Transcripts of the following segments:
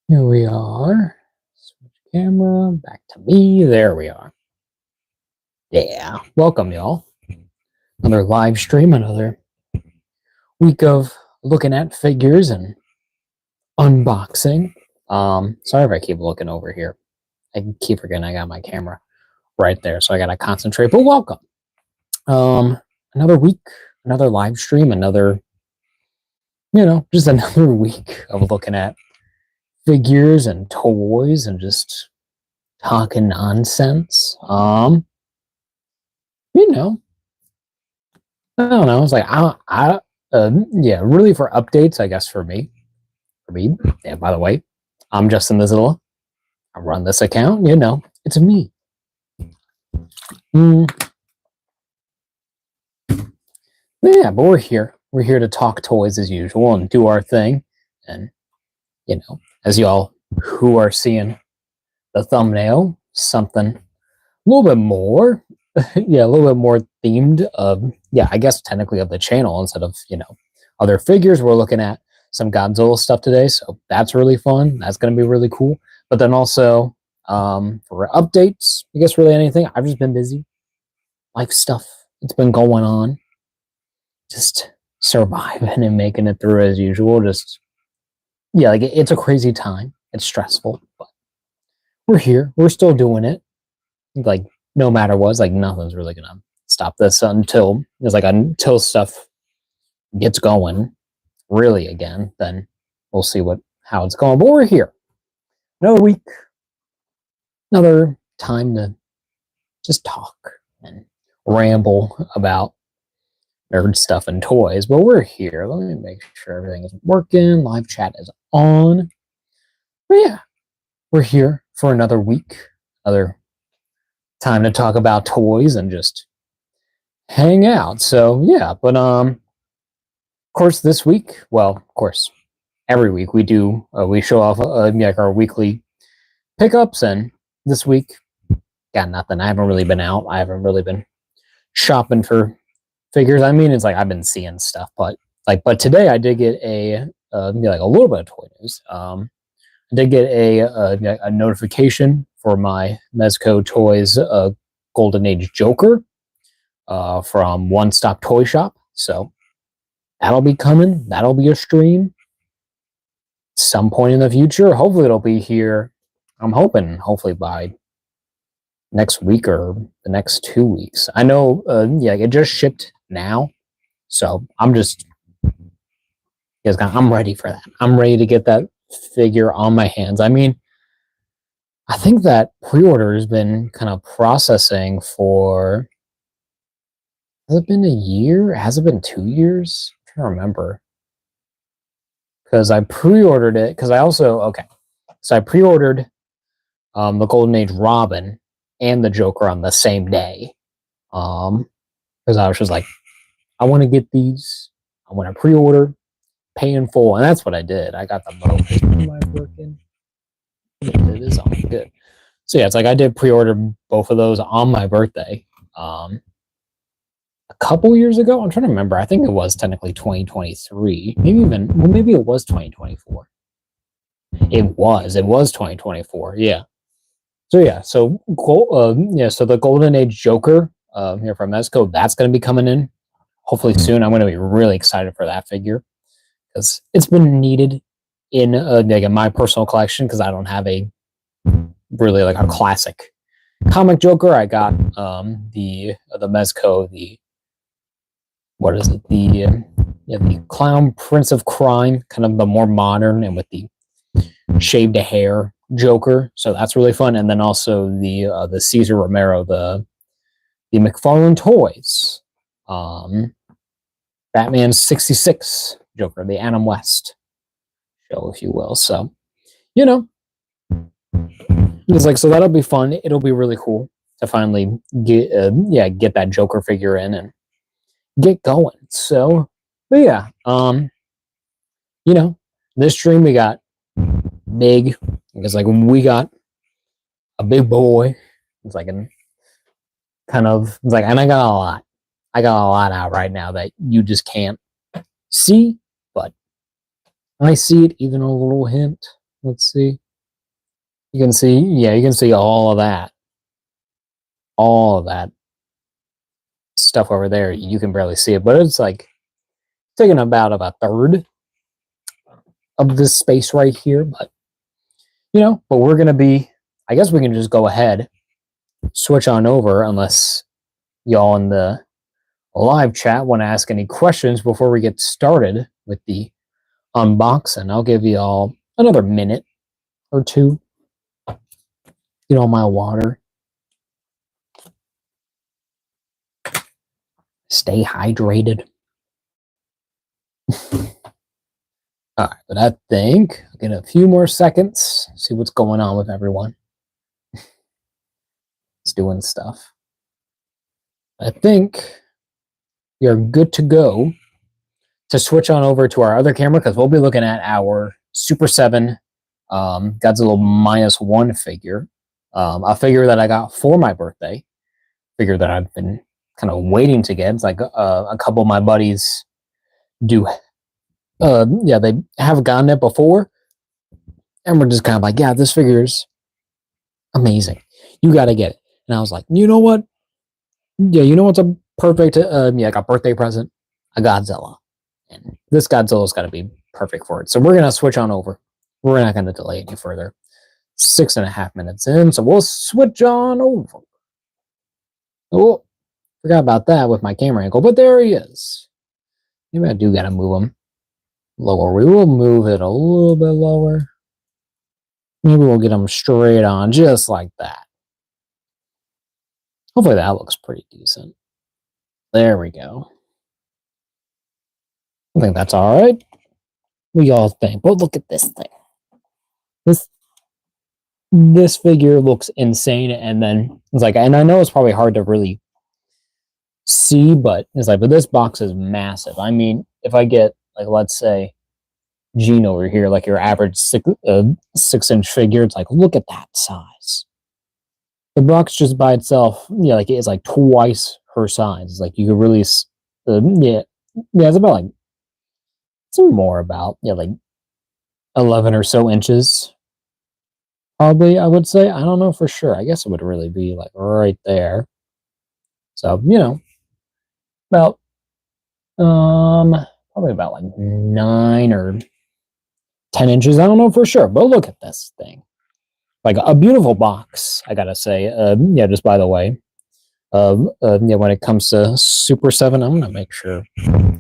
Here we are. Switch camera back to me. There we are. Yeah. Welcome, y'all. Another live stream, another week of looking at figures and unboxing. Sorry if I keep looking over here. I keep forgetting I got my camera right there, so I gotta concentrate. But welcome. Another week, another live stream, another, just another week of looking at figures and toys and just talking nonsense. You know, I don't know. It's like yeah, really for updates, I guess for me. Yeah. By the way, I'm Justin Mizilla. I run this account. It's me. Yeah, but we're here. We're here to talk toys as usual and do our thing. And as y'all who are seeing the thumbnail, something a little bit more, yeah, a little bit more themed of, I guess technically of the channel instead of, other figures. We're looking at some Godzilla stuff today, so that's really fun. That's going to be really cool. But then also for updates, I guess really anything. I've just been busy. Life stuff. It's been going on. Just surviving and making it through as usual. Just, like it's a crazy time. It's stressful, but we're here. We're still doing it. Like no matter what, like nothing's really gonna stop this until stuff gets going really again. Then we'll see how it's going. But we're here. Another week, another time to just talk and ramble about nerd stuff and toys. But we're here. Let me make sure everything is working. Live chat is on. But yeah, we're here for another week, another time to talk about toys and just hang out. So yeah, but of course this week, well, of course every week we do we show off like our weekly pickups, and this week got nothing. I haven't really been out. I haven't really been shopping for figures. I mean, it's like I've been seeing stuff, but today I did get a like a little bit of toy news. I did get a notification for my Mezco Toys Golden Age Joker from One Stop Toy Shop. So that'll be coming. That'll be a stream some point in the future. Hopefully it'll be here. I'm hoping hopefully by next week or the next 2 weeks. I know it just shipped now. So I'm ready for that. I'm ready to get that figure on my hands. I mean, I think that pre-order has been kind of processing for, has it been a year? Has it been 2 years? I'm trying to remember. Because I pre-ordered it, because I pre-ordered the Golden Age Robin and the Joker on the same day. Because I was just like, I want to get these. I want to pre-order, pay in full, and that's what I did. I got the both. Am I working? It is on good. So yeah, it's like I did pre-order both of those on my birthday. A couple years ago. I'm trying to remember. I think it was technically 2023. Maybe it was 2024. It was 2024. Yeah. So yeah. So so the Golden Age Joker here from Mezco, that's going to be coming in hopefully soon. I'm going to be really excited for that figure because it's been needed in my personal collection, because I don't have a really like a classic comic Joker. I got the Mezco, the the Clown Prince of Crime, kind of the more modern and with the shaved hair Joker. So that's really fun. And then also the Cesar Romero, the McFarlane Toys, Batman 66 Joker, the Adam West show, if you will. So, it's like, so that'll be fun. It'll be really cool to finally get that Joker figure in and get going. So, but yeah, this stream we got big. It's like we got a big boy. It's like and I got a lot. I got a lot out right now that you just can't see, but I see it, even a little hint. Let's see. You can see, yeah, you can see all of that stuff over there. You can barely see it, but it's like taking about a third of this space right here. But but we're gonna be. I guess we can just go ahead, switch on over, unless y'all in the live chat want to ask any questions before we get started with the unboxing. I'll give you all another minute or two. Get all my water. Stay hydrated. All right, but I think I'll get a few more seconds, see what's going on with everyone. It's doing stuff. I think you're good to go to switch on over to our other camera because we'll be looking at our Super7 Godzilla Minus One figure. A figure that I got for my birthday. Figure that I've been kind of waiting to get. It's like a couple of my buddies do. Yeah, they have gotten it before. And we're just kind of like, yeah, this figure's amazing. You got to get it. And I was like, you know what? Yeah, you know what's a perfect, like a birthday present? A Godzilla. And this Godzilla's got to be perfect for it. So we're going to switch on over. We're not going to delay any further. 6.5 minutes in, so we'll switch on over. Oh, forgot about that with my camera angle, but there he is. Maybe I do got to move him lower. We will move it a little bit lower. Maybe we'll get him straight on, just like that. Hopefully that looks pretty decent. There we go. I think that's all right. We all think. But look at this thing. This figure looks insane, and then it's like, and I know it's probably hard to really see, but it's like, but this box is massive. I mean, if I get, like, let's say Gene over here, like your average 6-inch figure, it's like, look at that size. The box just by itself, yeah, like it's like twice her size. It's like you could really, yeah, it's about like, it's more about, yeah, like 11 or so inches. Probably, I would say. I don't know for sure. I guess it would really be like right there. So, about probably about like 9 or 10 inches. I don't know for sure, but look at this thing. Like a beautiful box, I gotta say. Yeah, just by the way. Yeah, when it comes to Super7, I'm gonna make sure my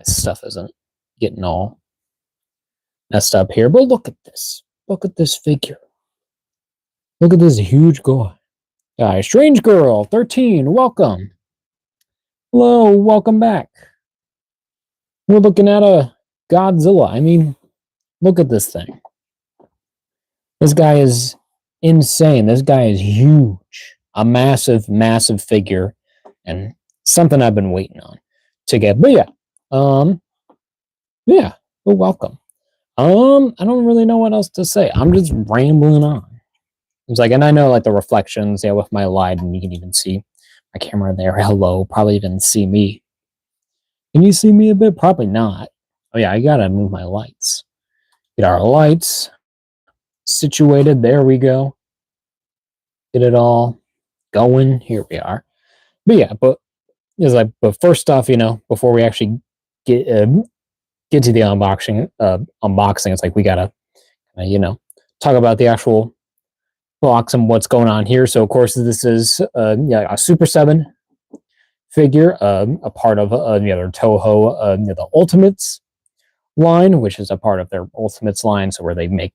stuff isn't getting all messed up here. But look at this. Look at this figure. Look at this huge guy. Strange Girl, 13, welcome. Hello, welcome back. We're looking at a Godzilla. I mean, look at this thing. This guy is insane. This guy is huge. A massive, massive figure. And something I've been waiting on to get. But yeah. Yeah, well, welcome. I don't really know what else to say. I'm just rambling on. It's like, and I know like the reflections, yeah, with my light, and you can even see my camera there. Hello, probably even see me. Can you see me a bit? Probably not. Oh yeah, I gotta move my lights. Get our lights situated. There we go. Get it all going. Here we are. But yeah, but it's like, but first off, before we actually get to the unboxing, it's like we gotta, talk about the actual box and what's going on here. So of course this is a Super7 figure, a part of their Toho, the Ultimates line, which is a part of their Ultimates line. So where they make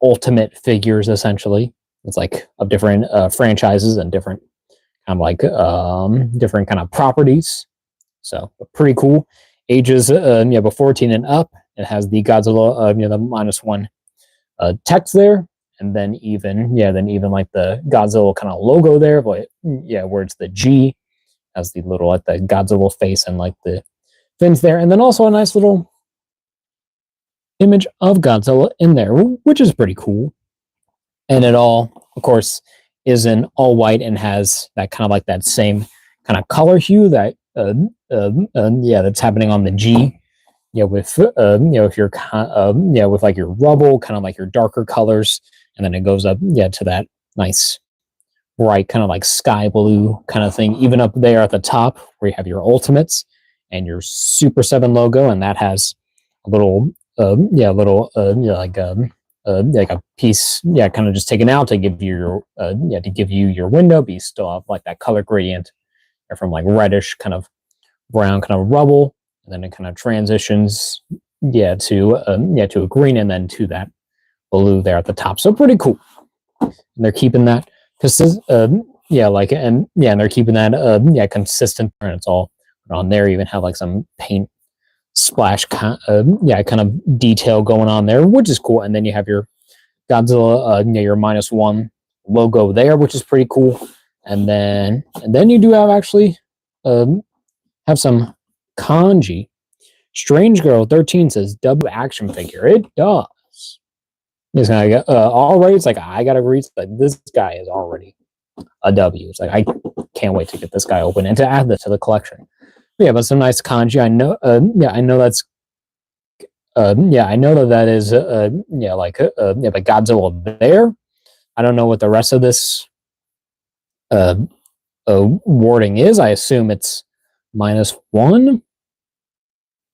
ultimate figures essentially. It's like of different franchises and different kind of like different kind of properties. So pretty cool. Ages but 14 and up. It has the Godzilla the -1 text there. And then even like the Godzilla kind of logo there, but yeah, where it's the G, has the little like the Godzilla face and like the fins there, and then also a nice little image of Godzilla in there, which is pretty cool. And it all, of course, is in all white and has that kind of like that same kind of color hue that that's happening on the G with if you're with like your rubble, kind of like your darker colors, and then it goes up to that nice bright kind of like sky blue kind of thing. Even up there at the top where you have your ultimates and your Super 7 logo, and that has a little like a piece kind of just taken out to give you your window, but you still have like that color gradient from like reddish kind of brown kind of rubble, and then it kind of transitions to a green, and then to that blue there at the top. So pretty cool. And they're keeping that because and they're keeping that consistent, and it's all on there. You even have like some paint splash kind of detail going on there, which is cool. And then you have your Godzilla your -1 logo there, which is pretty cool. And then you do have actually have some kanji. Strange Girl 13 says W action figure. It does. It's kind of already. It's like I gotta read. Like this guy is already a W. It's like I can't wait to get this guy open and to add this to the collection. But some nice kanji. I know. I know that's. I know that is. But Godzilla there. I don't know what the rest of this wording is. I assume it's -1.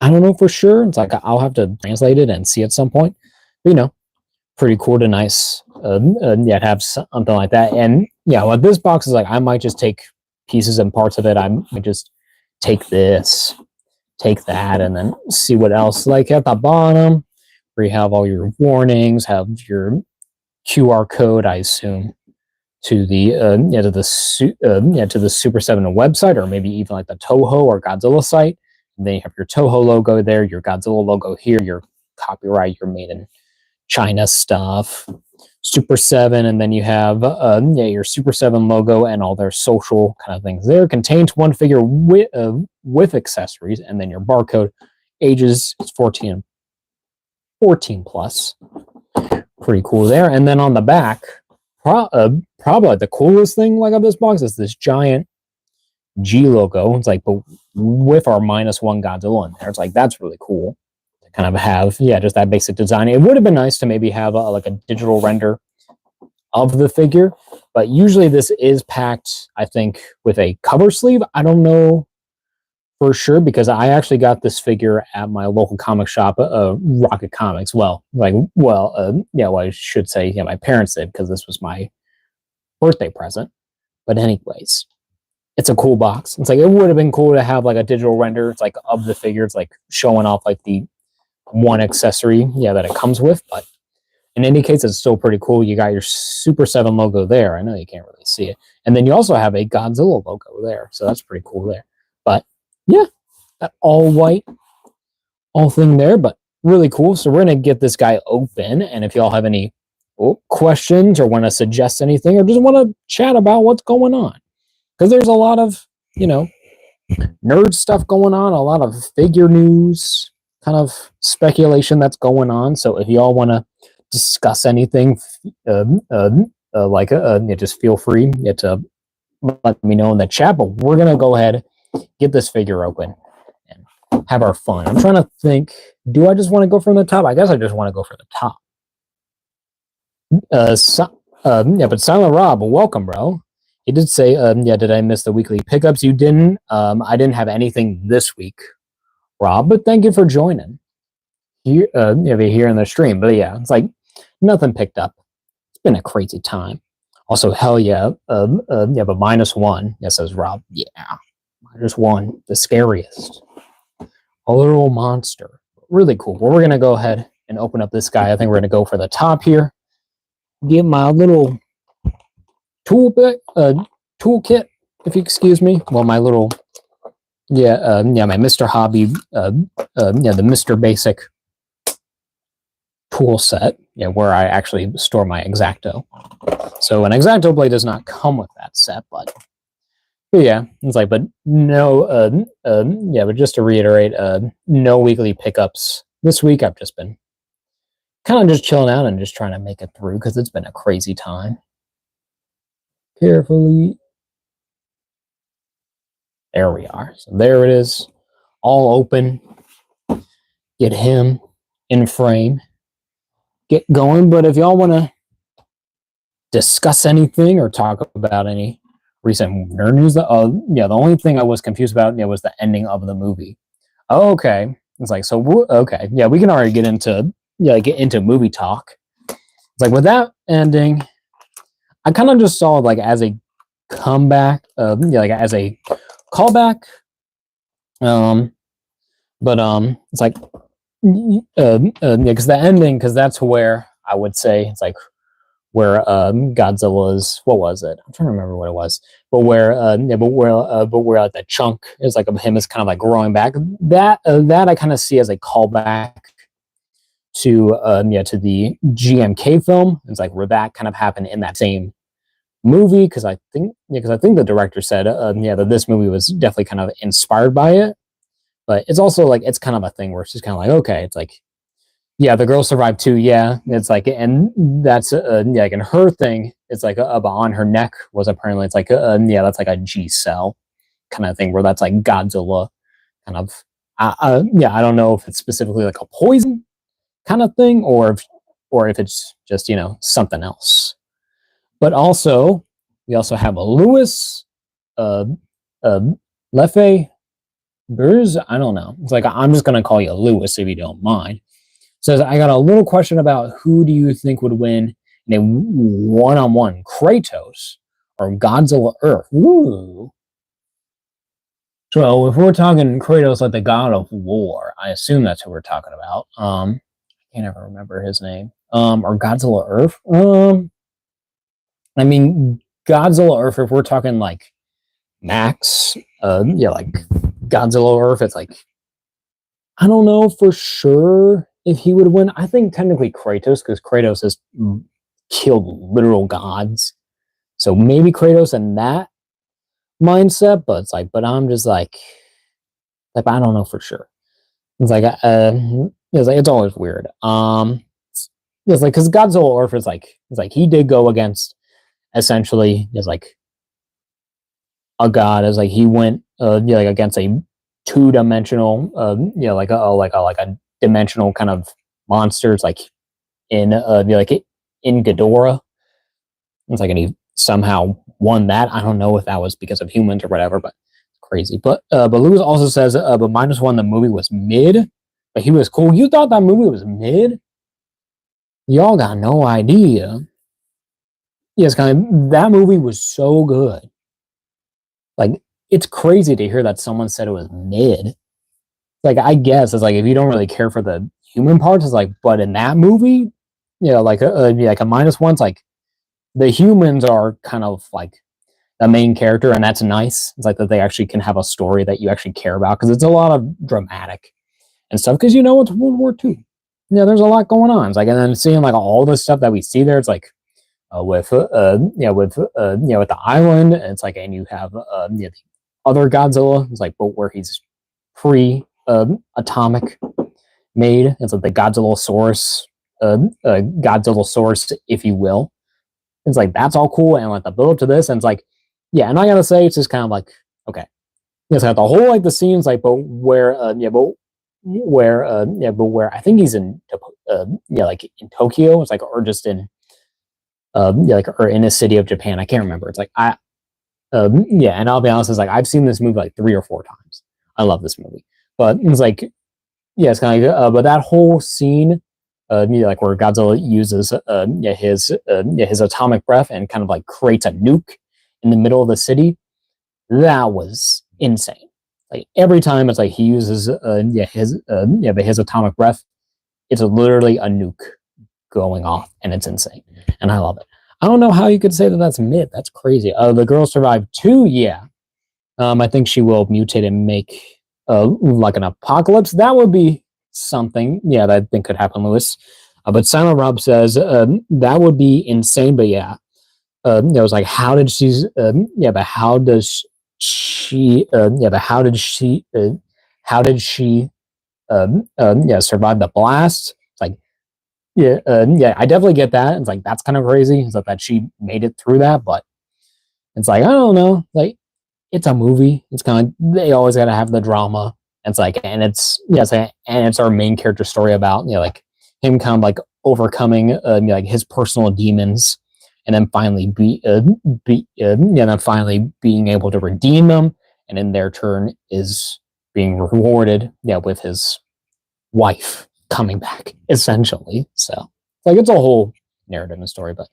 I don't know for sure. It's like I'll have to translate it and see at some point. But, pretty cool to nice. Have something like that. And what this box is like, I might just take pieces and parts of it. I might just take this, take that, and then see what else. Like at the bottom, where you have all your warnings, have your QR code, I assume, to the to the Super7 website, or maybe even like the Toho or Godzilla site. And then you have your Toho logo there, your Godzilla logo here, your copyright, your made in China stuff, Super7, and then you have your Super7 logo and all their social kind of things there. Contains one figure with accessories, and then your barcode. Ages 14 plus. Pretty cool there. And then on the back, probably the coolest thing like of this box is this giant G logo. It's like, but with our -1 Godzilla in there. It's like that's really cool to kind of have just that basic design. It would have been nice to maybe have like a digital render of the figure, but usually this is packed, I think, with a cover sleeve. I don't know for sure, because I actually got this figure at my local comic shop, Rocket Comics. I should say, my parents did, because this was my birthday present. But anyways, it's a cool box. It's like it would have been cool to have like a digital render. It's like of the figure. It's like showing off like the one accessory, that it comes with. But in any case, it's still pretty cool. You got your Super7 logo there. I know you can't really see it, and then you also have a Godzilla logo there. So that's pretty cool there. But that all white, all thing there, but really cool. So we're going to get this guy open. And if y'all have any questions or want to suggest anything or just want to chat about what's going on, because there's a lot of, nerd stuff going on, a lot of figure news, kind of speculation that's going on. So if y'all want to discuss anything, just feel free to let me know in the chat. But we're going to go ahead, get this figure open, and have our fun. I'm trying to think, do I just want to go from the top? I guess I just want to go for the top. But Silent Rob, welcome, bro. He did say, did I miss the weekly pickups? You didn't. I didn't have anything this week, Rob, but thank you for joining here, here in the stream. But it's like nothing picked up. It's been a crazy time. Also, hell yeah, but -1. Yes, says Rob. Yeah, -1, the scariest. A little monster. Really cool. Well, we're gonna go ahead and open up this guy. I think we're gonna go for the top here. Get my little toolkit, if you excuse me. Well, my little, my Mr. Hobby, the Mr. Basic tool set, where I actually store my X-Acto. So an X-Acto blade does not come with that set, but it's like, but no, but just to reiterate, no weekly pickups this week. I've just been kind of just chilling out and just trying to make it through, because it's been a crazy time. Carefully. There we are. So there it is, all open. get him in frame, get going. But if y'all want to discuss anything or talk about any recent nerd news, the only thing I was confused about was the ending of the movie. Oh, okay, it's like so. Okay, yeah, we can already get into movie talk. It's like with that ending, I kind of just saw it like as a comeback, like as a callback. But it's like because the ending, because that's where I would say it's like where Godzilla's, what was it? I'm trying to remember what it was, but where like the chunk is like of him is kind of like growing back. That I kind of see as a callback to to the GMK film. It's like where that kind of happened in that same movie, because I think the director said that this movie was definitely kind of inspired by it. But it's also like it's kind of a thing where it's just kind of like, okay, it's like, yeah, the girl survived too. Yeah, it's like, and that's like in her thing, it's like on her neck was apparently it's like that's like a G cell kind of thing where that's like Godzilla kind of. I don't know if it's specifically like a poison kind of thing or if it's just something else. But also we also have a Lewis, uh, uh, Leffe Burrs. I don't know. It's like I'm just gonna call you Lewis if you don't mind. Says I got a little question about who do you think would win in a one-on-one, Kratos or Godzilla Earth? Ooh. So if we're talking Kratos like the god of war, I assume that's who we're talking about. I can't ever remember his name. Or Godzilla Earth. I mean Godzilla Earth. If we're talking like Max, like Godzilla Earth, it's like I don't know for sure if he would win. I think technically Kratos, because Kratos has killed literal gods. So maybe Kratos in that mindset, but it's like, but I'm just like I don't know for sure. It's like, it's always weird. It's like because Godzilla Earth is like, it's like he did go against essentially is like a god. Is like he went, like against a two-dimensional, like a dimensional kind of monsters, like in in Ghidorah. It's like, and he somehow won that. I don't know if that was because of humans or whatever, but crazy. But Lewis also says, but Minus One, the movie was mid, but he was cool. You thought that movie was mid? Y'all got no idea. Yes, kind of. That movie was so good. Like, it's crazy to hear that someone said it was mid. Like, I guess it's like if you don't really care for the human parts, it's like, but in that movie, like like a Minus One's like the humans are kind of like the main character, and that's nice. It's like that they actually can have a story that you actually care about because it's a lot of dramatic and stuff. Because it's World War II. There's a lot going on. It's like, and then seeing like all the stuff that we see there, it's like with with the island, and it's like, and you have the other Godzilla. It's like, but where he's pre atomic made. It's like the Godzilla source, if you will. It's like that's all cool, and like the build up to this, and it's like, yeah, and I gotta say, it's just kind of like, okay, it's got the whole like the scenes like, but where, but where I think he's in, like in Tokyo, it's like, or just in, like, or in a city of Japan, I can't remember. It's like and I'll be honest, it's like I've seen this movie like 3 or 4 times. I love this movie, but it's like, yeah, it's kind of like, but that whole scene, like where Godzilla uses his atomic breath and kind of like creates a nuke in the middle of the city, that was insane. Like every time it's like he uses his atomic breath, it's literally a nuke going off, and it's insane, and I love it. I don't know how you could say that that's mid. That's crazy. The girl survived too. Yeah, I think she will mutate and make like an apocalypse. That would be something. Yeah, that I think could happen, Lewis. But Silent Rob says that would be insane. But yeah, it was like, how did she? But how does she? But how did she? Survive the blast? It's like, yeah, I definitely get that. It's like that's kind of crazy. It's like that she made it through that, but it's like I don't know, like it's a movie. It's kind of they always got to have the drama it's like, and it's yeah, it's like, and it's our main character story about like him kind of like overcoming like his personal demons, and then finally then finally being able to redeem them, and in their turn is being rewarded with his wife coming back essentially. So like it's a whole narrative and story, but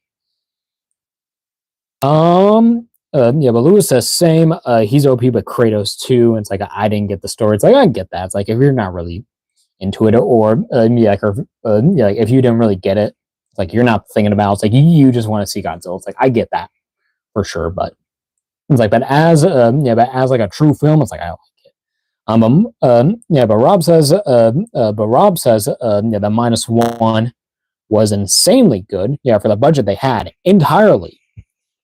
but Lewis says same. He's OP, but Kratos too. And it's like I didn't get the story. It's like I get that. It's like if you're not really into it, or like if you didn't really get it, it's like you're not thinking about. It's like you just want to see Godzilla. It's like I get that for sure, but it's like but as like a true film, it's like I like it. But Rob says the minus one was insanely good. Yeah, for the budget they had entirely.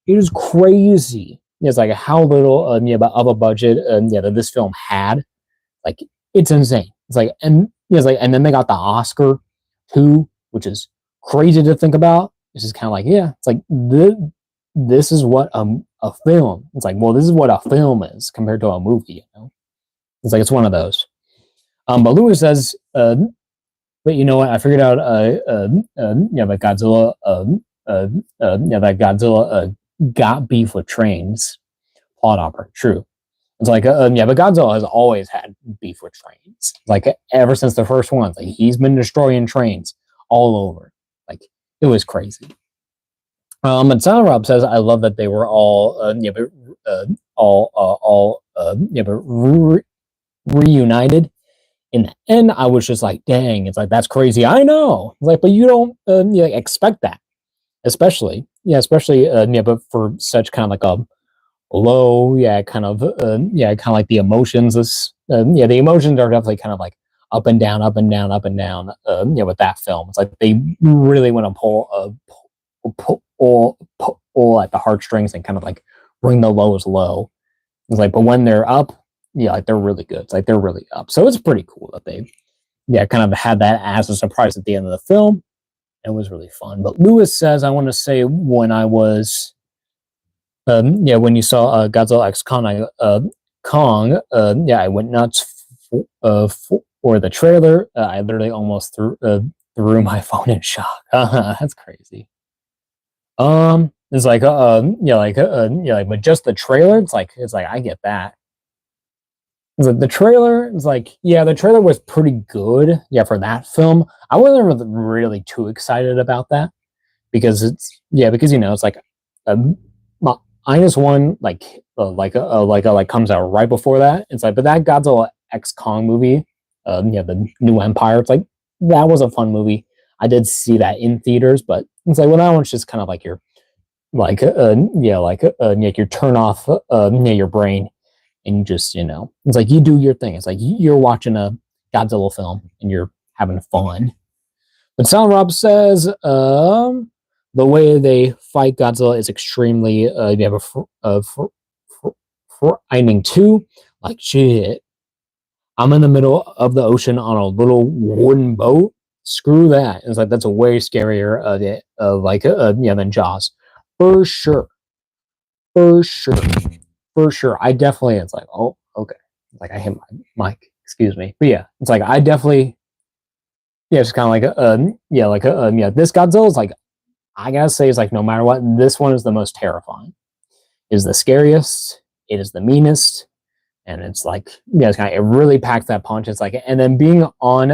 It is crazy. It's like how little of a budget that this film had. Like it's insane. It's like it's like and then they got the Oscar too, which is crazy to think about. It's just kind of like it's like this is what a film. It's like well, this is what a film is compared to a movie. It's like it's one of those. But Lewis says, but you know what? I figured out that Godzilla that Godzilla got beef with trains. Plot opera, true. It's like but Godzilla has always had beef with trains. Like ever since the first one, like he's been destroying trains all over. Like it was crazy. And Silent Rob says, I love that they were all reunited. In the end, I was just like, dang, it's like that's crazy. I know, it's like, but you don't expect that, especially but for such kind of like a low, kind of like the emotions. The emotions are definitely kind of like up and down, up and down, up and down. With that film, it's like they really want to pull at the heartstrings and kind of like bring the lows low. It's like, but when they're up, like they're really good. It's like they're really up. So it's pretty cool that they kind of had that as a surprise at the end of the film. It was really fun. But Lewis says, I want to say when I was when you saw Godzilla X Kong, I went nuts for the trailer. I literally almost threw my phone in shock. That's crazy. It's like but just the trailer, it's like I get that. The trailer is like, the trailer was pretty good. For that film, I wasn't really too excited about that because it's it's like minus one comes out right before that. It's like, but that Godzilla X Kong movie, the New Empire. It's like that was a fun movie. I did see that in theaters, but it's like that one's just kind of like your you turn off your brain. And you just, it's like you do your thing. It's like you're watching a Godzilla film and you're having fun. But Silent Rob says the way they fight Godzilla is extremely frightening too. Like shit, I'm in the middle of the ocean on a little wooden boat. Screw that. It's like that's a way scarier than Jaws, for sure, for sure. For sure. I definitely, it's like, oh, okay. It's like I hit my mic, excuse me. But it's like I definitely, it's kind of like, this Godzilla is like, I gotta say, it's like no matter what, this one is the most terrifying. It is the scariest, it is the meanest, and it's like, it's kind of, it really packs that punch. It's like, and then being on,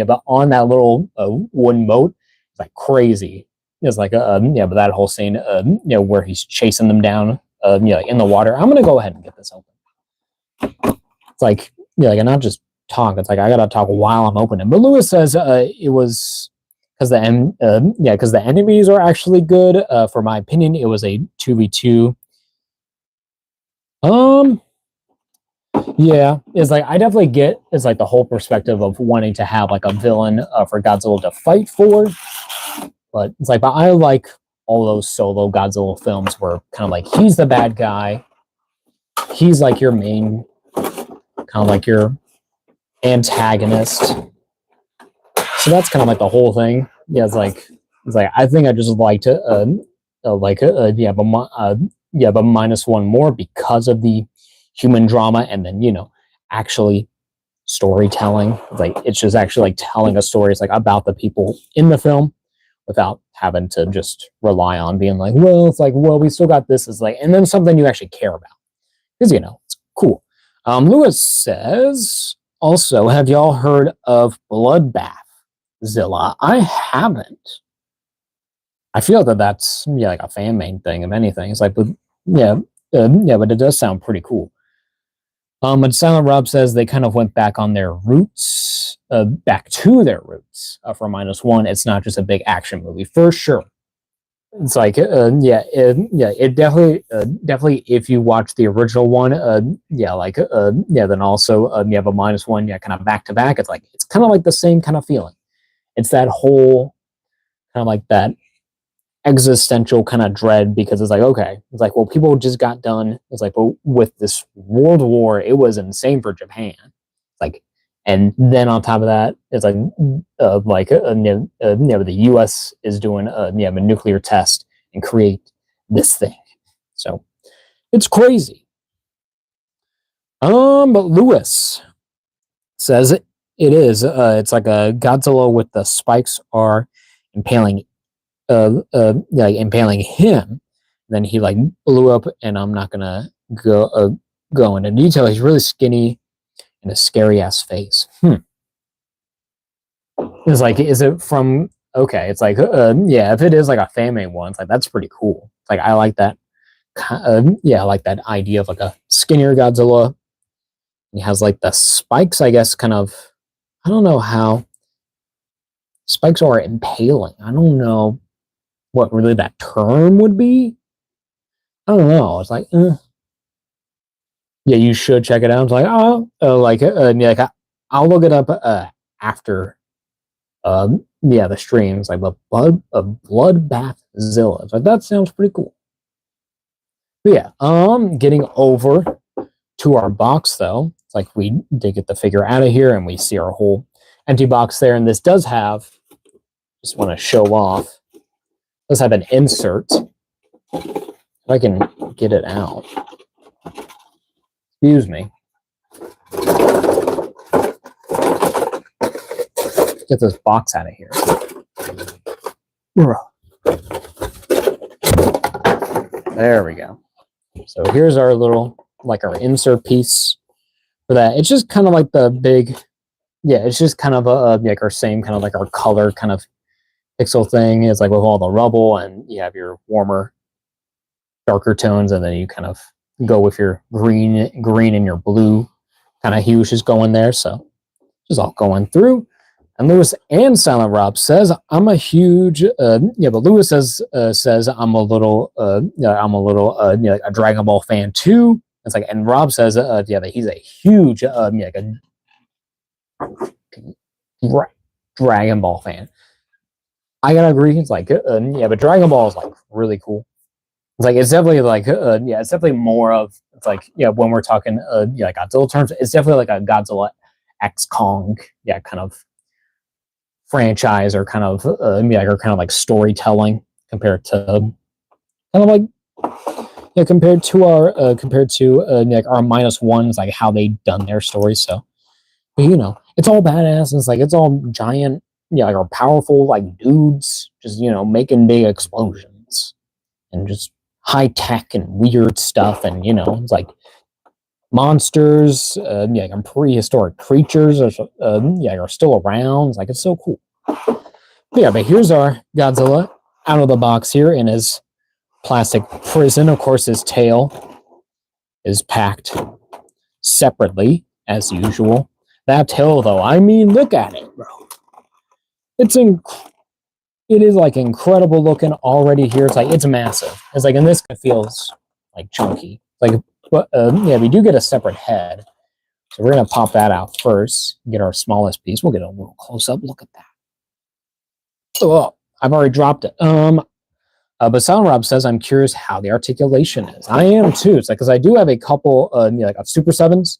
but on that little wooden boat, it's like crazy. It's like, but that whole scene, where he's chasing them down. In the water. I'm gonna go ahead and get this open. It's like, and not just talk. It's like I gotta talk while I'm opening. But Lewis says it was because the enemies are actually good. For my opinion, it was a 2v2. It's like I definitely get it's like the whole perspective of wanting to have like a villain for Godzilla to fight for, but it's like, but I like all those solo Godzilla films where kind of like he's the bad guy, he's like your main, kind of like your antagonist. So that's kind of like the whole thing. It's like I think I just like to but minus one more because of the human drama, and then actually storytelling. Like it's just actually like telling a story. It's like about the people in the film without having to just rely on being like, well, it's like, well, we still got this. Is like, and then something you actually care about because it's cool. Lewis says also, have y'all heard of Bloodbathzilla? I haven't. I feel that that's like a fan made thing. If anything, it's like, but but it does sound pretty cool. But Silent Rob says they kind of went back on their roots, back to their roots for Minus One. It's not just a big action movie for sure. It's like, it definitely. If you watch the original one, then also you have a Minus One, kind of back to back. It's like it's kind of like the same kind of feeling. It's that whole kind of like that existential kind of dread because it's like, okay, it's like, well, people just got done. It's like, well, with this world war, it was insane for Japan. It's like, and then on top of that, it's like, the U.S. is doing a nuclear test and create this thing. So it's crazy. But Lewis says it is. It's like a Godzilla with the spikes are impaling impaling him. Then he like blew up, and I'm not gonna go into detail. He's really skinny and a scary ass face. It's like, is it from? Okay, it's like, if it is like a fan made one, it's like that's pretty cool. It's like I like that. I like that idea of like a skinnier Godzilla. He has like the spikes, I guess, kind of. I don't know how spikes are impaling. I don't know what really that term would be. I don't know. It's like, you should check it out. It's like, I'll look it up after, the streams. Like Bloodbathzilla. It's like that sounds pretty cool. But getting over to our box though. It's like we did get the figure out of here, and we see our whole empty box there. And this does have. Just want to show off. Does have an insert. If I can get it out. Excuse me. Get this box out of here. There we go. So here's our little, like our insert piece for that. It's just kind of like the big, it's just kind of like our same kind of like our color kind of pixel thing. It's like with all the rubble, and you have your warmer, darker tones, and then you kind of go with your green and your blue kind of hues just going there. So just all going through. And Lewis and Silent Rob says, I'm a huge, but Lewis says I'm a little, a Dragon Ball fan too. It's like, and Rob says, that he's a huge, Dragon Ball fan. I gotta agree. It's like, but Dragon Ball is like really cool. It's like, it's definitely like, it's definitely more of, it's like, when we're talking, like Godzilla terms, it's definitely like a Godzilla X Kong, kind of franchise, or kind of, or kind of like storytelling compared to, kind of like, compared to our, like our Minus Ones, like how they done their stories. So, it's all badass, and it's like, it's all giant, like our powerful, like dudes, just, making big explosions and just high tech and weird stuff, and it's like monsters, and prehistoric creatures are still around. It's like, it's so cool. But here's our Godzilla out of the box here in his plastic prison. Of course, his tail is packed separately as usual. That tail, though, I mean, look at it, bro. It is like incredible looking already here. It's like, it's massive. It's like, and this feels like chunky. Like, but we do get a separate head. So we're gonna pop that out first. Get our smallest piece. We'll get a little close up. Look at that. Oh, I've already dropped it. But Silent Rob says, I'm curious how the articulation is. I am too. It's like, because I do have a couple like of Super7s,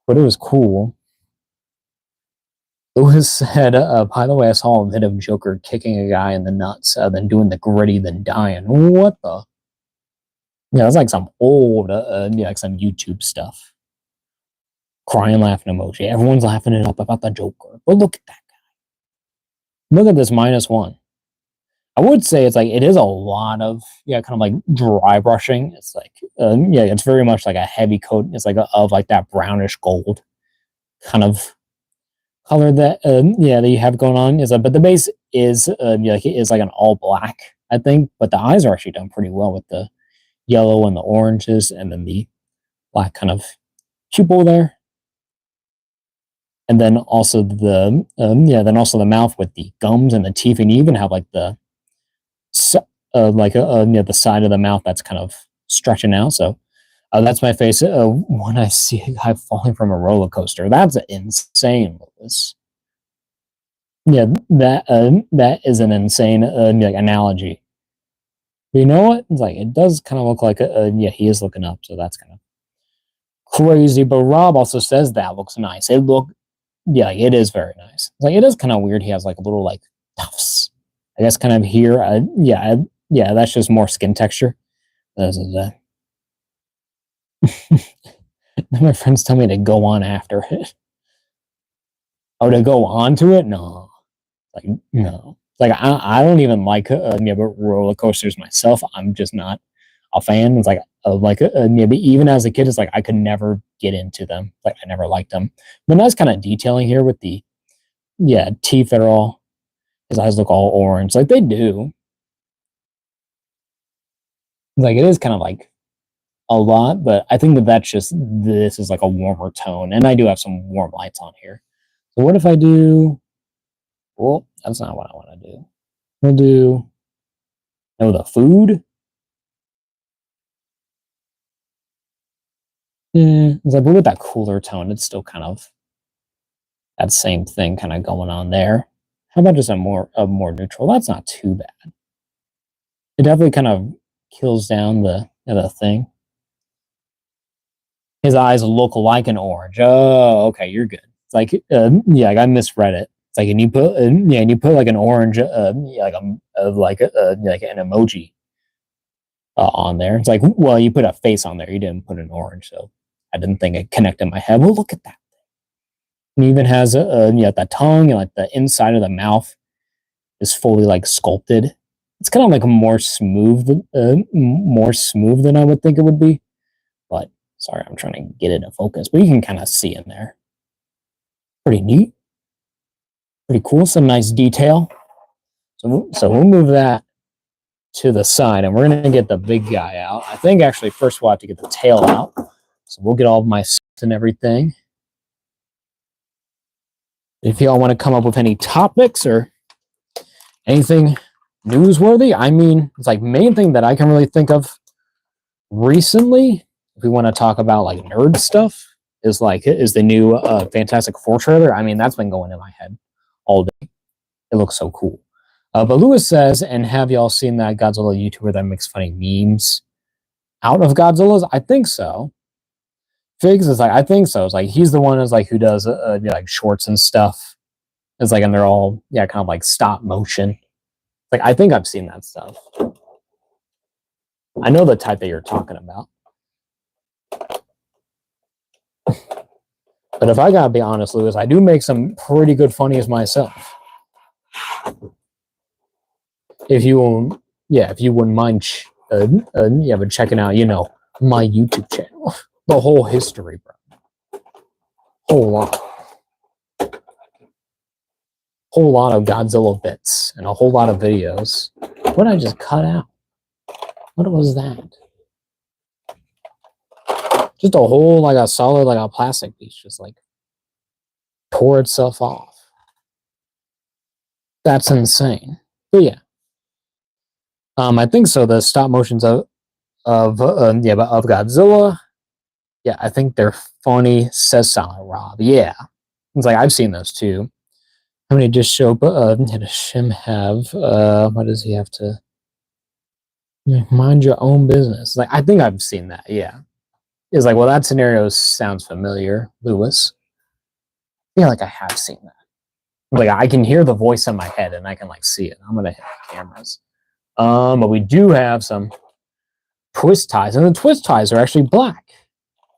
but it was cool. Lewis said, by the way, I saw a video of Joker kicking a guy in the nuts, then doing the gritty, then dying. What the? It's like some old, like some YouTube stuff. crying, laughing emoji. Everyone's laughing it up about the Joker. But look at that guy. Look at this -1. I would say it's like it is a lot of kind of like dry brushing. It's like it's very much like a heavy coat. It's like of like that brownish gold kind of color that that you have going on. Is but the base is like it is like an all black, I think. But the eyes are actually done pretty well with the yellow and the oranges, and then the black kind of pupil there, and then also then also the mouth with the gums and the teeth, and you even have like the the side of the mouth that's kind of stretching out. So that's my face when I see a guy falling from a roller coaster. That's insane, Lewis. Yeah, that is an insane like analogy. But you know what? It's like it does kind of look like he is looking up, so that's kind of crazy. But Rob also says that looks nice. It is very nice. It's like it is kind of weird. He has like a little like tufts, I guess, kind of here. That's just more skin texture. This is my friends tell me to go on after it. Oh, to go on to it? No, like no. Like I don't even like roller coasters myself. I'm just not a fan. It's like but even as a kid, it's like I could never get into them. Like I never liked them. But nice kind of detailing here with the teeth that are all, his eyes look all orange, like they do. Like it is kind of like a lot, but I think that's just this is like a warmer tone, and I do have some warm lights on here. So what if I do? Well, that's not what I want to do. We'll do the food. It's like with that cooler tone, it's still kind of that same thing kind of going on there. How about just a more neutral? That's not too bad. It definitely kind of kills down the thing. His eyes look like an orange. Oh, okay, you're good. It's like like I misread it. It's like and you put and you put like an orange like an emoji on there. It's like, well, you put a face on there. You didn't put an orange, so I didn't think it connected in my head. Well, look at that. It even has the tongue and like the inside of the mouth is fully like sculpted. It's kind of like more smooth than I would think it would be. But sorry, I'm trying to get it in focus, but you can kind of see in there. Pretty neat, pretty cool. Some nice detail. So we'll move that to the side, and we're gonna get the big guy out. I think actually first we'll have to get the tail out. So we'll get all of my stuff and everything. If y'all want to come up with any topics or anything newsworthy, I mean, it's like main thing that I can really think of recently, if we want to talk about like nerd stuff, is the new Fantastic Four trailer. I mean, that's been going in my head all day. It looks so cool. But Lewis says, and have y'all seen that Godzilla YouTuber that makes funny memes out of Godzilla's? I think so. Figs is like, I think so. It's like he's the one who does like shorts and stuff. It's like, and they're all kind of like stop motion. Like I think I've seen that stuff. I know the type that you're talking about. But if I gotta be honest, Lewis, I do make some pretty good funnies myself. If you wouldn't mind, but checking out, my YouTube channel, the whole history, bro, whole lot of Godzilla bits and a whole lot of videos. What did I just cut out? What was that? Just a whole like a solid like a plastic piece just like tore itself off. That's insane. But yeah, I think so. The stop motions of Godzilla. Yeah, I think they're funny. Says Silent Rob. Yeah, it's like I've seen those too. How many does show? Does Shim have? What does he have to? Mind your own business. Like I think I've seen that. Yeah, it's like, well, that scenario sounds familiar, Lewis. I feel like I have seen that. Like I can hear the voice in my head and I can like see it. I'm gonna hit the cameras. But we do have some twist ties, and the twist ties are actually black.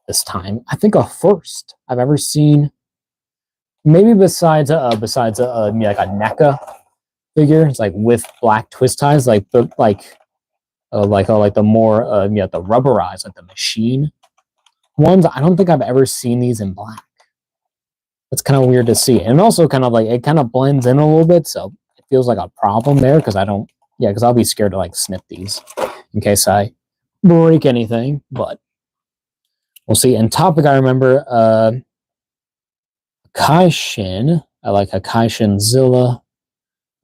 this time. I think a first I've ever seen, maybe besides yeah, like a NECA figure. It's like with black twist ties, like the like the more yeah, the rubberized, like the machine ones. I don't think I've ever seen these in black. It's kind of weird to see, and also kind of like it kind of blends in a little bit, so it feels like a problem there because I don't, yeah, because I'll be scared to like snip these in case I break anything, but we'll see. And topic, I remember Kaishin. I like a Kaishin Zilla.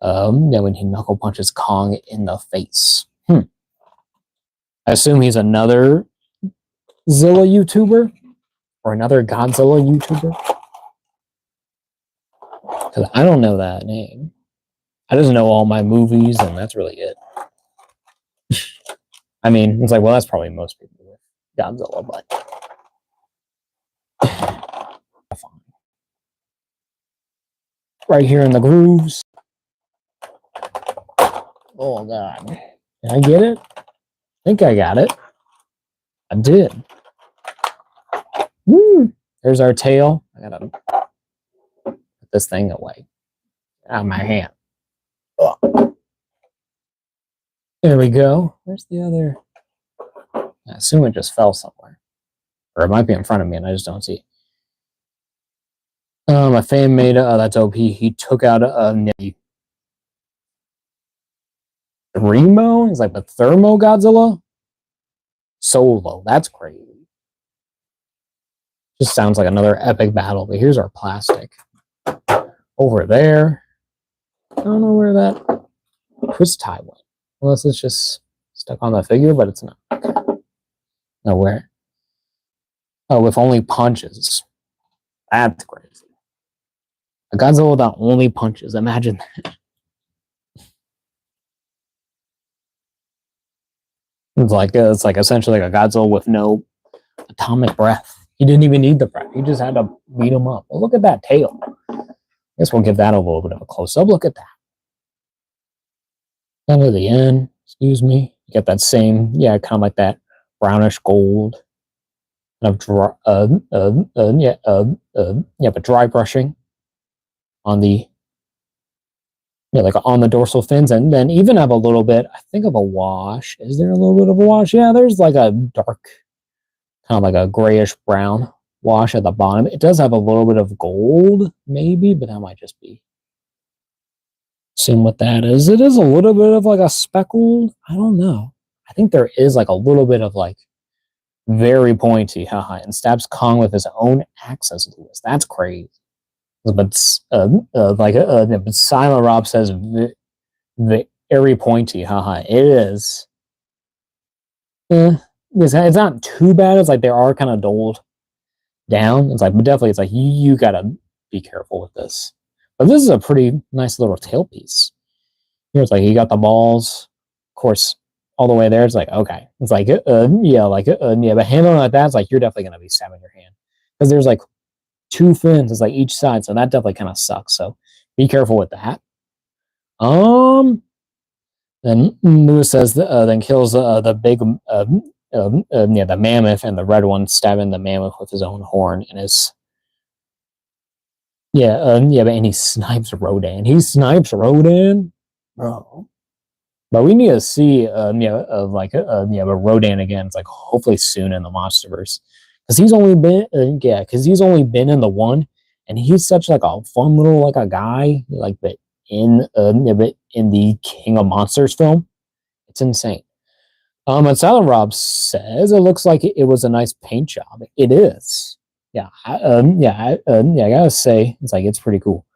Yeah, when he knuckle punches Kong in the face. I assume he's another Zilla YouTuber or another Godzilla YouTuber. Because I don't know that name. I just know all my movies, and that's really it. I mean, it's like, well, that's probably most people with Godzilla, but fine. Right here in the grooves. Oh god, did I get it? I think I got it. I did. Woo! There's our tail. I gotta put this thing away out of my hand. Oh. There we go. Where's the other? I assume it just fell somewhere, or it might be in front of me, and I just don't see it. My fan made that's OP. He took out the Remo. He's like the Thermo Godzilla solo. That's crazy. Just sounds like another epic battle. But here's our plastic over there. I don't know where that twist tie went. Unless it's just stuck on the figure, but it's not. Nowhere. Oh, with only punches. That's crazy. A Godzilla without only punches. Imagine that. It's like essentially like a Godzilla with no atomic breath. He didn't even need the breath. He just had to beat him up. Well, look at that tail. I guess we'll give that a little bit of a close up. Look at that. Down to the end. Excuse me. You get that same, yeah, kind of like that brownish gold. Kind of yeah, but dry brushing on the, yeah, like on the dorsal fins, and then even have a little bit, I think, of a wash. Is there a little bit of a wash? Yeah, there's like a dark, kind of like a grayish brown wash at the bottom. It does have a little bit of gold, maybe, but that might just be. Assume what that is. It is a little bit of like a speckled. I don't know. I think there is like a little bit of like very pointy, haha, and stabs Kong with his own axe as Lewis. That's crazy. But Silent Rob says very pointy, haha. It is. It's not too bad. It's like they are kind of doled down. It's like, but definitely, it's like you gotta be careful with this. But this is a pretty nice little tailpiece. Here it's like you got the balls, of course, all the way there. It's like, okay, it's like yeah, but handling like that, it's like you're definitely gonna be stabbing your hand because there's like 2 fins, it's like each side, so that definitely kind of sucks. So be careful with that. Then Lewis says then kills the big yeah, the mammoth, and the red one stabbing the mammoth with his own horn and his. Yeah, yeah, and he snipes Rodan. He snipes Rodan, bro. But we need to see, yeah, but Rodan again. It's like hopefully soon in the MonsterVerse, because he's only been, because he's only been in the one, and he's such like a fun little like a guy, like but in the King of Monsters film, it's insane. And Silent Rob says it looks like it was a nice paint job. It is. Yeah, I gotta say, it's like it's pretty cool.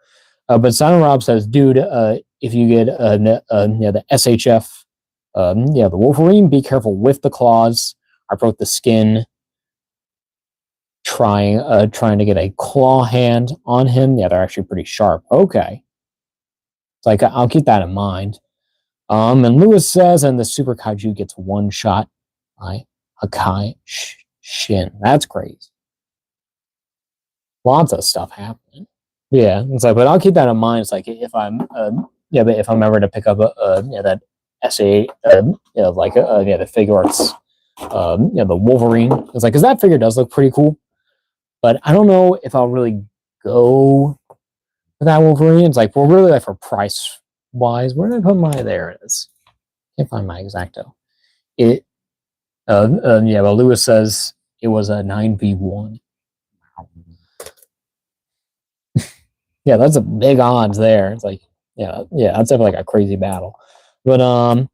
But Silent Rob says, dude, if you get the SHF, the Wolverine, be careful with the claws. I broke the skin trying to get a claw hand on him. Yeah, they're actually pretty sharp. Okay, it's like I'll keep that in mind. And Lewis says, and the Super Kaiju gets one shot by Hakai Shin. That's crazy. Lots of stuff happening. Yeah, it's like, but I'll keep that in mind. It's like if I'm, but if I'm ever to pick up that SA, the figure arts the Wolverine. It's like, because that figure does look pretty cool, but I don't know if I'll really go for that Wolverine. It's like, well, really, like for price wise, where did I put my? There it is. Can't find my exacto. It, yeah, but Lewis says it was a 9v1. Yeah, that's a big odds there. It's like, yeah, that's definitely like a crazy battle. But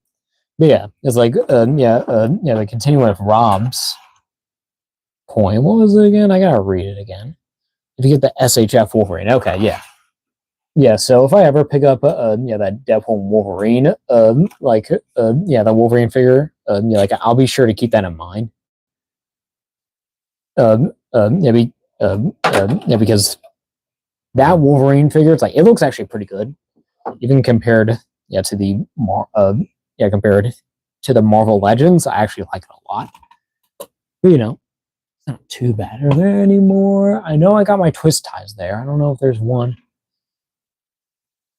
yeah, it's like, the continuing with Rob's point. What was it again? I gotta read it again. If you get the SHF Wolverine, okay, yeah. So if I ever pick up that Deadpool Wolverine, the Wolverine figure, I'll be sure to keep that in mind. Because that Wolverine figure, it's like it looks actually pretty good, even compared to the compared to the Marvel Legends. I actually like it a lot. But, it's not too bad. Are there any more? I know I got my twist ties there. I don't know if there's one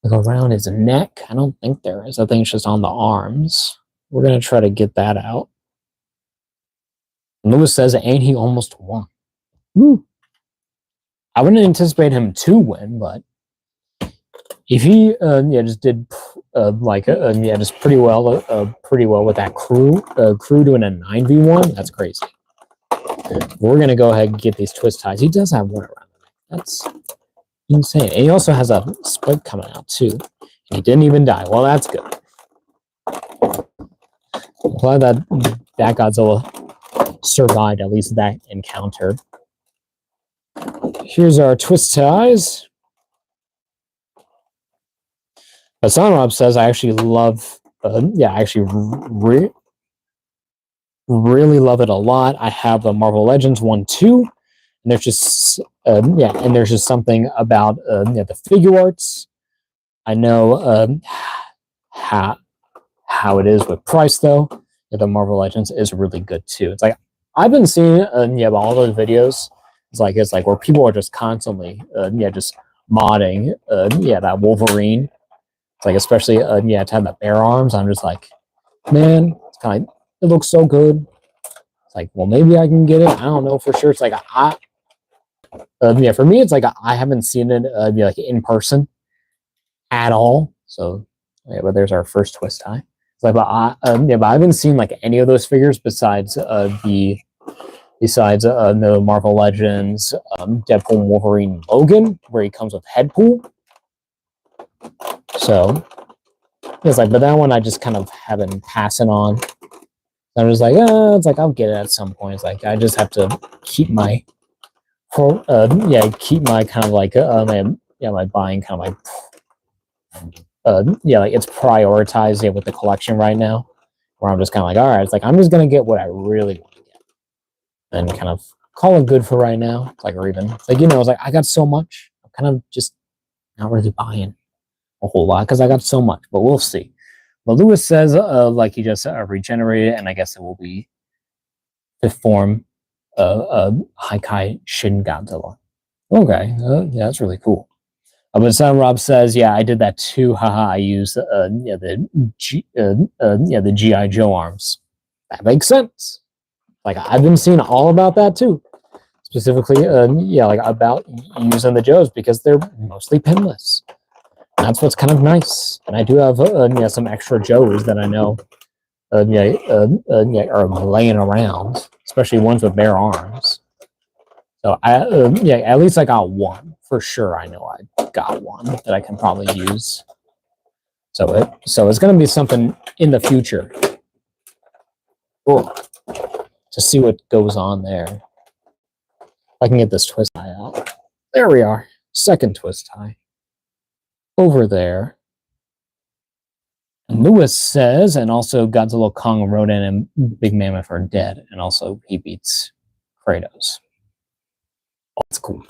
like around his neck. I don't think there is. I think it's just on the arms. We're gonna try to get that out. Lewis says, "Ain't he almost won?" Woo. I wouldn't anticipate him to win, but if he just did just pretty well with that crew doing a 9v1, that's crazy. We're gonna go ahead and get these twist ties. He does have one around. That's insane. And he also has a spike coming out too. He didn't even die. Well, that's good. I'm glad that Godzilla survived at least that encounter. Here's our twist ties. But Rob says, I actually love, really love it a lot. I have the Marvel Legends 1, 2, and there's just, and there's just something about, the figure arts. I know how it is with price, though. The Marvel Legends is really good, too. It's like, I've been seeing, all those videos. It's like where people are just constantly, just modding, that Wolverine. It's like, especially, to have the bare arms. I'm just like, man, it's kind of, it looks so good. It's like, well, maybe I can get it. I don't know for sure. It's like, for me, it's like I haven't seen it in person at all. So, but there's our first twist tie. It's like, but I haven't seen like any of those figures besides the Marvel Legends Deadpool Wolverine Logan, where he comes with Headpool. So it's like, but that one I just kind of have been passing on. I'm just like, it's like I'll get it at some point. It's like I just have to keep my, kind of like, my buying kind of like, like it's prioritized with the collection right now. Where I'm just kind of like, all right, it's like I'm just gonna get what I really want to get, and kind of call it good for right now. It's like, or even it's like it's like I got so much, I'm kind of just not really buying a whole lot because I got so much, but we'll see. But Lewis says, like he just regenerated, and I guess it will be fifth form, Haikai Shin Godzilla. Okay, yeah, that's really cool. But Son Rob says, yeah, I did that too. Haha, I used the GI Joe arms. That makes sense. Like I've been seeing all about that too. Specifically, like about using the Joes because they're mostly pinless. That's what's kind of nice. And I do have some extra Joes that I know are laying around, especially ones with bare arms. So at least I got one for sure. I know I got one that I can probably use. So it's gonna be something in the future. Cool. To see what goes on there. I can get this twist tie out. There we are. Second twist tie. Over there. And Lewis says, and also Godzilla, Kong, Rodan, and Big Mammoth are dead. And also he beats Kratos. Oh, that's cool.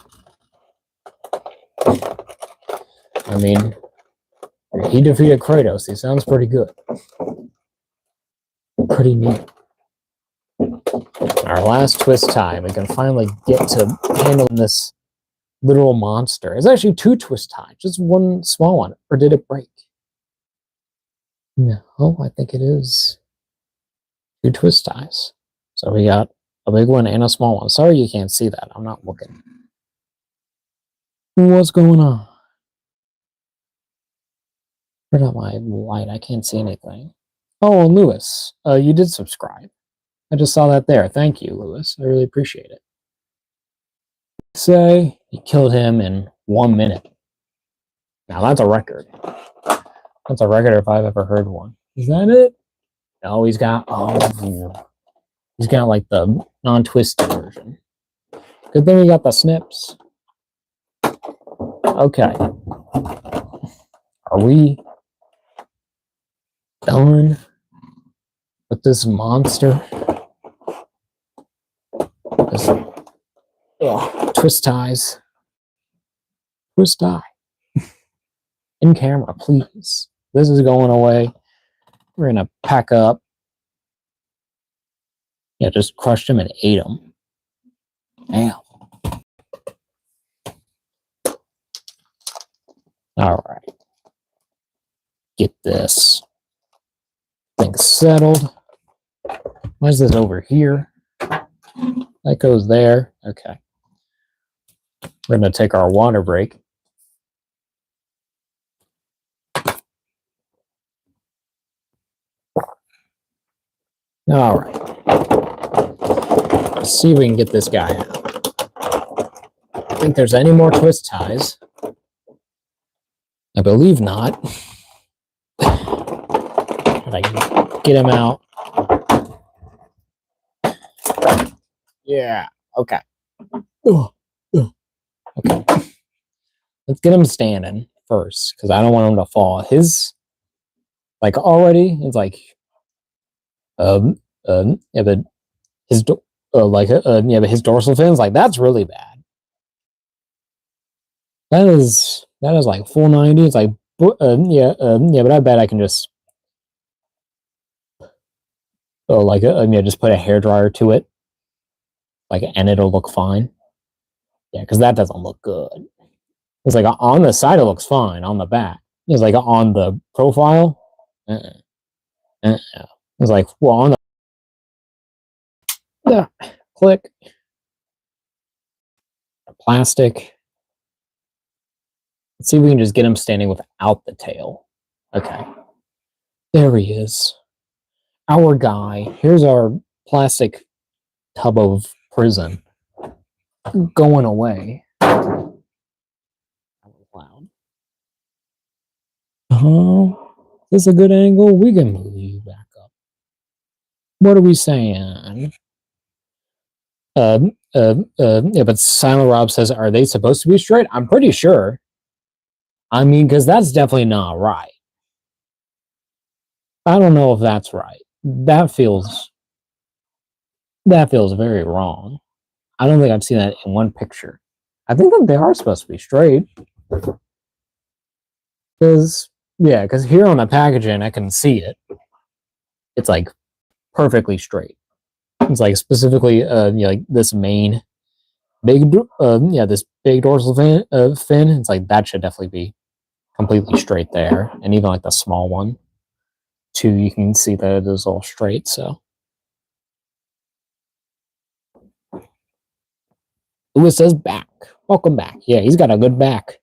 I mean, he defeated Kratos. He sounds pretty good. Pretty neat. Our last twist tie. We can finally get to handling this literal monster. It's actually two twist ties, just one small one. Or did it break? No, I think it is two twist ties. So we got a big one and a small one. Sorry you can't see that. I'm not looking. What's going on? Turn out my light. I can't see anything. Oh, Lewis, you did subscribe. I just saw that there. Thank you, Lewis. I really appreciate it. Say he killed him in 1 minute. Now that's a record. That's a record if I've ever heard one. Is that it? No, he's got like the non-twisted version. Good thing we got the snips. Okay. Are we done with this monster? This, twist ties. Twist tie. In camera, please. This is going away. We're gonna pack up. Yeah, just crushed him and ate him. Damn. All right. Get this thing settled. Why is this over here? That goes there. Okay. We're going to take our water break. All right. Let's see if we can get this guy out. I think there's any more twist ties. I believe not. But I can get him out. Yeah. Okay. Okay. Let's get him standing first, because I don't want him to fall. His, like, already, it's like, yeah, but his, yeah, but his dorsal fins, like, that's really bad. That is like full 90. It's like, yeah, but I bet I can just, yeah, just put a hairdryer to it, like, and it'll look fine. Yeah, because that doesn't look good. It's like on the side it looks fine. On the back, it's like on the profile. It's like, well, on the click plastic. Let's see if we can just get him standing without the tail. Okay, there he is. Our guy. Here's our plastic tub of prison going away. Loud. Is this a good angle? We can move you back up. What are we saying? Yeah, but Silent Rob says, are they supposed to be straight? I'm pretty sure. I mean, because that's definitely not right. I don't know if that's right. That feels very wrong. I don't think I've seen that in one picture. I think that they are supposed to be straight. Because here on the packaging, I can see it. It's like perfectly straight. It's like specifically, like this main big, this big dorsal fin. It's like that should definitely be completely straight there, and even like the small one, too. You can see that it is all straight. So, Lewis says back. Welcome back. Yeah, he's got a good back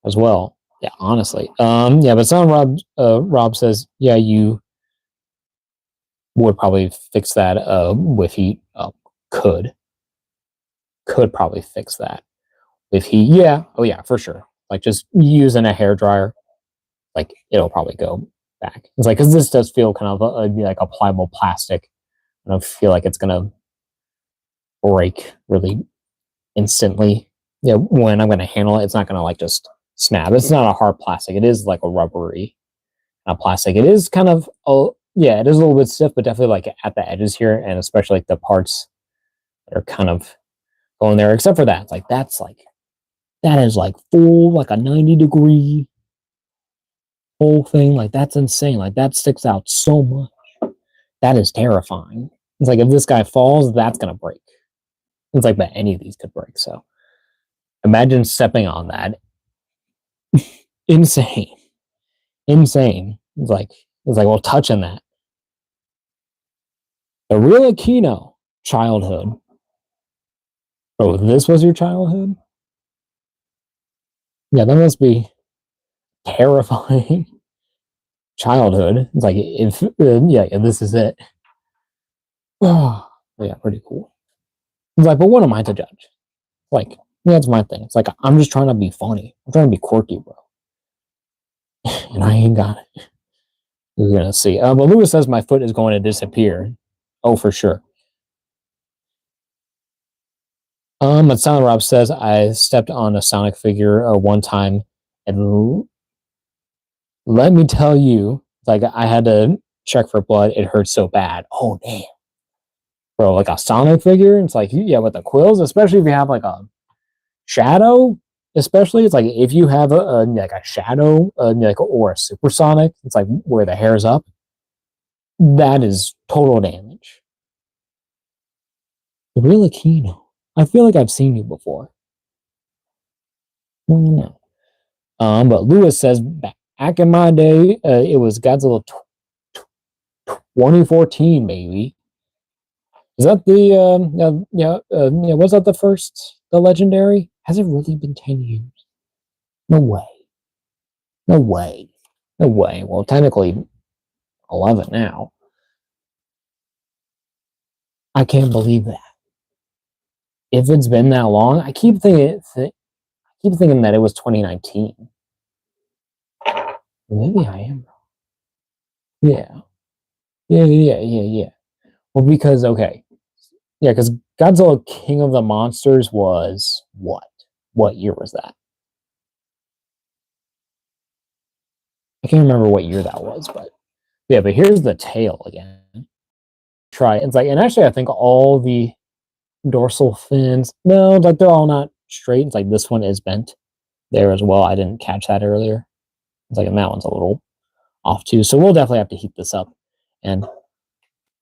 as well. Yeah, honestly. Yeah, but Rob says, yeah, you would probably fix that with heat. Could probably fix that with heat. Yeah. Oh yeah, for sure. Like just using a hairdryer, like it'll probably go back. It's like, because this does feel kind of like a pliable plastic. I don't feel like it's gonna break really instantly. Yeah, when I'm gonna handle it, it's not gonna like just snap. It's not a hard plastic. It is like a rubbery plastic. It is kind of, yeah, it is a little bit stiff, but definitely like at the edges here, and especially like the parts that are kind of going there. Except for that, like that is like full, like a 90-degree whole thing. Like that's insane. Like that sticks out so much. That is terrifying. It's like if this guy falls, that's gonna break. It's like that any of these could break. So imagine stepping on that. Insane. It's like well, touching that. The real Aquino, childhood. Oh, this was your childhood? Yeah, that must be terrifying. Childhood. It's like, if, yeah, this is it. Oh, yeah, pretty cool. It's like, but what am I to judge? Like, yeah, that's my thing. It's like, I'm just trying to be funny. I'm trying to be quirky, bro. And I ain't got it. We're gonna see. But Lewis says my foot is going to disappear. Oh, for sure. But Silent Rob says I stepped on a Sonic figure one time, and let me tell you, like I had to check for blood. It hurt so bad. Oh damn, bro! Like a Sonic figure. It's like yeah, with the quills, especially if you have like a shadow. Especially, it's like if you have like a shadow, like or a supersonic. It's like where the hair's up. That is total damage. Really Kino. I feel like I've seen you before. No. But Lewis says back in my day, it was Godzilla 2014, maybe. Is that the yeah? Was that the first, the legendary? Has it really been 10 years? No way. No way. No way. Well, technically 11 now. I can't believe that. If it's been that long, keep thinking that it was 2019. Maybe I am. Yeah. Yeah. Well, because okay, yeah, because Godzilla King of the Monsters was what? What year was that? I can't remember what year that was, but yeah, but here's the tail again. Try it's like, and actually, I think all the dorsal fins, no, like they're all not straight. It's like this one is bent there as well. I didn't catch that earlier. It's like, and that one's a little off too. So we'll definitely have to heat this up, and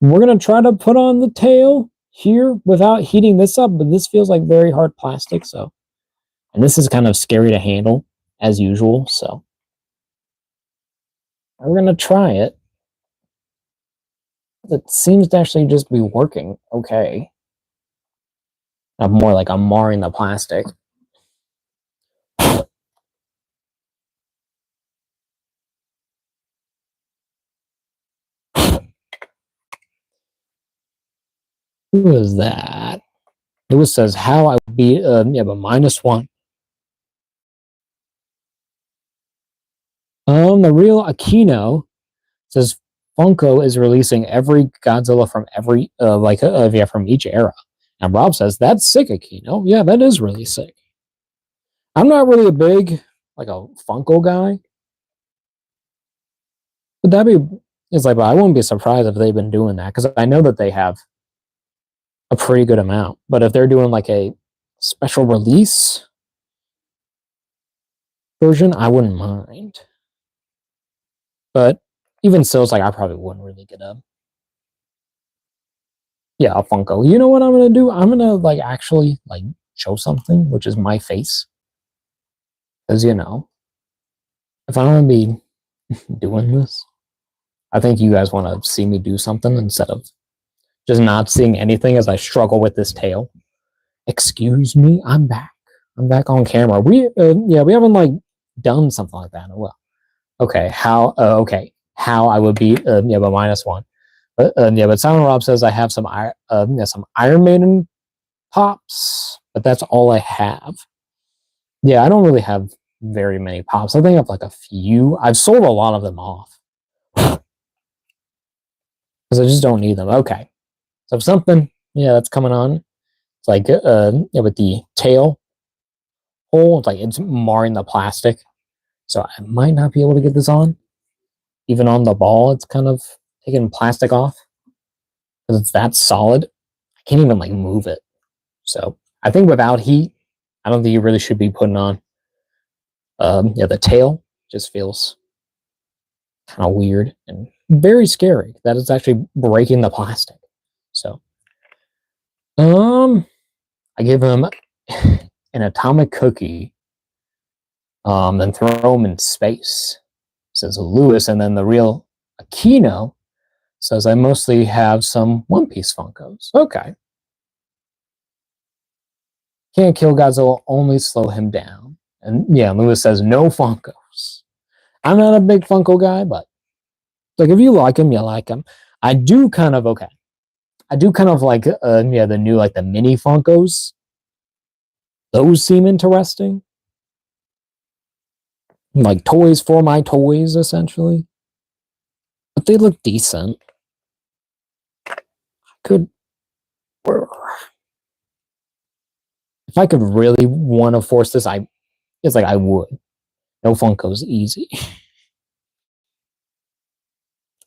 we're gonna try to put on the tail here without heating this up. But this feels like very hard plastic, so and this is kind of scary to handle as usual. So we're gonna try it. It seems to actually just be working okay. I'm more like I'm marring the plastic. Who is that? Lewis says how I would be yeah, but -1. The real Aquino says Funko is releasing every Godzilla from every yeah, from each era. And Rob says that's sick, Aquino. Yeah, that is really sick. I'm not really a big like a Funko guy, but that'd be it's like, but I wouldn't be surprised if they've been doing that because I know that they have a pretty good amount. But if they're doing like a special release version, I wouldn't mind. But even still, it's like I probably wouldn't really get a yeah, a Funko. You know what I'm gonna do? I'm gonna like actually like show something, which is my face. Because you know, if I'm gonna be doing this, I think you guys want to see me do something instead of just not seeing anything as I struggle with this tail. Excuse me, I'm back. I'm back on camera. Yeah, we haven't like done something like that in a while. Okay, how I would be yeah, but -1. But yeah, but Silent Rob says I have yeah, some Iron Maiden pops, but that's all I have. Yeah, I don't really have very many pops. I think I have like a few. I've sold a lot of them off because I just don't need them. Okay, so something yeah that's coming on. It's like yeah, with the tail hole, it's like it's marring the plastic, so I might not be able to get this on. Even on the ball, it's kind of taking plastic off because it's that solid. I can't even like move it. So I think without heat, I don't think you really should be putting on. Yeah, the tail just feels kind of weird and very scary. That is actually breaking the plastic. So, I give him an atomic cookie, then throw him in space. Says Lewis, and then the real Aquino says, I mostly have some One Piece Funkos. Okay. Can't kill Godzilla, only slow him down. And yeah, Lewis says, no Funkos. I'm not a big Funko guy, but like if you like him, you like him. I do kind of okay. I do kind of like yeah, the new like the mini Funkos. Those seem interesting. Like toys for my toys, essentially. But they look decent. Could if I could really want to force this, it's like I would. No Funkos easy.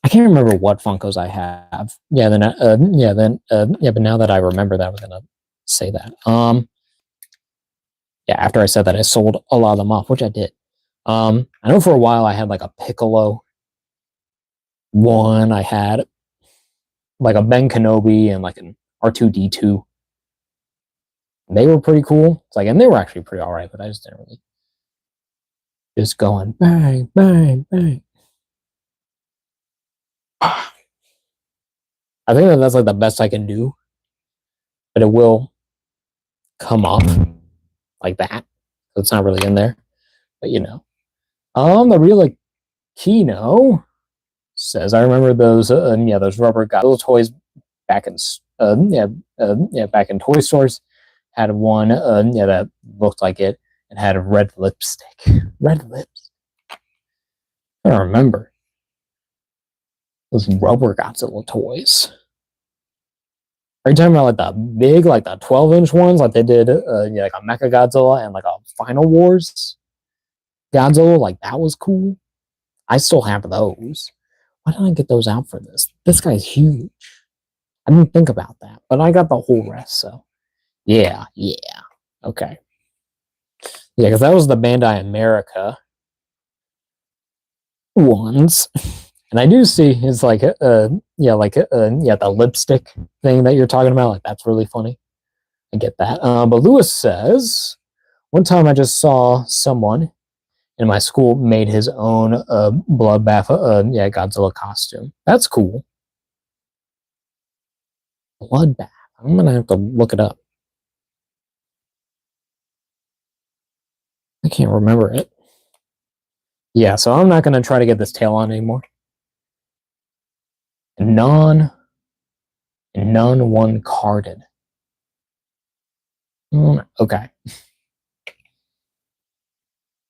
I can't remember what Funkos I have. Yeah, but now that I remember that, I was gonna say that. Yeah, after I said that, I sold a lot of them off, which I did. I know for a while I had like a Piccolo one. I had like a Ben Kenobi and like an R2D2. They were pretty cool. It's like, and they were actually pretty all right, but I just didn't really just going bang, bang, bang. I think that's like the best I can do, but it will come up like that. So it's not really in there, but you know. The real like Kino says, I remember those, those rubber Godzilla toys back in, back in toy stores. Had one, that looked like it. It had a red lipstick. Red lips. I don't remember those rubber Godzilla toys. Are you talking about like the big, like the 12-inch ones, like they did, like a Mecha Godzilla and like a Final Wars Godzilla? Like that was cool. I still have those. Why didn't I get those out for this? This guy's huge. I didn't think about that, but I got the whole rest. So yeah, okay, yeah, because that was the Bandai America ones. And I do see it's like the lipstick thing that you're talking about. Like that's really funny. I get that. But Lewis says one time I just saw someone in my school made his own bloodbath Godzilla costume. That's cool. Bloodbath. I'm gonna have to look it up. I can't remember it. Yeah, so I'm not gonna try to get this tail on anymore. None one carded. Okay.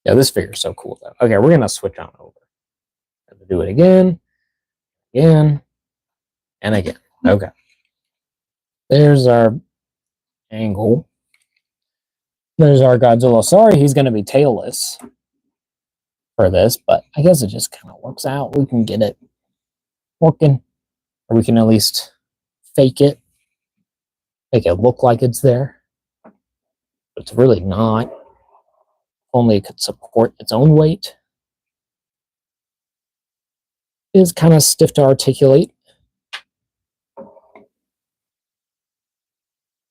Yeah, this figure's so cool though. Okay, we're gonna switch on over. Do it again, and again. Okay. There's our angle. There's our Godzilla. Sorry, he's gonna be tailless for this, but I guess it just kind of works out. We can get it working, or we can at least fake it, make it look like it's there, but it's really not. Only it could support its own weight. It is kind of stiff to articulate.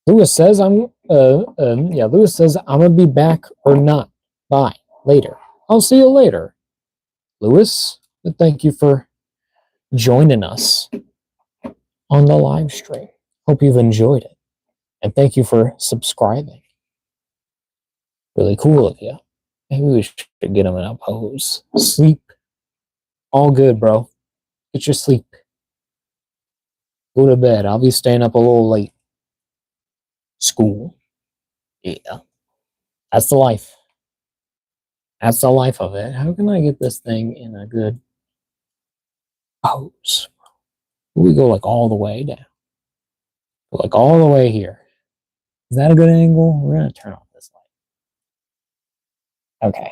Lewis says Lewis says I'm gonna be back or not. Bye. Later. I'll see you later. Lewis, thank you for joining us on the live stream. Hope you've enjoyed it. And thank you for subscribing. Really cool of you. Maybe we should get him in a pose. Sleep. All good, bro. Get your sleep. Go to bed. I'll be staying up a little late. School. Yeah. That's the life. That's the life of it. How can I get this thing in a good pose? We go like all the way down. Go like all the way here. Is that a good angle? We're going to turn off this light. Okay.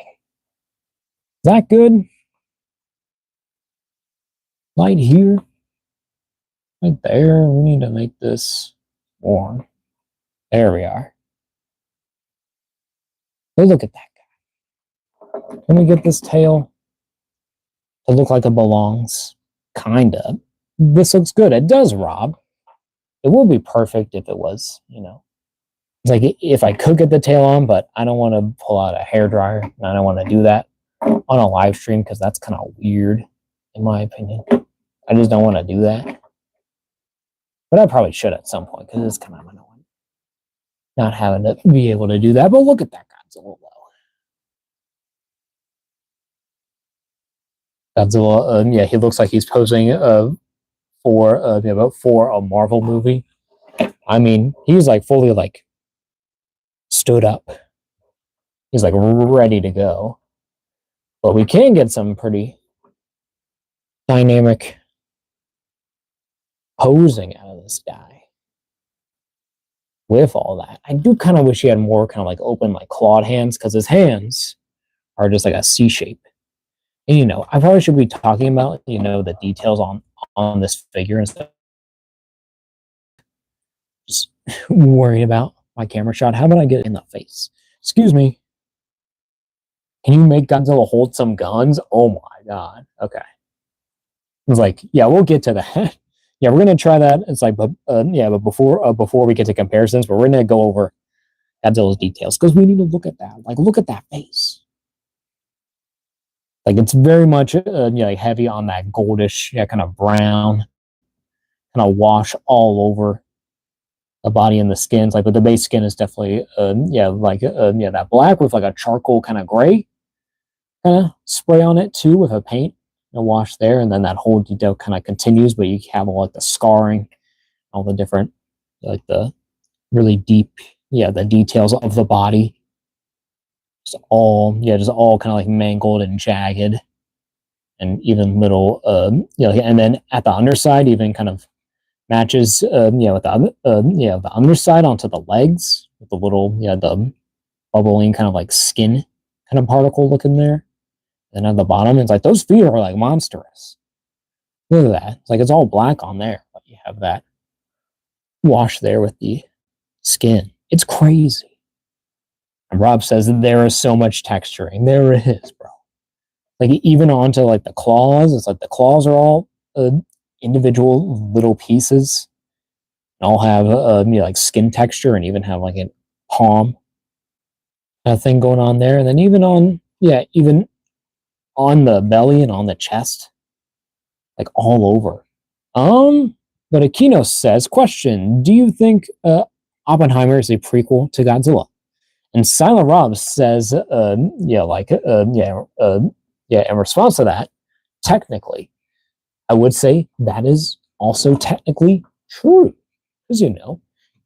Is that good? Light here. Right there. We need to make this warm. There we are. Oh, look at that guy. Can we get this tail to look like it belongs? Kinda. This looks good. It does, Rob. It would be perfect if it was, It's like if I could get the tail on, but I don't want to pull out a hairdryer, and I don't want to do that on a live stream because that's kind of weird, in my opinion. I just don't want to do that. But I probably should at some point because it's kind of annoying not having to be able to do that. But look at that Godzilla though. Godzilla, yeah, he looks like he's posing for a Marvel movie. I mean, he's like fully like stood up. He's like ready to go. But we can get some pretty dynamic posing out of this guy with all that. I do kind of wish he had more kind of like open like clawed hands because his hands are just like a C shape. And I probably should be talking about the details on this figure instead of just worrying about my camera shot. How about I get in the face? Excuse me. Can you make Godzilla hold some guns? Oh my god. Okay. It's like, yeah, we'll get to that. Yeah, we're gonna try that. It's like, but before we get to comparisons, we're gonna go over Godzilla's details because we need to look at that. Like, look at that face. Like, it's very much like heavy on that goldish, yeah, kind of brown, kind of wash all over the body and the skins. Like, but the base skin is definitely, that black with like a charcoal kind of gray kind of spray on it too with a paint and wash there, and then that whole detail kind of continues, but you have all like the scarring, all the different like the really deep, the details of the body, just all kind of like mangled and jagged, and even little, and then at the underside, even kind of matches, with the underside onto the legs with the little, the bubbling kind of like skin kind of particle looking there. And at the bottom, it's like those feet are like monstrous. Look at that. It's like it's all black on there, but you have that wash there with the skin. It's crazy. And Rob says that there is so much texturing. There is, bro. Like even onto like the claws. It's like the claws are all individual little pieces. And all have like skin texture and even have like a palm kind of thing going on there. And then even on the belly and on the chest, like all over. But Aquino says, question, do you think Oppenheimer is a prequel to Godzilla? And Silent Rob says, in response to that, technically, I would say that is also technically true. Because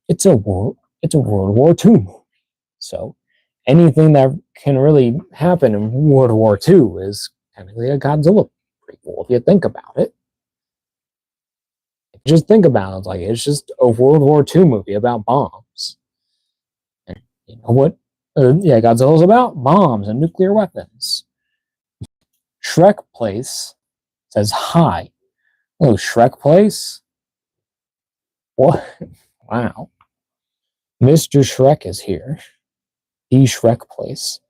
it's a World War II movie. So anything that can really happen in World War II is technically a Godzilla prequel, if you think about it. Just think about it, like it's just a World War II movie about bombs. And you know what? Godzilla's about bombs and nuclear weapons. Shrek Place says hi. Oh, Shrek Place? What? Wow. Mr. Shrek is here. The Shrek Place.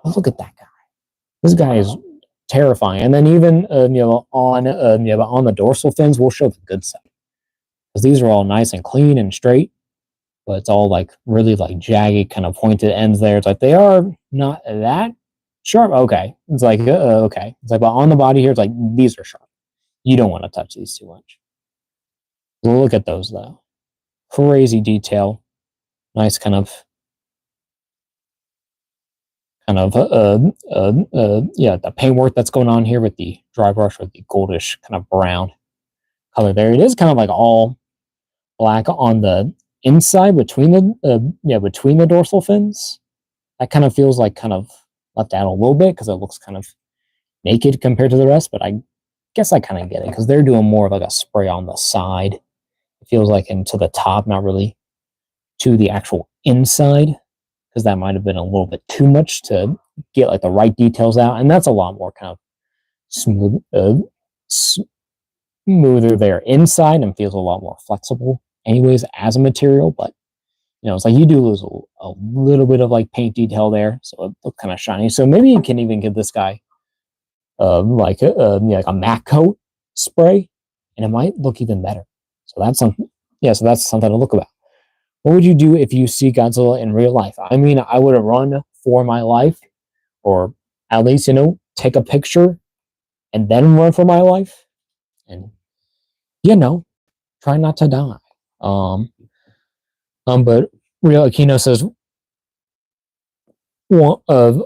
Oh, look at that guy. This guy is terrifying. And then even on the dorsal fins, we'll show the good side. Because these are all nice and clean and straight, but it's all like really like jagged, kind of pointed ends there. It's like they are not that sharp. Okay. It's like, okay. It's like, but on the body here, it's like these are sharp. You don't want to touch these too much. Look at those though. Crazy detail. Nice the paintwork that's going on here with the dry brush with the goldish kind of brown color there. It is kind of like all black on the inside between the dorsal fins. That kind of feels like kind of left out a little bit because it looks kind of naked compared to the rest, but I guess I kind of get it because they're doing more of like a spray on the side. It feels like into the top, not really to the actual inside, because that might have been a little bit too much to get like the right details out, and that's a lot more kind of smoother there inside and feels a lot more flexible anyways as a material. But it's like you do lose a little bit of like paint detail there, so it looks kind of shiny. So maybe you can even give this guy like a matte coat spray, and it might look even better. So that's something. Yeah, so that's something to look about. What would you do if you see Godzilla in real life? I mean, I would run for my life, or at least take a picture and then run for my life, and try not to die. Um, but Real Aquino says one of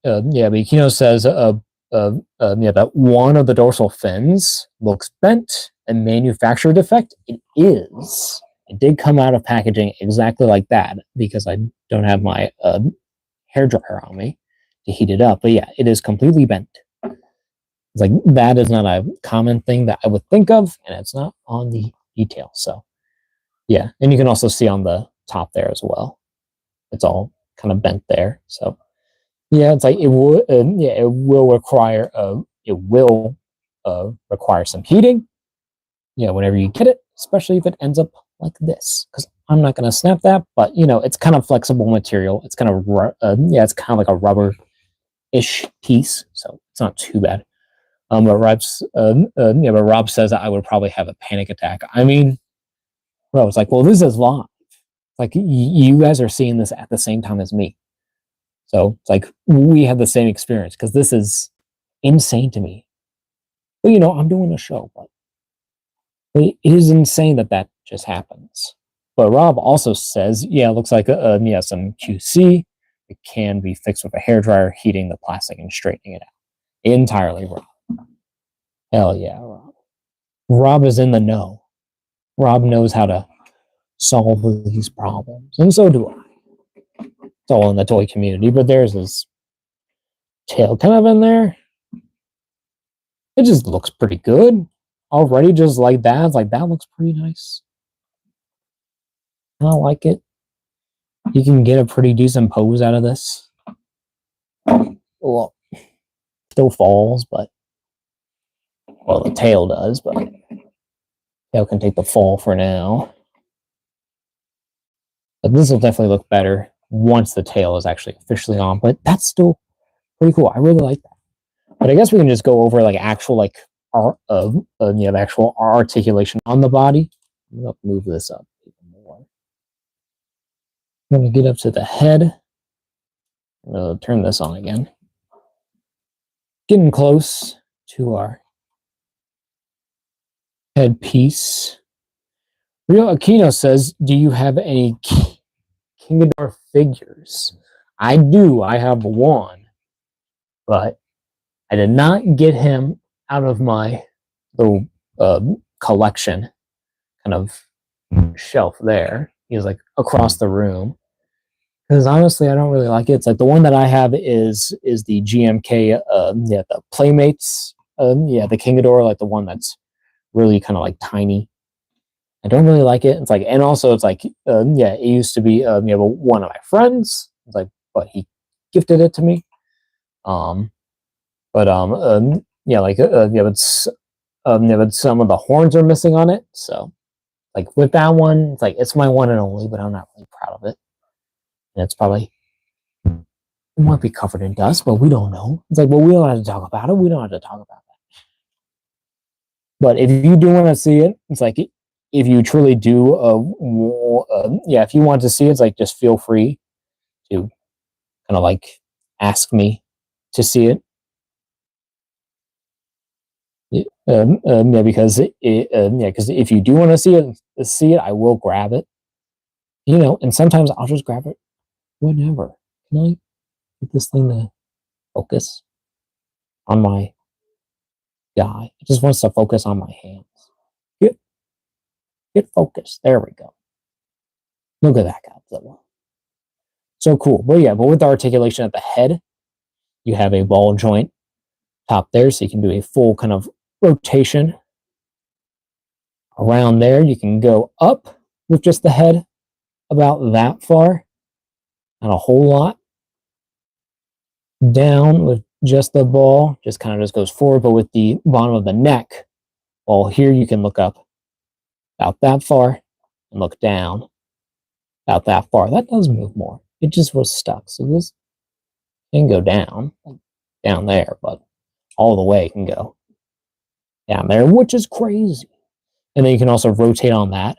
yeah, but Aquino says yeah, that one of the dorsal fins looks bent and manufacturer defect. It is. It did come out of packaging exactly like that because I don't have my hair dryer on me to heat it up. But yeah, it is completely bent. It's like that is not a common thing that I would think of, and it's not on the detail. So yeah, and you can also see on the top there as well. It's all kind of bent there. So yeah, it's like it will. Yeah, it will require some heating. Yeah, whenever you get it, especially if it ends up like this, because I'm not going to snap that. But it's kind of flexible material. It's kind of yeah, it's kind of like a rubber-ish piece, so it's not too bad. But Rob says that I would probably have a panic attack. I mean, bro, it's like, well, this is live. Like you guys are seeing this at the same time as me. So it's like we have the same experience because this is insane to me. But I'm doing a show, but it is insane that that just happens. But Rob also says, yeah, it looks like yeah, some QC. It can be fixed with a hairdryer, heating the plastic and straightening it out. Entirely Rob. Hell yeah, Rob. Rob is in the know. Rob knows how to solve these problems, and so do I. It's all in the toy community, but there's this tail kind of in there. It just looks pretty good already, just like that. It's like that looks pretty nice. I like it. You can get a pretty decent pose out of this. Well, still falls, but well, the tail does, but tail can take the fall for now. But this will definitely look better once the tail is actually officially on. But that's still pretty cool. I really like that. But I guess we can just go over like actual like the actual articulation on the body. I'm gonna move this up even more. I'm gonna get up to the head. I'm gonna turn this on again. Getting close to our headpiece. Real Aquino says, "Do you have any King Ghidorah figures?" I do. I have one, but I did not get him out of my little collection kind of shelf there. He's like across the room. Because honestly, I don't really like it. It's like the one that I have is the GMK, yeah, the Playmates, yeah, the King Ghidorah, like the one that's really kind of like tiny. I don't really like it. It's like, and also it's like, yeah, it used to be, one of my friends. It's like, but he gifted it to me. But yeah, like, yeah, but some of the horns are missing on it. So, like with that one, it's like it's my one and only, but I'm not really proud of it. And it's probably it might be covered in dust, but we don't know. It's like, well, we don't have to talk about it. We don't have to talk about that. But if you do want to see it, it's like if you truly do, yeah, if you want to see it, it's like just feel free to kind of like ask me to see it. Yeah, because yeah, because if you do want to see it, I will grab it. And sometimes I'll just grab it whenever. Can I get this thing to focus on my guy? It just wants to focus on my hands. Get get focused. There we go. Look at that Godzilla. So cool. But yeah, but with the articulation at the head, you have a ball joint top there, so you can do a full kind of rotation around there. You can go up with just the head about that far, not a whole lot. Down with just the ball, just kind of just goes forward, but with the bottom of the neck, well, here you can look up about that far and look down about that far. That does move more. It just was stuck. So this can go down, like down there, but all the way can go down there, which is crazy. And then you can also rotate on that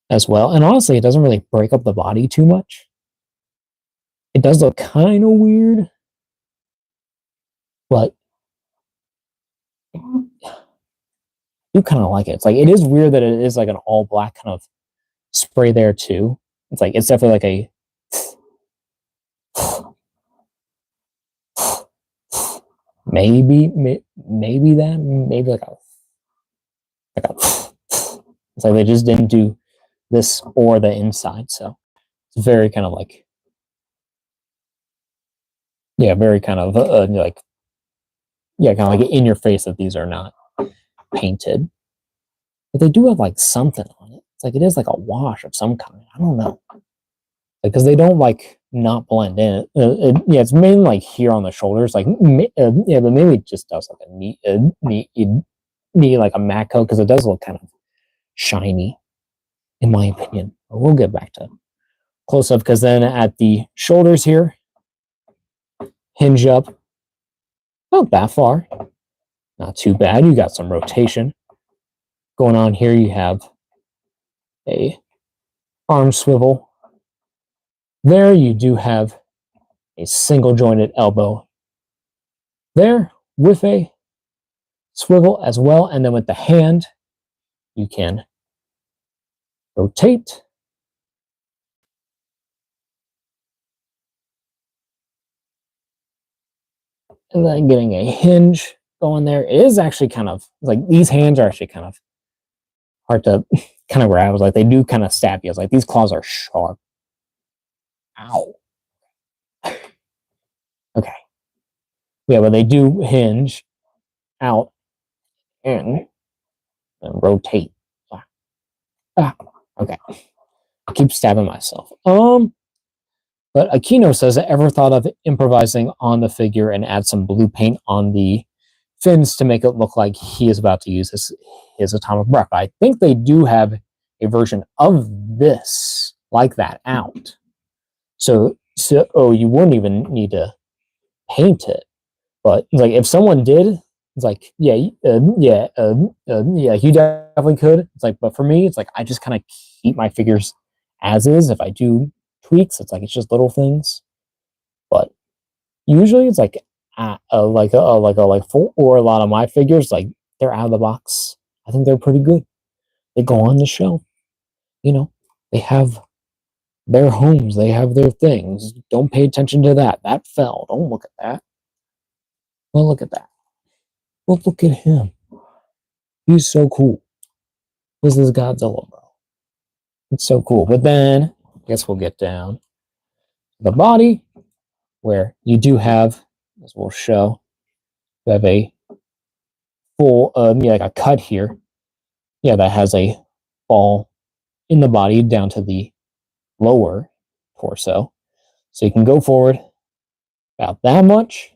as well. And honestly, it doesn't really break up the body too much. It does look kind of weird, but do kind of like it. It's like, it is weird that it is like an all black kind of spray there too. It's like, it's definitely like a maybe that, maybe like a it's like they just didn't do this or the inside. So it's very kind of like, yeah, very kind of like, yeah, kind of like in your face that these are not painted. But they do have like something on it. It's like, it is like a wash of some kind. I don't know. Because they don't like not blend in. Yeah, it's mainly like here on the shoulders. Like, yeah, but maybe it just does like a neat like a matte coat, because it does look kind of shiny, in my opinion. But we'll get back to close up, because then at the shoulders here, hinge up, not that far, not too bad. You got some rotation going on here. You have a arm swivel. There you do have a single jointed elbow there with a swivel as well. And then with the hand, you can rotate. And then getting a hinge going there. It is actually kind of like, these hands are actually kind of hard to kind of grab. I was like, they do kind of stab you. I was like, these claws are sharp. Ow. Okay. Yeah, but they do hinge out in and rotate. Okay. I keep stabbing myself. But Aquino says, ever thought of improvising on the figure and add some blue paint on the fins to make it look like he is about to use his atomic breath? I think they do have a version of this like that out. So you wouldn't even need to paint it. But like, if someone did, it's like, yeah, yeah, you definitely could. It's like, but for me, it's like, I just kind of keep my figures as is. If I do tweaks, it's like, it's just little things. But usually, it's like, for a lot of my figures, like, they're out of the box. I think they're pretty good. They go on the shelf. You know, they have their homes. They have their things. Don't pay attention to that. That fell. Don't look at that. Well, look at that. Well, look at him. He's so cool. This is Godzilla, bro. It's so cool. But then, I guess we'll get down to the body, where you do have, as we'll show, you have a full, like a cut here. Yeah, that has a fall in the body down to the lower torso. So you can go forward about that much,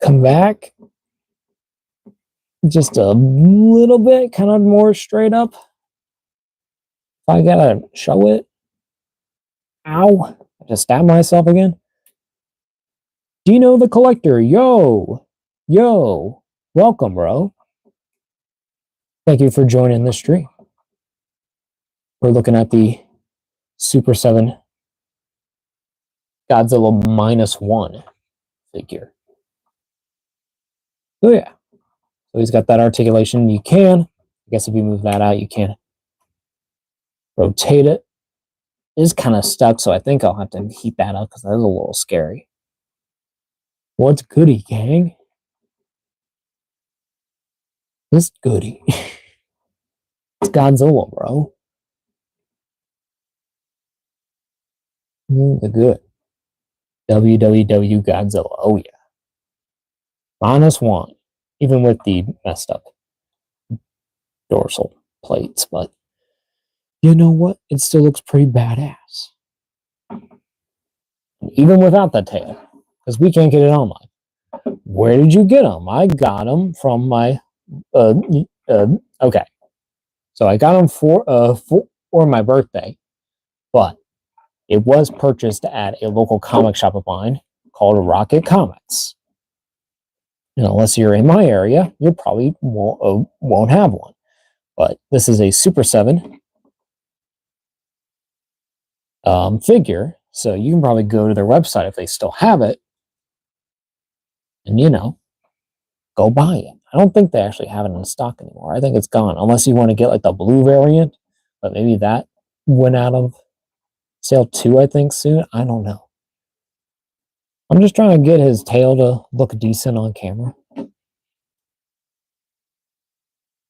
come back just a little bit, kind of more straight up. If I gotta show it, ow, I just stabbed myself again. Dino the Collector, yo, welcome, bro. Thank you for joining the stream. We're looking at the Super7 Godzilla -1 figure. So yeah, so he's got that articulation. You can, I guess if you move that out, you can rotate it. It is kind of stuck, so I think I'll have to heat that up, because that is a little scary. What's goody, gang? This goody. It's Godzilla, bro. The good. WWW Godzilla. Oh yeah. -1. Even with the messed up dorsal plates, but you know what? It still looks pretty badass. Even without the tail, because we can't get it online. Where did you get them? I got them from my okay. So I got them for my birthday, but it was purchased at a local comic shop of mine called Rocket Comics. And unless you're in my area, you probably won't have one. But this is a Super7 figure, so you can probably go to their website if they still have it, and go buy it. I don't think they actually have it in stock anymore. I think it's gone, unless you want to get like the blue variant, but maybe that went out of sale too, I think, soon. I don't know. I'm just trying to get his tail to look decent on camera.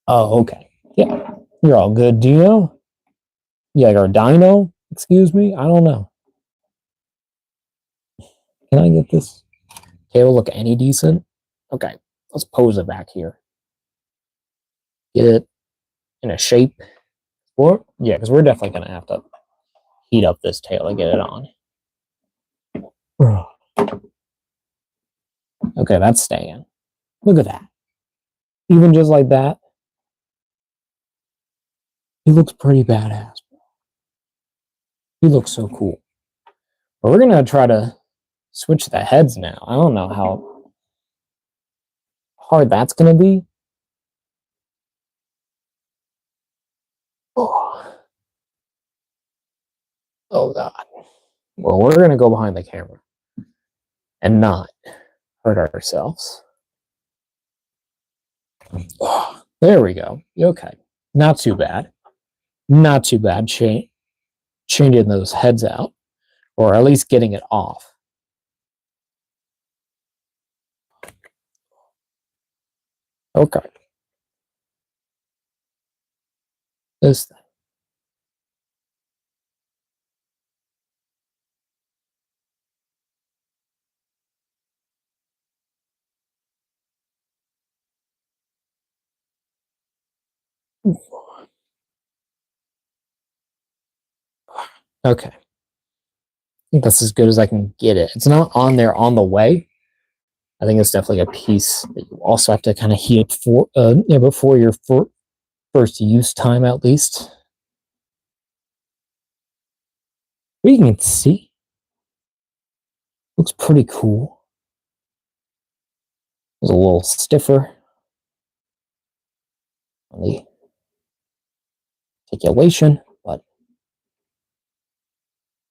Oh, okay. Yeah, you're all good, Dino. Yeah, or Dino, excuse me. I don't know. Can I get this tail look any decent? Okay, let's pose it back here. Get it in a shape. Or, yeah, because we're definitely going to have to heat up this tail to get it on. Okay, that's staying. Look at that. Even just like that, he looks pretty badass. He looks so cool. But we're going to try to switch the heads now. I don't know how hard that's going to be. Oh. Oh, God. Well, we're going to go behind the camera and not hurt ourselves. Oh, there we go. Okay. Not too bad. Not too bad. Changing those heads out, or at least getting it off. Okay. This thing. Okay. I think that's as good as I can get it. It's not on there on the way. I think it's definitely a piece that you also have to kind of heat before your first use time, at least. But you can see, looks pretty cool. It's a little stiffer on the articulation, but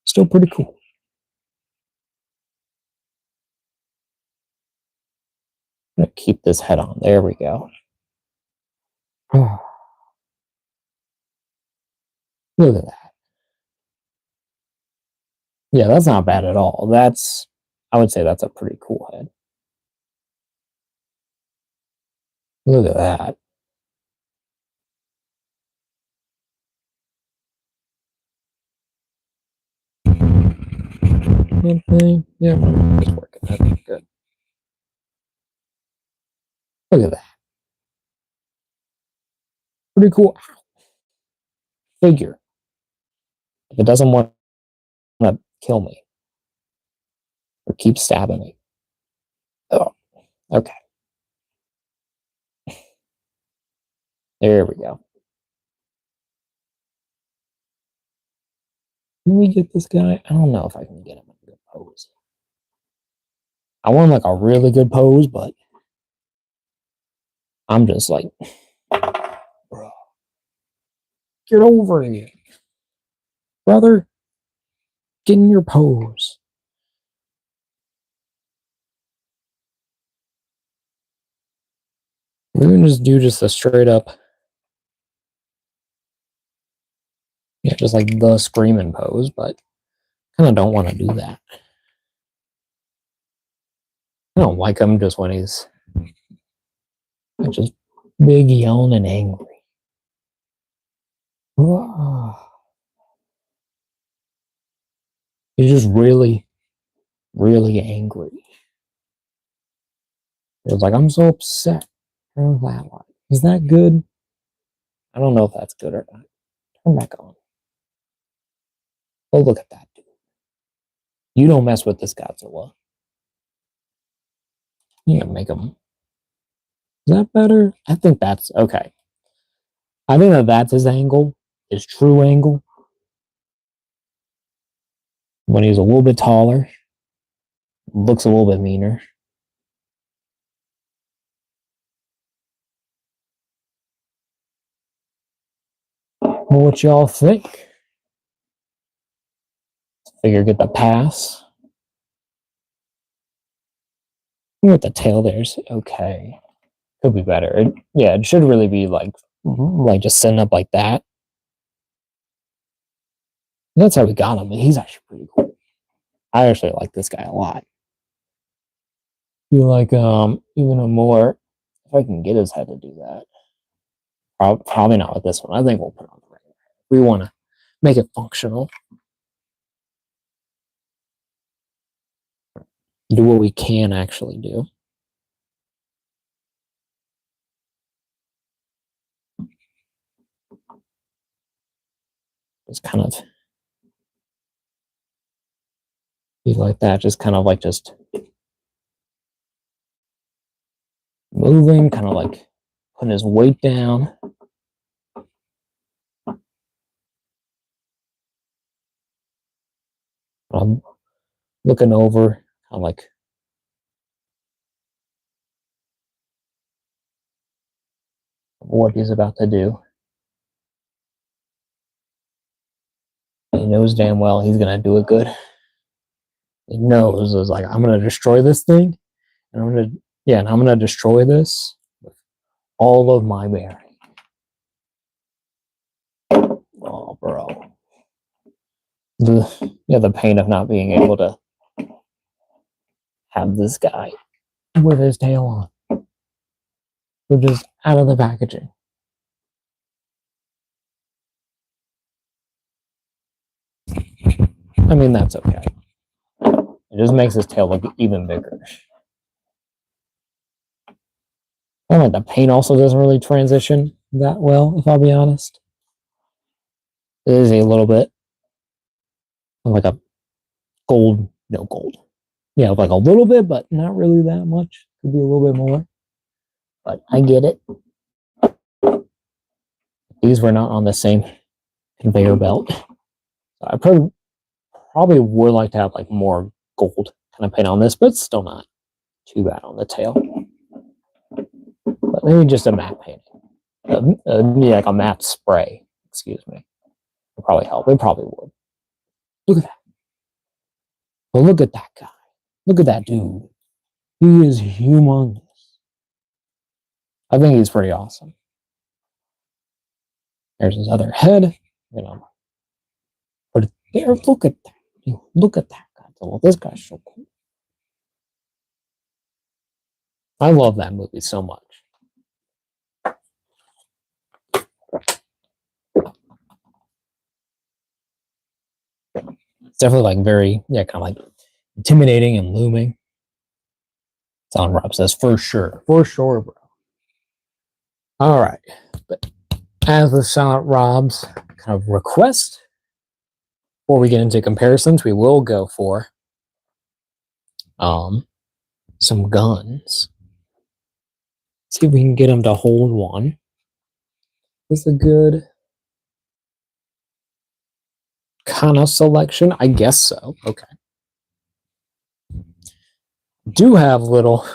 still pretty cool. I'm gonna keep this head on. There we go. Look at that. Yeah, that's not bad at all. I would say that's a pretty cool head. Look at that. Okay. Yeah, it's working. That's good. Look at that. Pretty cool figure. If it doesn't want to kill me or keep stabbing me. Oh, okay. There we go. Can we get this guy? I don't know if I can get him in a good pose. I want like a really good pose, but I'm just like, bro, get over here, brother. Get in your pose. We're gonna just do just a straight up, yeah, just like the screaming pose, but kind of don't want to do that. I don't like him just when he's just big, yelling, and angry. He's just really, really angry. It's like, I'm so upset. Is that good? I don't know if that's good or not. Turn back on. Oh, look at that dude. You don't mess with this Godzilla. You can make him. Is that better? I think that's okay. I think that's his angle, his true angle. When he's a little bit taller, looks a little bit meaner. Well, what y'all think? Figure get the pass. With the tail there's okay. Could be better. Yeah, it should really be like just setting up like that. And that's how we got him. And he's actually pretty cool. I actually like this guy a lot. Feel like even a more if I can get his head to do that. Probably not with this one. I think we'll put on the regular. We want to make it functional. Do what we can actually do. Just kind of be like that. Just kind of like just moving, kind of like putting his weight down. I'm looking over, kind of like what he's about to do. He knows damn well he's gonna do it good. He knows it's like I'm gonna destroy this thing, and I'm gonna destroy this with all of my bearing. Oh, bro. The pain of not being able to have this guy with his tail on. We're just out of the packaging. I mean, that's okay. It just makes his tail look even bigger. I like the paint also doesn't really transition that well, if I'll be honest. It is a little bit like a gold, no gold. Yeah, like a little bit, but not really that much. Could be a little bit more. But I get it. These were not on the same conveyor belt. So I probably would like to have like more gold kind of paint on this, but it's still not too bad on the tail. But maybe just a matte painting. Yeah, like a matte spray, excuse me. Would probably help. It probably would. Look at that. Well, look at that guy. Look at that dude. He is humongous. I think he's pretty awesome. There's his other head. You know, put it there. Look at that. Look at that guy. Well, this guy's so cool. I love that movie so much. It's definitely like very, yeah, kind of like intimidating and looming. It's on Rob says for sure, bro. All right, but as with Silent Rob's kind of request, before we get into comparisons, we will go for some guns. See if we can get him to hold one. Is a good kind of selection? I guess so. Okay. Do have a little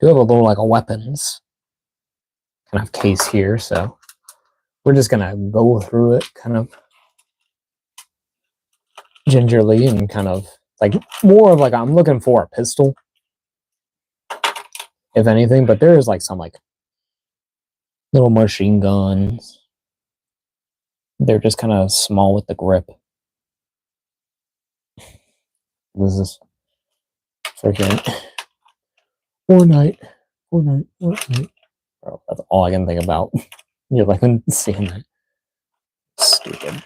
like a weapons kind of case here, so we're just gonna go through it kind of gingerly and kind of like more of like I'm looking for a pistol, if anything, but there is like some like little machine guns. They're just kind of small with the grip. This is freaking Fortnite. Bro, that's all I can think about. You're like seeing that. Stupid.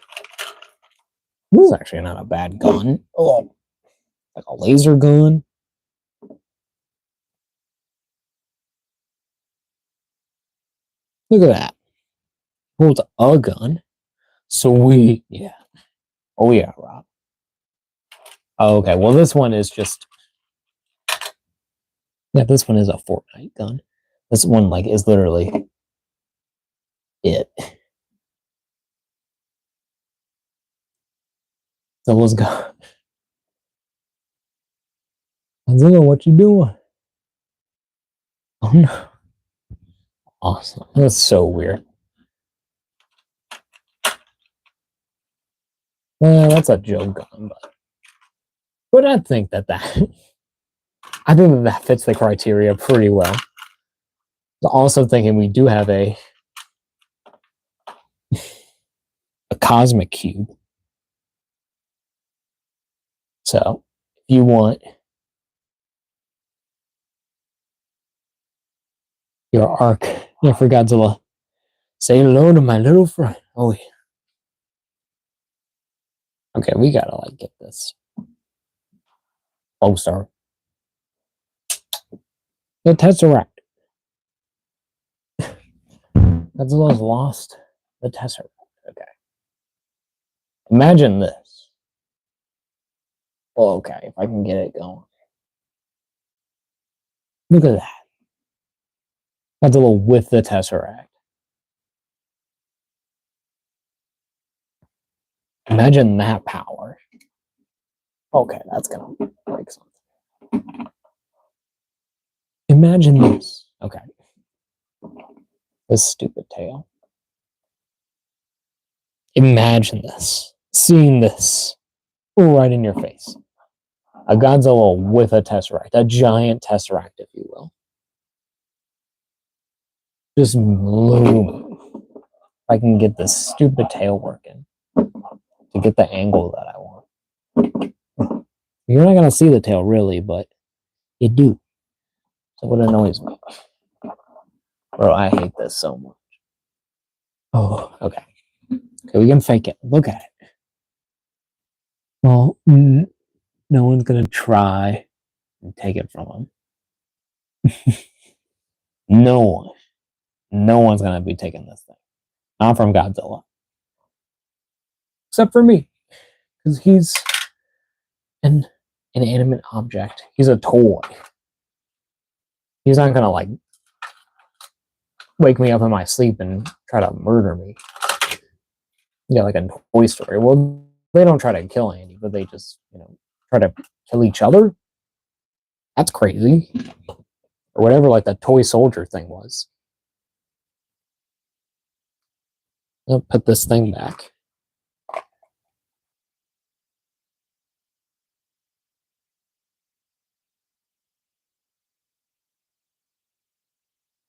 This is actually not a bad gun. Oh, like a laser gun. Look at that. Oh, it's a gun. Sweet. Yeah. Oh, yeah, Rob. Oh, okay. Well, this one is just. Yeah, this one is a Fortnite gun. This one, like, is literally it. So let's go. Godzilla, what you doing? Oh, no. Awesome. That's so weird. That's a joke gun, but I think that I think that fits the criteria pretty well. Also thinking we do have a cosmic cube. So if you want your arc, yeah, for Godzilla, say hello to my little friend. Oh yeah. Okay, we gotta like get this closer. The Tesseract. Godzilla's lost the Tesseract. Okay. Imagine this. Well, okay, if I can get it going. Look at that. Godzilla with the Tesseract. Imagine that power. Okay, that's gonna break something. Imagine this. Okay. This stupid tail. Imagine this. Seeing this right in your face. A Godzilla with a Tesseract. A giant Tesseract, if you will. Just looming. If I can get this stupid tail working to get the angle that I want. You're not gonna see the tail really, but you do. So what annoys me. Bro, I hate this so much. Oh, okay. Okay, we can fake it. Look at it. Well, no one's gonna try and take it from him. No one. No one's gonna be taking this thing. Not from Godzilla. Except for me. Because he's an inanimate object. He's a toy. He's not gonna like wake me up in my sleep and try to murder me. Yeah, like a Toy Story. Well, they don't try to kill Andy, but they just, try to kill each other. That's crazy. Or whatever, like the toy soldier thing was. I'll put this thing back.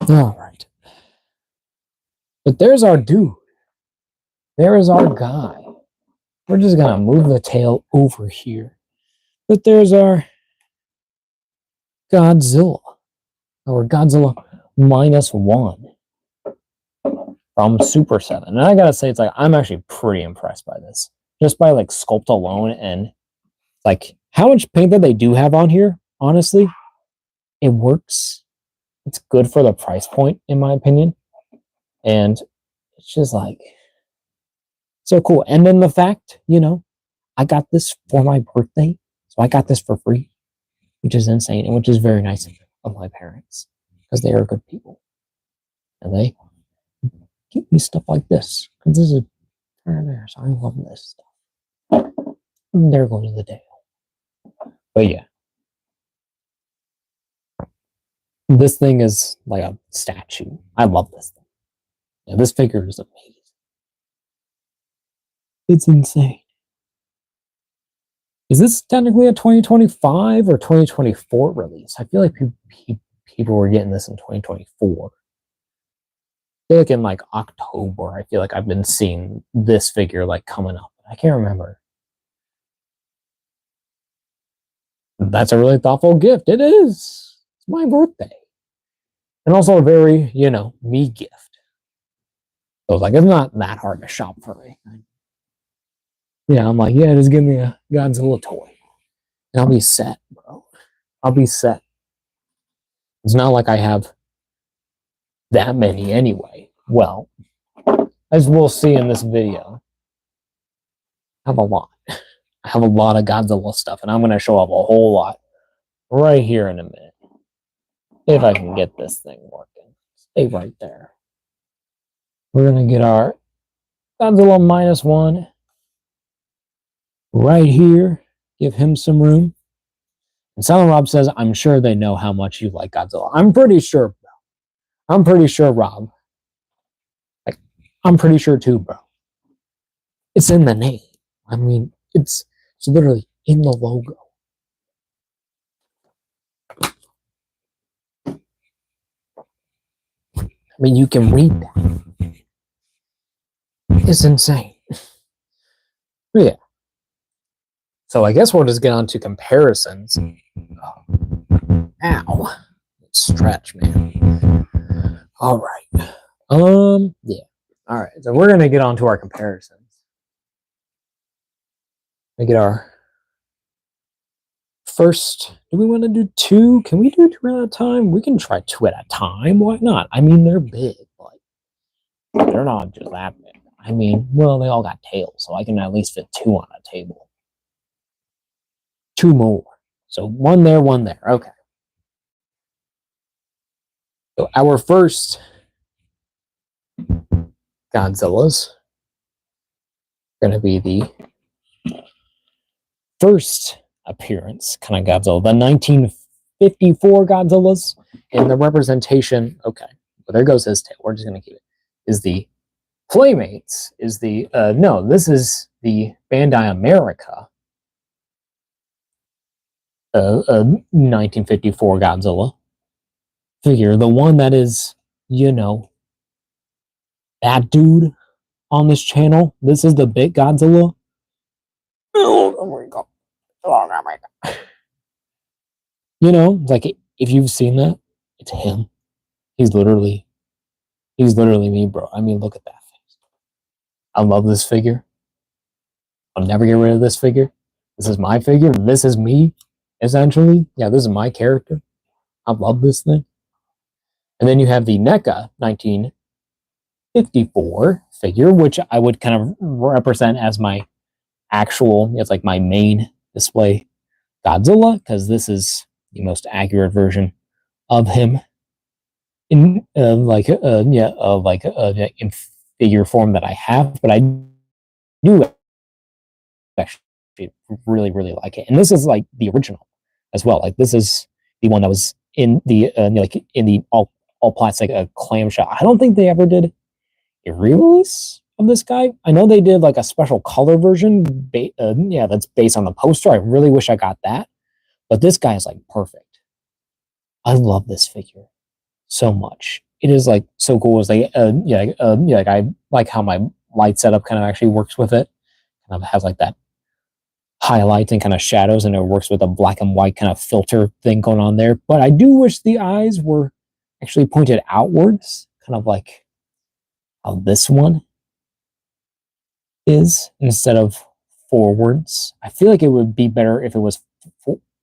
All right. But there's our dude. There is our guy. We're just going to move the tail over here. But there's our Godzilla. Or Godzilla Minus One. From Super7. And I got to say, it's like, I'm actually pretty impressed by this. Just by like sculpt alone and like how much paint that they do have on here, honestly, it works. It's good for the price point, in my opinion. And it's just like so cool. And then the fact, I got this for my birthday. So I got this for free, which is insane and which is very nice of my parents because they are good people. And they give me stuff like this because this is there. So I love this stuff. There goes the day. But yeah. This thing is like a statue. I love this thing. Yeah, this figure is amazing. It's insane. Is this technically a 2025 or 2024 release? I feel like people were getting this in 2024. I feel like in like October, I feel like I've been seeing this figure like coming up. I can't remember. That's a really thoughtful gift. It is. It's my birthday. And also a very, me gift. So it's like, it's not that hard to shop for me. Yeah, I'm like, yeah, just give me a Godzilla toy. And I'll be set, bro. I'll be set. It's not like I have that many anyway. Well, as we'll see in this video, I have a lot. I have a lot of Godzilla stuff, and I'm going to show off a whole lot right here in a minute. If I can get this thing working. Stay right there. We're going to get our Godzilla Minus One right here. Give him some room. And Silent Rob says, I'm sure they know how much you like Godzilla. I'm pretty sure, bro. I'm pretty sure, Rob. Like, I'm pretty sure too, bro. It's in the name. I mean, it's literally in the logo. mean, you can read that. It's insane. But yeah. So I guess we'll just get on to comparisons. Ow. Stretch, man. All right. Yeah. All right. So we're gonna get on to our comparisons. We get our first. Do we want to do two? Can we do two at a time? We can try two at a time. Why not? I mean, they're big. Like, they're not just that big. I mean, well, they all got tails, so I can at least fit two on a table. Two more. So one there, one there. Okay. So our first Godzilla's going to be the first appearance kind of Godzilla, the 1954 Godzillas, and the representation. Okay, well, there goes his tail. We're just going to keep it. Is the Playmates? Is the no? This is the Bandai America 1954 Godzilla figure, the one that is, you know, that dude on this channel. This is the big Godzilla. Oh my god! Oh my god! You know, like if you've seen that, it's him. He's literally me, bro. I mean, look at that face. I love this figure. I'll never get rid of this figure. This is my figure. This is me, essentially. Yeah, this is my character. I love this thing. And then you have the NECA 1954 figure, which I would kind of represent as my actual, it's like my main display Godzilla, because this is the most accurate version of him in in figure form that I have. But I do actually really like it, and this is like the original as well. Like this is the one that was in the in the all plastic clamshell. I don't think they ever did a re-release of this guy. I know they did like a special color version, that's based on the poster. I really wish I got that, but this guy is like perfect. I love this figure so much. It is like so cool. It's like like I like how my light setup kind of actually works with it. Kind of has like that highlights and kind of shadows, and it works with a black and white kind of filter thing going on there. But I do wish the eyes were actually pointed outwards, kind of like how this one is, instead of forwards. I feel like it would be better if it was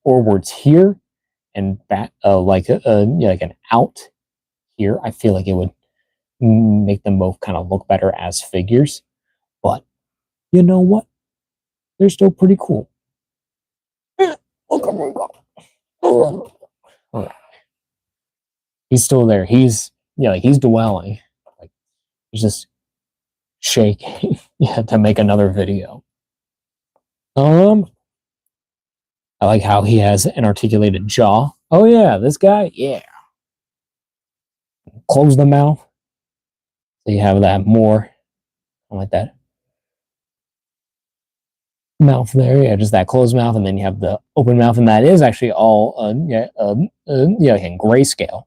forwards here and back, like an out here. I feel like it would make them both kind of look better as figures. But you know what? They're still pretty cool. He's still there. He's he's dwelling. Like he's just shaking to make another video. I like how he has an articulated jaw. Oh yeah, this guy, yeah. Close the mouth. So you have that more. I like that mouth there. Yeah, just that closed mouth, and then you have the open mouth, and that is actually all in grayscale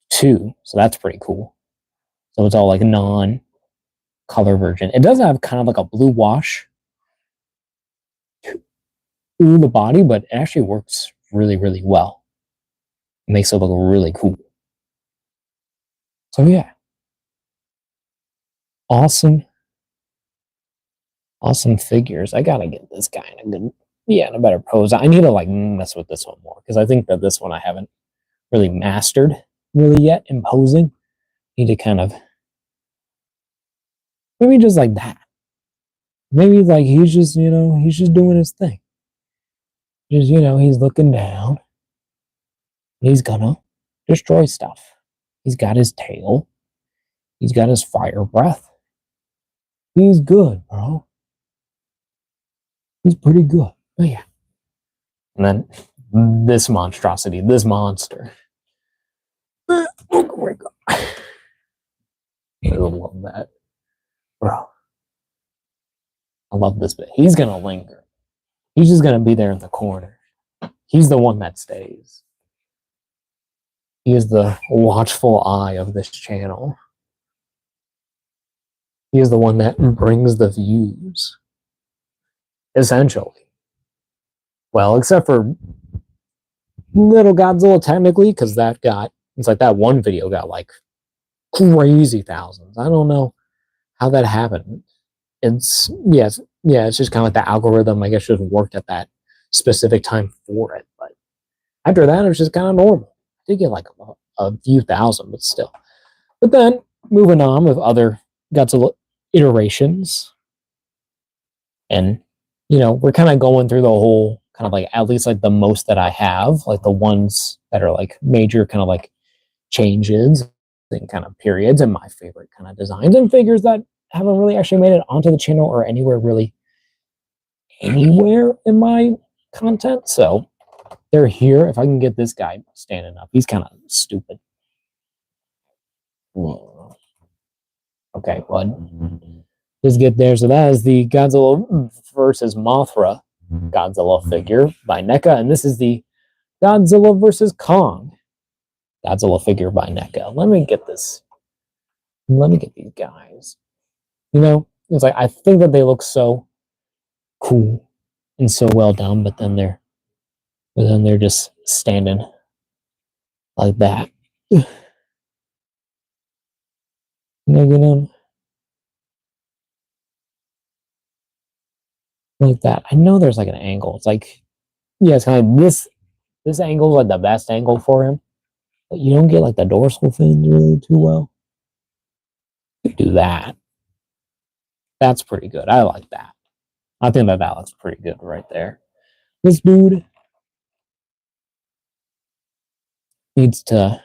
too. So that's pretty cool. So it's all like a non-color version. It does have kind of like a blue wash through the body, but it actually works really well. It makes it look really cool. So yeah, awesome figures. I gotta get this guy in a better pose. I need to like mess with this one more, because I think that this one I haven't really mastered really yet in posing. Need to kind of maybe just like that. Maybe like he's just doing his thing. Just he's looking down. He's gonna destroy stuff. He's got his tail. He's got his fire breath. He's good, bro. He's pretty good. But yeah. And then this monstrosity, this monster. Oh my god. I love that. Bro. I love this bit. He's gonna linger. He's just gonna be there in the corner. He's the one that stays. He is the watchful eye of this channel. He is the one that brings the views, essentially. Well, except for Little Godzilla, technically, because it's like that one video got like crazy thousands. I don't know how that happened. It's just kind of like the algorithm, I guess, just worked at that specific time for it. But after that, it was just kind of normal. I did get like a few thousand, but still. But then moving on with other Godzilla iterations, and we're kind of going through the whole kind of like at least like the most that I have, like the ones that are like major kind of like changes and kind of periods and my favorite kind of designs and figures that haven't really actually made it onto the channel or anywhere in my content. So they're here. If I can get this guy standing up, he's kind of stupid. Okay, bud. Just get there. So that is the Godzilla versus Mothra Godzilla figure by NECA, and this is the Godzilla versus Kong Godzilla figure by NECA. Let me get this. Let me get these guys. It's like I think that they look so cool and so well done, but then they're just standing like that. Look at them like that. I know there's like an angle. It's like, yeah, it's kind of like this angle is like the best angle for him, but you don't get like the dorsal fins really too well. You do that. That's pretty good. I like that. I think that looks pretty good right there. This dude needs to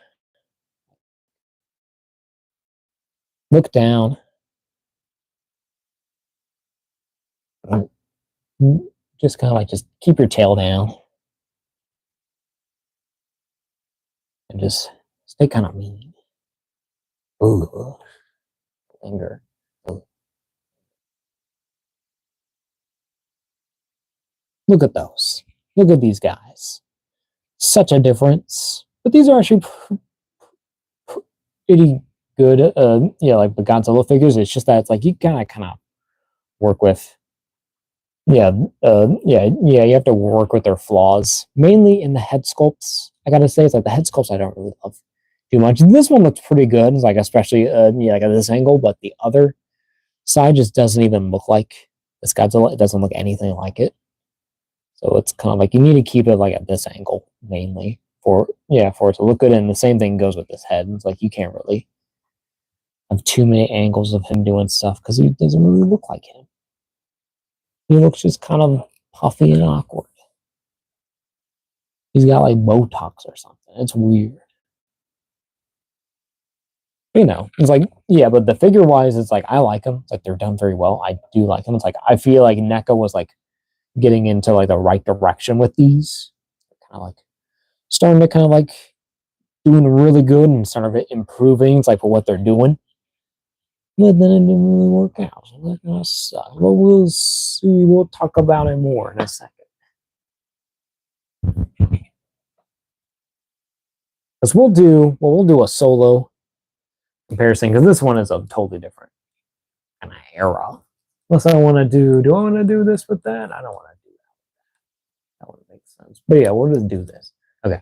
look down, just kind of like just keep your tail down and just stay kind of mean. Ooh, anger. Ooh. Look at those. Look at these guys. Such a difference. But these are actually pretty good. Like the Godzilla figures. It's just that it's like you gotta kind of work with. You have to work with their flaws, mainly in the head sculpts. I gotta say, it's like the head sculpts I don't really love too much. This one looks pretty good, like especially like at this angle, but the other side just doesn't even look like this Godzilla. It doesn't look anything like it. So it's kind of like you need to keep it like at this angle mainly for it to look good. And the same thing goes with this head. It's like you can't really have too many angles of him doing stuff because he doesn't really look like him. He looks just kind of puffy and awkward. He's got like Botox or something. It's weird. It's like, yeah, but the figure wise, it's like I like them. It's like they're done very well. I do like them. It's like I feel like NECA was like getting into like the right direction with these. Kind of like starting to kind of like doing really good and sort of improving. It's like for what they're doing. But then it didn't really work out. So that kind of sucks. But we'll see. We'll talk about it more in a second. Because we'll do a solo comparison because this one is a totally different kind of era. Unless I want to do I want to do this with that? I don't want to do that. That wouldn't make sense. But yeah, we'll just do this. Okay.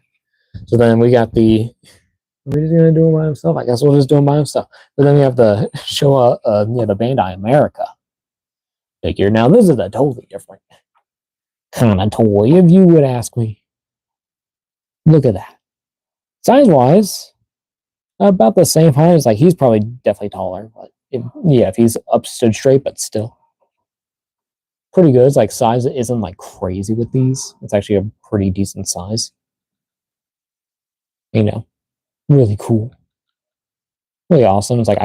So then we got we're just gonna do it by himself. I guess we'll just do it by himself. But then we have the show the Bandai America figure. Now this is a totally different kind of toy, if you would ask me. Look at that. Size wise, about the same height. It's like he's probably definitely taller, but if he's up stood straight, but still pretty good. It's like size isn't like crazy with these. It's actually a pretty decent size. Really cool, really awesome. It's like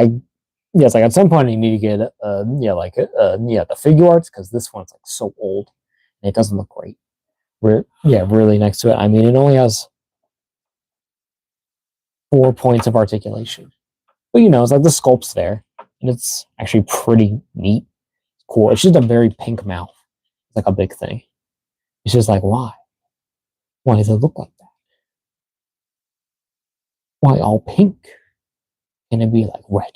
it's like at some point you need to get the figure arts because this one's like so old and it doesn't look great. Really next to it. I mean, it only has 4 points of articulation, but it's like the sculpt's there and it's actually pretty neat, cool. It's just a very pink mouth. It's like a big thing. It's just like why does it look like that? Why all pink? Can it be like red?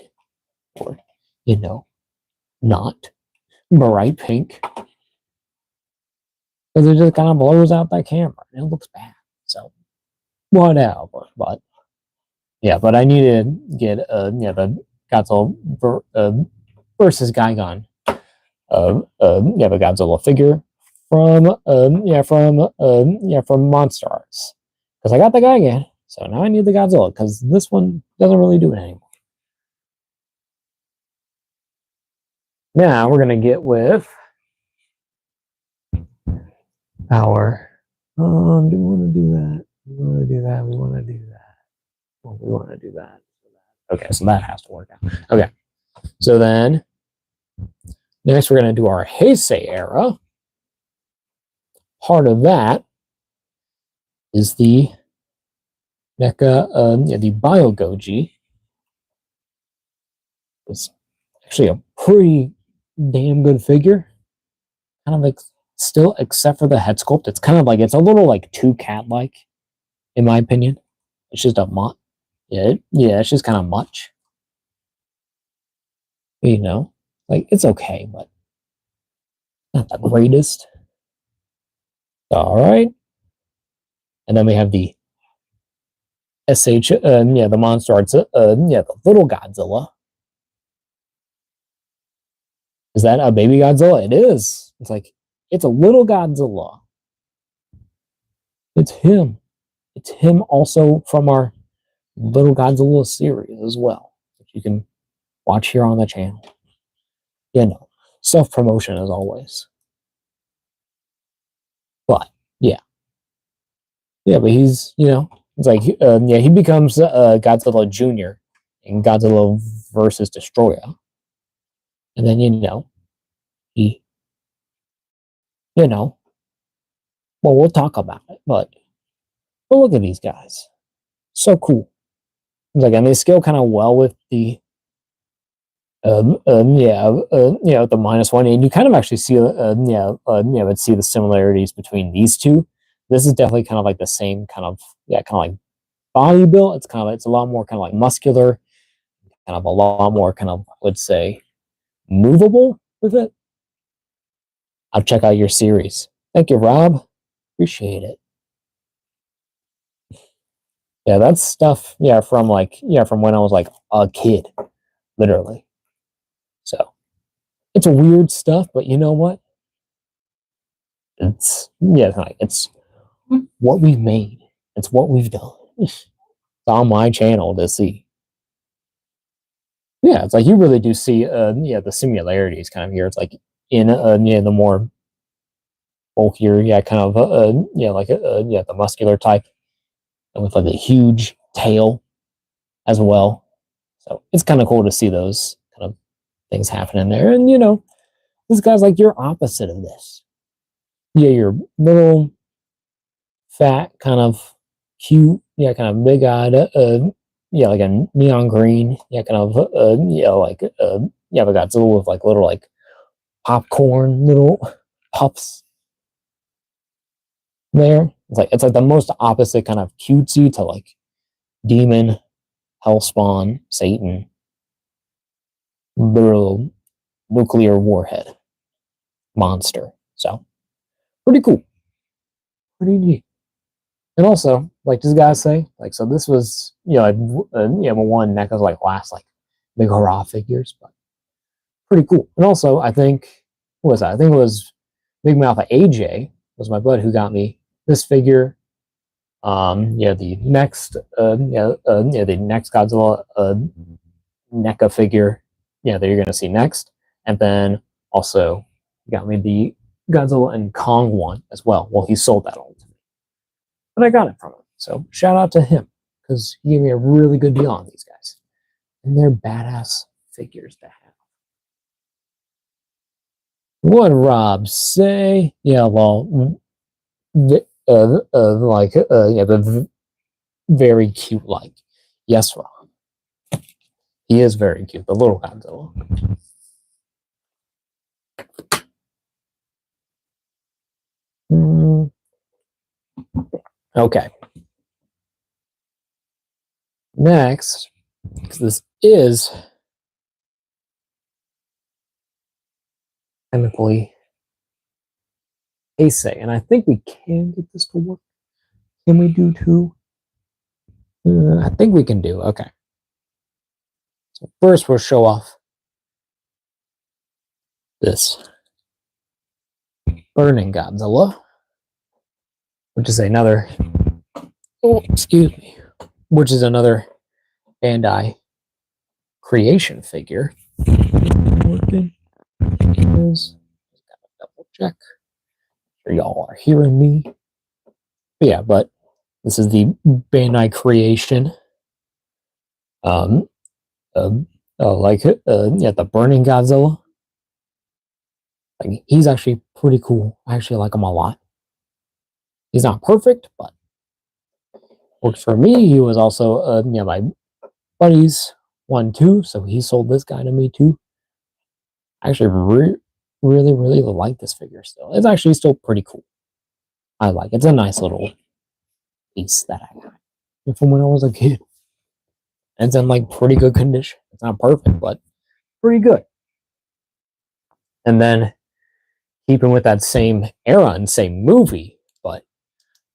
Or, you know, not bright pink? Because it just kind of blows out that camera and it looks bad. So, whatever. But, yeah, but I need to get, the Godzilla versus Gigon. The Godzilla figure from Monster Arts. Because I got the Gigan. So now I need the Godzilla because this one doesn't really do it anymore. Now we're gonna get with our. Do we want to do that? We want to do that. We want to do that. Well, we want to do that. Okay, so that has to work out. Okay, so then next we're gonna do our Heisei era. Part of that is the NECA, the Bio Goji. It's actually a pretty damn good figure. Kind of like still, except for the head sculpt, it's kind of like it's a little like too cat-like, in my opinion. It's just a mutt. Yeah, it's just kind of much. You know, like it's okay, but not the greatest. All right, and then we have the the Monster Arts, the little Godzilla. Is that a baby Godzilla? It is. It's like it's a little Godzilla. It's him. It's him also from our Little Godzilla series as well, which you can watch here on the channel. You know, self promotion as always. But yeah, but he's it's like he becomes Godzilla Junior in Godzilla versus Destroyer, and then he well we'll talk about it, but look at these guys, so cool. It's like, and they scale kind of well with the the -1, and you kind of actually see see the similarities between these two. This is definitely kind of like the same kind of like body build. It's a lot more kind of like muscular, kind of a lot more kind of, let's say, movable with it. I'll check out your series. Thank you, Rob. Appreciate it. Yeah, that's stuff. Yeah, from from when I was like a kid, literally. So it's a weird stuff, but you know what? It's what we've made. It's what we've done. It's on my channel to see. Yeah, it's like you really do see the similarities kind of here. It's like in the more bulkier, kind of the muscular type, and with like a huge tail as well. So it's kind of cool to see those kind of things happening there. And this guy's like your opposite of this. Yeah, you're little, fat, kind of cute, kind of big eyed, like a neon green, kind of, we got Godzilla with like little like popcorn little puffs there. It's like the most opposite kind of cutesy to like demon, hellspawn, Satan, literal nuclear warhead monster. So pretty cool, pretty neat. And also, like this guy say, like so this was one NECA's like last like big hurrah figures, but pretty cool. And also, I think what was that? I think it was Big Mouth AJ was my bud who got me this figure. The next the next Godzilla NECA figure, that you're gonna see next, and then also got me the Godzilla and Kong one as well. Well, he sold that all to me, but I got it from him. So shout out to him because he gave me a really good deal on these guys, and they're badass figures to have. What did Rob say? Yeah, well, the very cute, like, yes, Rob. He is very cute, the little Godzilla. Okay. Next, because this is chemically assay, and I think we can get this to work. Can we do two? I think we can do. Okay. So first, we'll show off this burning Godzilla, which is another. Oh, excuse me. Which is another Bandai creation figure. Working. Is double check. Sure y'all are hearing me. But yeah, but this is the Bandai creation. The burning Godzilla. Like, he's actually pretty cool. I actually like him a lot. He's not perfect, but works for me. He was also my buddy's one too, so he sold this guy to me too. I actually really like this figure still. It's actually still pretty cool. I like it. It's a nice little piece that I got from when I was a kid. And it's in like pretty good condition. It's not perfect, but pretty good. And then keeping with that same era and same movie, but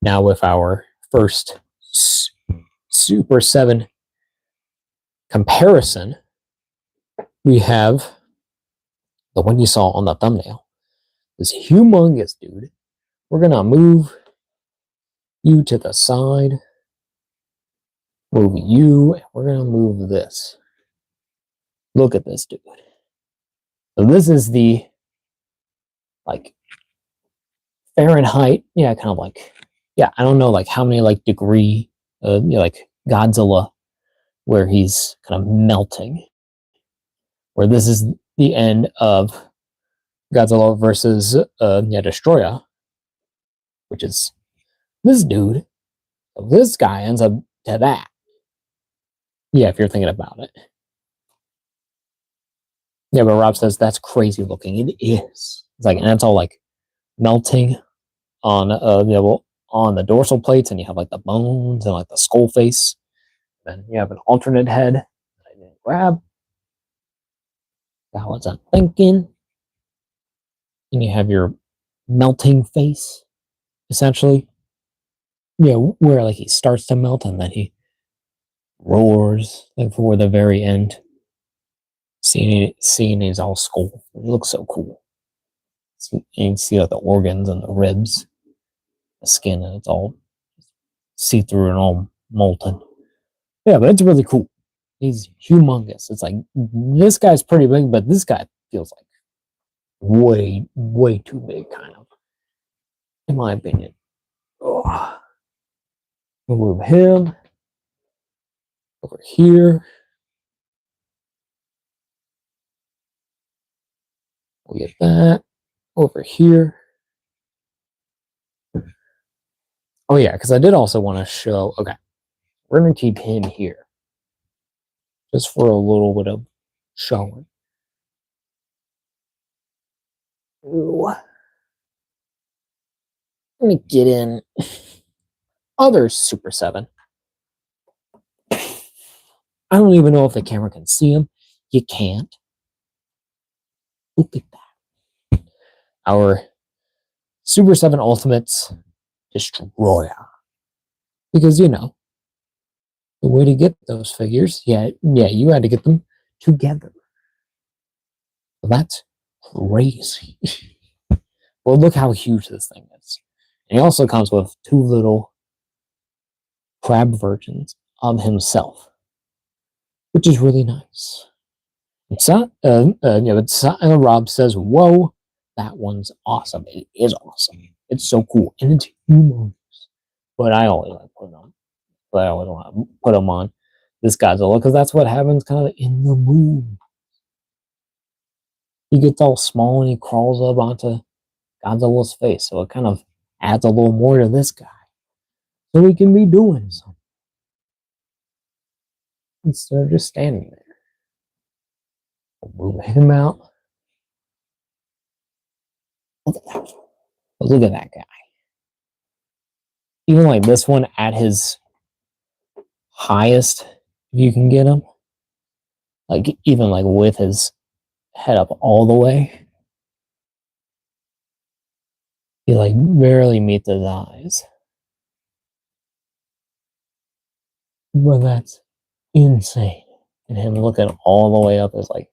now with our first Super 7 comparison, we have the one you saw on the thumbnail. This humongous dude. We're gonna move you to the side. Move you. And we're gonna move this. Look at this dude. So this is the like Fahrenheit. Yeah, kind of like, yeah, I don't know like how many like degree like Godzilla where he's kind of melting. Where this is the end of Godzilla versus Destroyer, which is this dude. So this guy ends up to that. Yeah, if you're thinking about it. Yeah, but Rob says that's crazy looking. It is. It's like, and it's all like melting on on the dorsal plates, and you have like the bones and like the skull face. Then you have an alternate head that I didn't grab. That was I'm thinking. And you have your melting face, essentially. Yeah, where like he starts to melt and then he roars like for the very end. Seeing his all skull. It looks so cool. And you can see like the organs and the ribs, the skin, and it's all see through and all molten. Yeah, but it's really cool. He's humongous. It's like this guy's pretty big, but this guy feels like way too big, kind of, in my opinion. Oh. We'll move him over here. We'll get that over here. Oh yeah, because I did also want to show. Okay, we're gonna keep him here just for a little bit of showing. Ooh. Let me get in other Super 7. I don't even know if the camera can see him. You can't. Look at that. Our Super 7 Ultimates Destroyer. Because, you know, the way to get those figures, yeah, you had to get them together. Well, that's crazy. Well, look how huge this thing is. And he also comes with two little crab versions of himself, which is really nice. But Rob says, "Whoa, that one's awesome. It is awesome. It's so cool, and it's humongous." But I always like putting on. But I always want to put them on this Godzilla because that's what happens kind of in the movie. He gets all small and he crawls up onto Godzilla's face, so it kind of adds a little more to this guy, so he can be doing something instead of just standing there. We'll move him out. Look at that guy. Even like this one at his highest, if you can get him, like even like with his head up all the way, you like barely meet his eyes. But that's insane. And him looking all the way up is like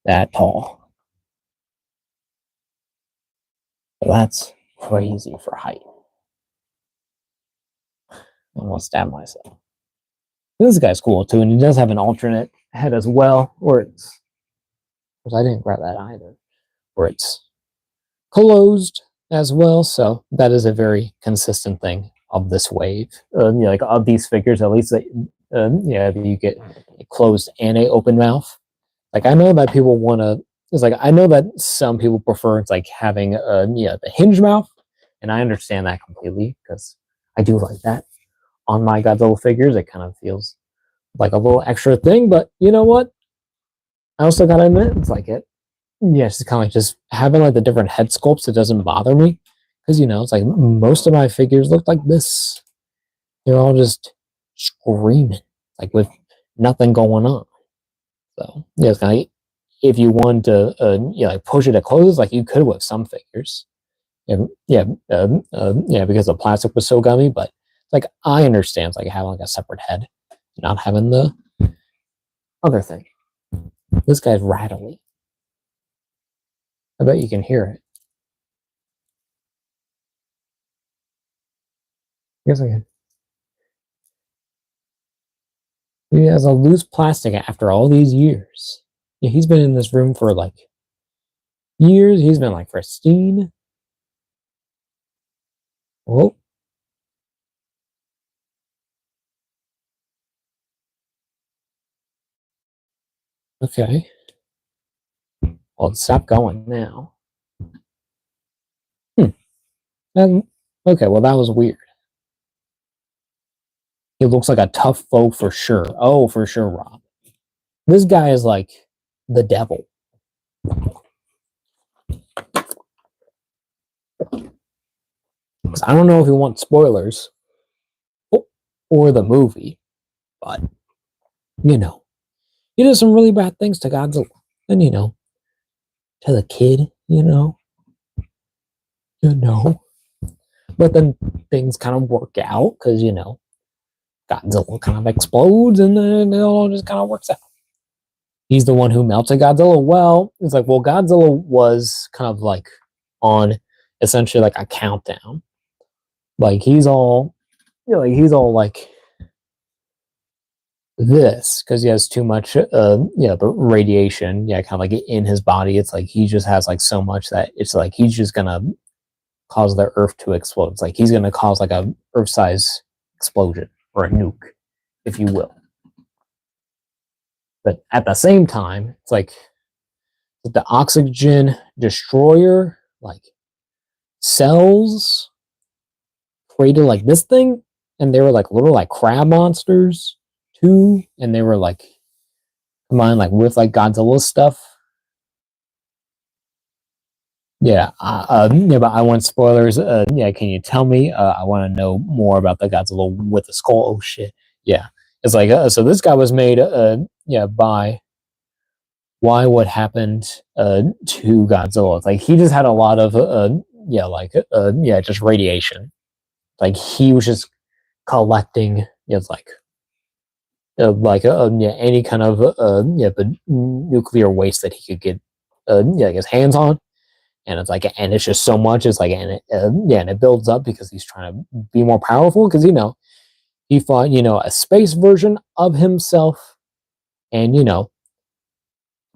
that tall. That's crazy for height. I almost stabbed myself. This guy's cool too, and he does have an alternate head as well, where it's, because I didn't grab that either, where it's closed as well. So that is a very consistent thing of this wave. Like of these figures, at least, you get a closed and a open mouth. Like I know that people want to. It's like I know that some people prefer it's like having the hinge mouth, and I understand that completely because I do like that on my Godzilla figures. It kind of feels like a little extra thing, but you know what? I also gotta admit, it's like it. Yeah, it's kind of like just having like the different head sculpts. It doesn't bother me because it's like most of my figures look like this. They're all just screaming, like with nothing going on. So yeah, it's kind of if you want to, like push it to close, like you could with some figures. And because the plastic was so gummy. But like I understand, like having like a separate head, not having the other thing. This guy's rattly. I bet you can hear it. Yes, I can. He has a loose plastic after all these years. Yeah, he's been in this room for like years. He's been like pristine. Oh, okay. Well, stop going now. Hmm. Okay, well, that was weird. He looks like a tough foe for sure. Oh, for sure, Rob. This guy is like the devil. 'Cause I don't know if you want spoilers or the movie, but you know, he does some really bad things to Godzilla. And to the kid, you know. But then things kind of work out because Godzilla kind of explodes and then it all just kind of works out. He's the one who melted Godzilla. Well, it's like, well, Godzilla was kind of like on essentially like a countdown. Like he's all like this because he has too much, the radiation, kind of like in his body. It's like he just has like so much that it's like he's just gonna cause the Earth to explode. It's like he's gonna cause like a Earth-size explosion or a nuke, if you will. But at the same time, it's like the oxygen destroyer, like cells created like this thing, and they were like little like crab monsters too, and they were like combined like with like Godzilla stuff. But I want spoilers. Can you tell me? I want to know more about the Godzilla with the skull. Oh shit! Yeah, it's like so. This guy was made, by why what happened to Godzilla. It's like he just had a lot of just radiation. Like he was just collecting, any kind of the nuclear waste that he could get his hands on. And it's like, and it's just so much. It's like, and it builds up because he's trying to be more powerful. Because he fought a space version of himself, and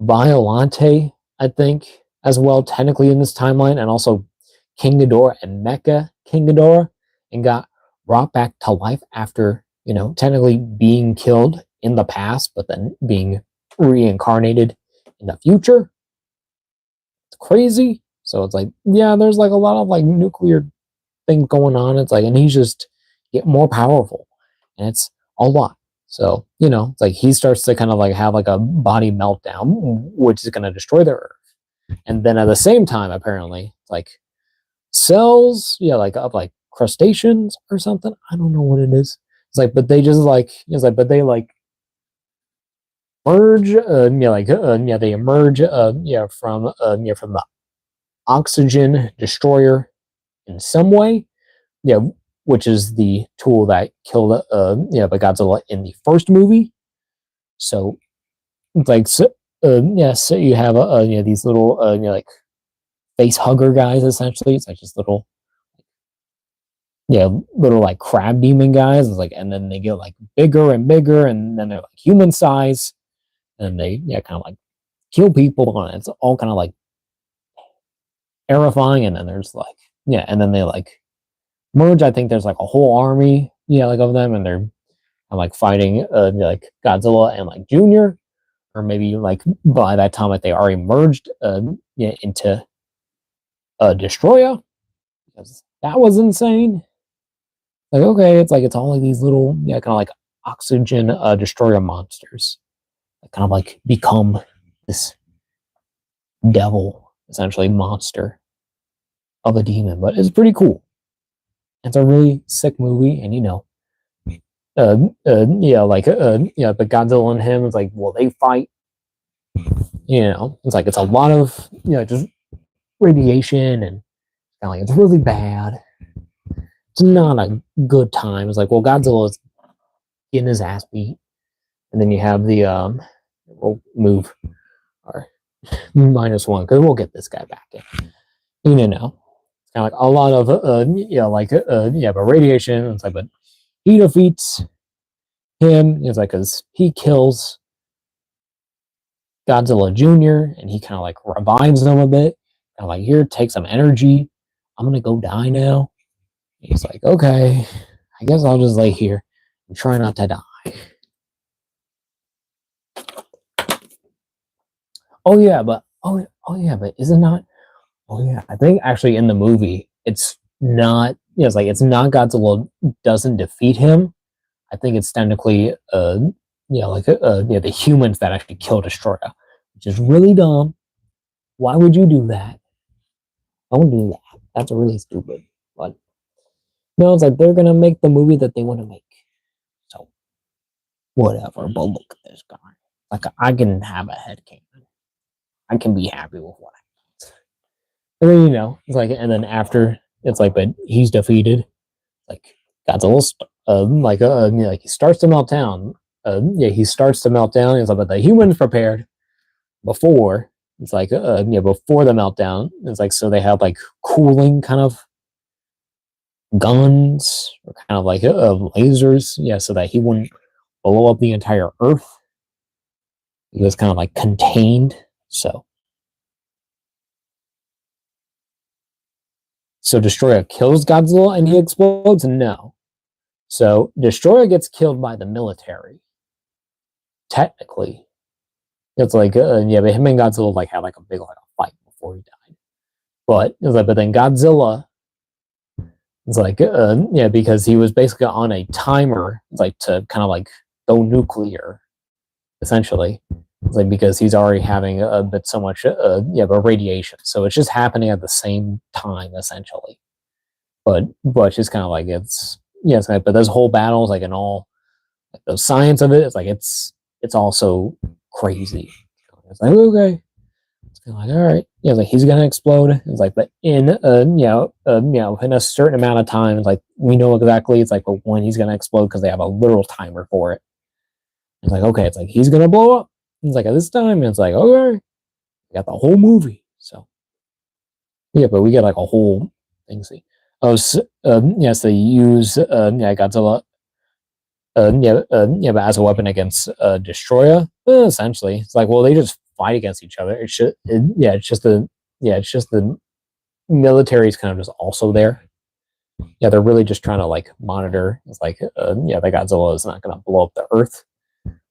Violante, I think, as well, technically in this timeline, and also King Ghidorah and Mecha King Ghidorah, and got brought back to life after technically being killed in the past, but then being reincarnated in the future. It's crazy. So it's like, yeah, there's like a lot of like nuclear things going on. It's like, and he's just get more powerful, and it's a lot. So it's like he starts to kind of like have like a body meltdown, which is going to destroy the Earth. And then at the same time, apparently, like cells, like of like crustaceans or something. I don't know what it is. It's like, but they just like, it's like, but they like merge, yeah, they emerge, from the oxygen destroyer in some way, yeah, which is the tool that killed, the Godzilla in the first movie. So, it's like, yeah, so you have, these little, face hugger guys, essentially. It's like just little, yeah, little like crab demon guys. It's like, and then they get like bigger and bigger, and then they're like human size, and they, yeah, kind of like kill people, and it's all kind of like terrifying. And then there's like, yeah, and then they like merge. I think there's like a whole army, yeah, like of them, and they're like fighting, like Godzilla and like Junior, or maybe like by that time, like they already merged, yeah, into Destroyer, because that was insane. Like, okay, it's like it's all like these little, yeah, kind of like oxygen destroyer monsters that kind of like become this devil, essentially monster of a demon. But it's pretty cool. It's a really sick movie, and yeah, but Godzilla and him, it's like, well, they fight. It's like it's a lot of, just radiation, and kind of like it's really bad. It's not a good time. It's like, well, Godzilla's getting his ass beat, and then you have the we'll move our -1, because we'll get this guy back in. It's kind of like a lot of but radiation. It's like, but he defeats him. It's like, because he kills Godzilla Junior, and he kind of like revives him a bit. Kind of like, here, take some energy. I'm gonna go die now. And he's like, okay, I guess I'll just lay here and try not to die. Oh yeah, but is it not? Oh yeah, I think actually in the movie it's not. It's like, it's not Godzilla doesn't defeat him. I think it's technically the humans that actually kill Destroyer, which is really dumb. Why would you do that? Don't do that. That's really stupid. But no, it's like they're gonna make the movie that they want to make. So whatever. But look at this guy. Like, I can have a headcanon. I can be happy with what happens. And then, it's like, and then after it's like, but he's defeated. Like, Godzilla's he starts to melt down. He starts to melt down. It's like, but the humans prepared before. It's like, before the meltdown. It's like, so they have like cooling kind of guns, or kind of like lasers, yeah, so that he wouldn't blow up the entire Earth. He was kind of like contained. So Destroyer kills Godzilla and he explodes? No. So Destroyer gets killed by the military. Technically. It's like, but him and Godzilla like had like a big like a fight before he died. But then Godzilla, it's like, because he was basically on a timer, like to kind of like go nuclear, essentially. It's like, because he's already having a bit so much, but radiation. So it's just happening at the same time, essentially. But it's just kind of like, it's like, but this whole battle is like, in all like the science of it, it's like it's also crazy. It's like, okay, it's kind of like, all right, it's like he's gonna explode. It's like, but in in a certain amount of time, it's like we know exactly. It's like, but when he's gonna explode, because they have a literal timer for it. It's like, okay, it's like he's gonna blow up. It's like, at this time, it's like, okay, we got the whole movie. So yeah, but we get like a whole thing. See, yes, they use Godzilla, but as a weapon against Destroyer. Essentially, it's like, well, they just fight against each other. It's just the military's kind of just also there. Yeah, they're really just trying to like monitor. It's like, the Godzilla is not going to blow up the Earth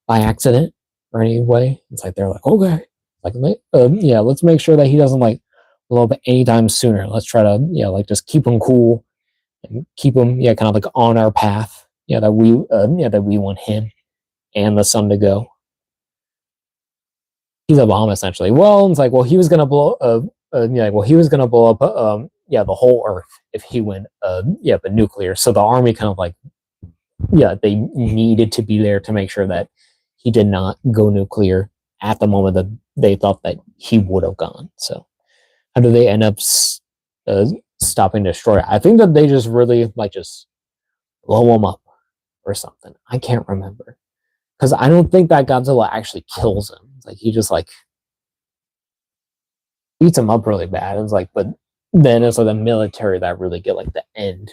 by accident or any way. It's like, they're like, okay, like, let's make sure that he doesn't like blow up anytime sooner. Let's try to, like, just keep him cool and keep him, kind of like on our path. That we want him and the sun to go. He's a bomb, essentially. Well, it's like, well, he was gonna blow, he was gonna blow up, the whole Earth if he went, but nuclear. So the army kind of like, they needed to be there to make sure that he did not go nuclear at the moment that they thought that he would have gone. So how do they end up uh, stopping Destroyer? I think that they just really like just blow him up or something. I can't remember because I don't think that Godzilla actually kills him. Like he just like beats him up really bad. It's like, but then it's like the military that really get like the end,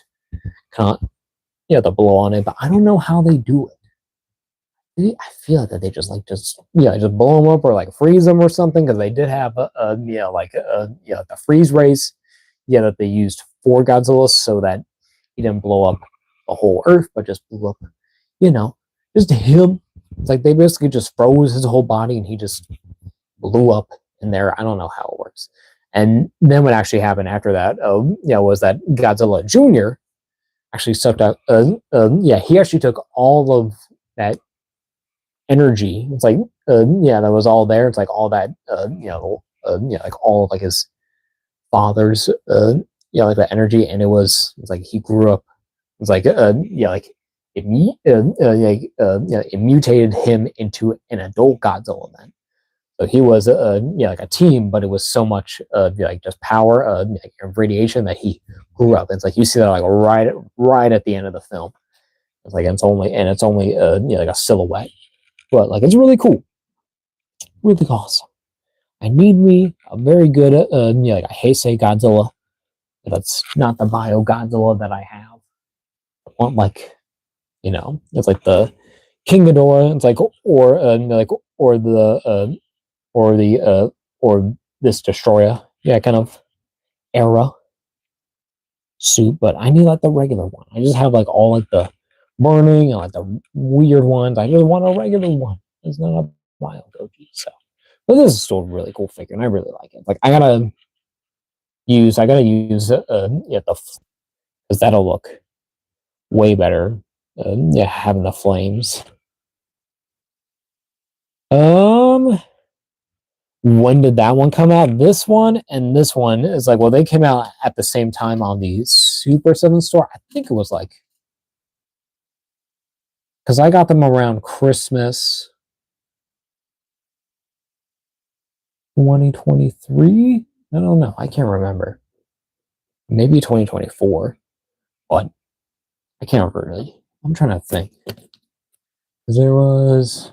kind of, the blow on it. But I don't know how they do it. I feel like that they just just blow them up or like freeze them or something because they did have the freeze rays that they used for Godzilla so that he didn't blow up the whole Earth but just blew up you know just him. It's like they basically just froze his whole body and he just blew up in there. I don't know how it works. And then what actually happened after that was that Godzilla Jr. actually sucked out he actually took all of that energy. It's like that was all there. It's like all that like all of like his father's like the energy, and it's like he grew up. It's like like it mutated him into an adult Godzilla then. So he was like a team, but it was so much like just power like radiation that he grew up. It's like you see that like right at the end of the film. It's like it's only like a silhouette. But like it's really cool, really awesome. I need me a very good like a Heisei Godzilla. That's not the Bio Godzilla that I have. I want like it's like the King Ghidorah. It's like or the or the or this Destroyer. Yeah, kind of era suit. But I need like the regular one. I just have like all like the burning and like the weird ones. I just want a regular one. It's not a Bio Goji. So. But this is still a really cool figure, and I really like it. Like I gotta use the because that'll look way better. Having the flames. Um, when did that one come out? This one and this one is like, well, they came out at the same time on the Super7 store. I think it was like because I got them around Christmas 2023. I don't know. I can't remember. Maybe 2024, but I can't really. I'm trying to think. There was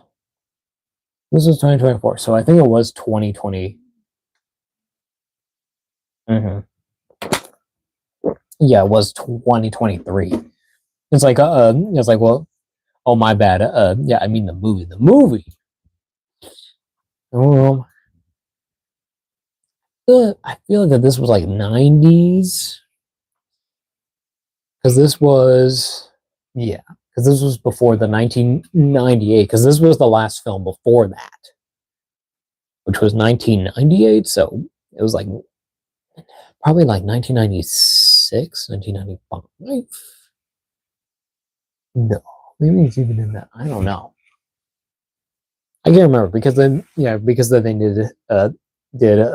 this was 2024, so I think it was 2020. Mm-hmm. Yeah, it was 2023. It's like, well, oh my bad. Yeah, I mean the movie. The movie. Um, I feel like that this was like 90s because this was because this was before the 1998 because this was the last film before that, which was 1998. So it was like probably like 1996, 1995. No, maybe it's even in that. I don't know. I can't remember because then they did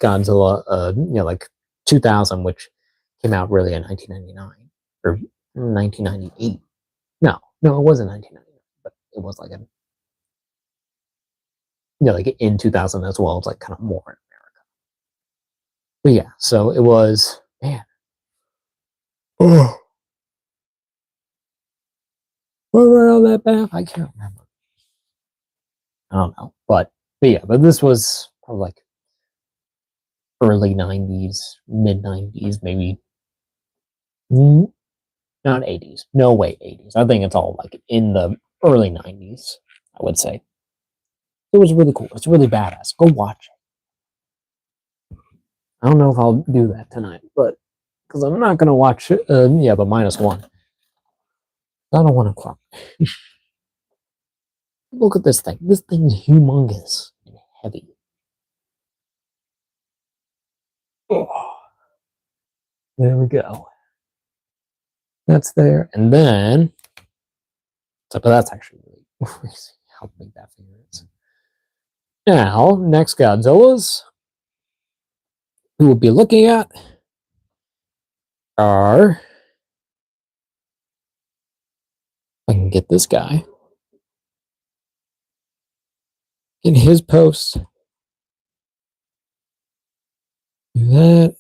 Godzilla like 2000, which came out really in 1999 or 1998. No, it wasn't 1999, but it was like like in 2000 as well. It's like kind of more in America. But yeah, so it was man. Oh, where on that path? I can't remember. I don't know, but this was probably like early 90s, mid 90s, maybe not 80s. No way 80s. I think it's all like in the early 90s, I would say. It was really cool. It's really badass. Go watch it. I don't know if I'll do that tonight, but because I'm not going to watch it. But minus one. I don't want to cry. Look at this thing. This thing's humongous and heavy. Oh, there we go. That's there. And then, but that's actually really crazy how big that figure is. Now, next Godzillas we will be looking at are, I can get this guy. in his post. Do that.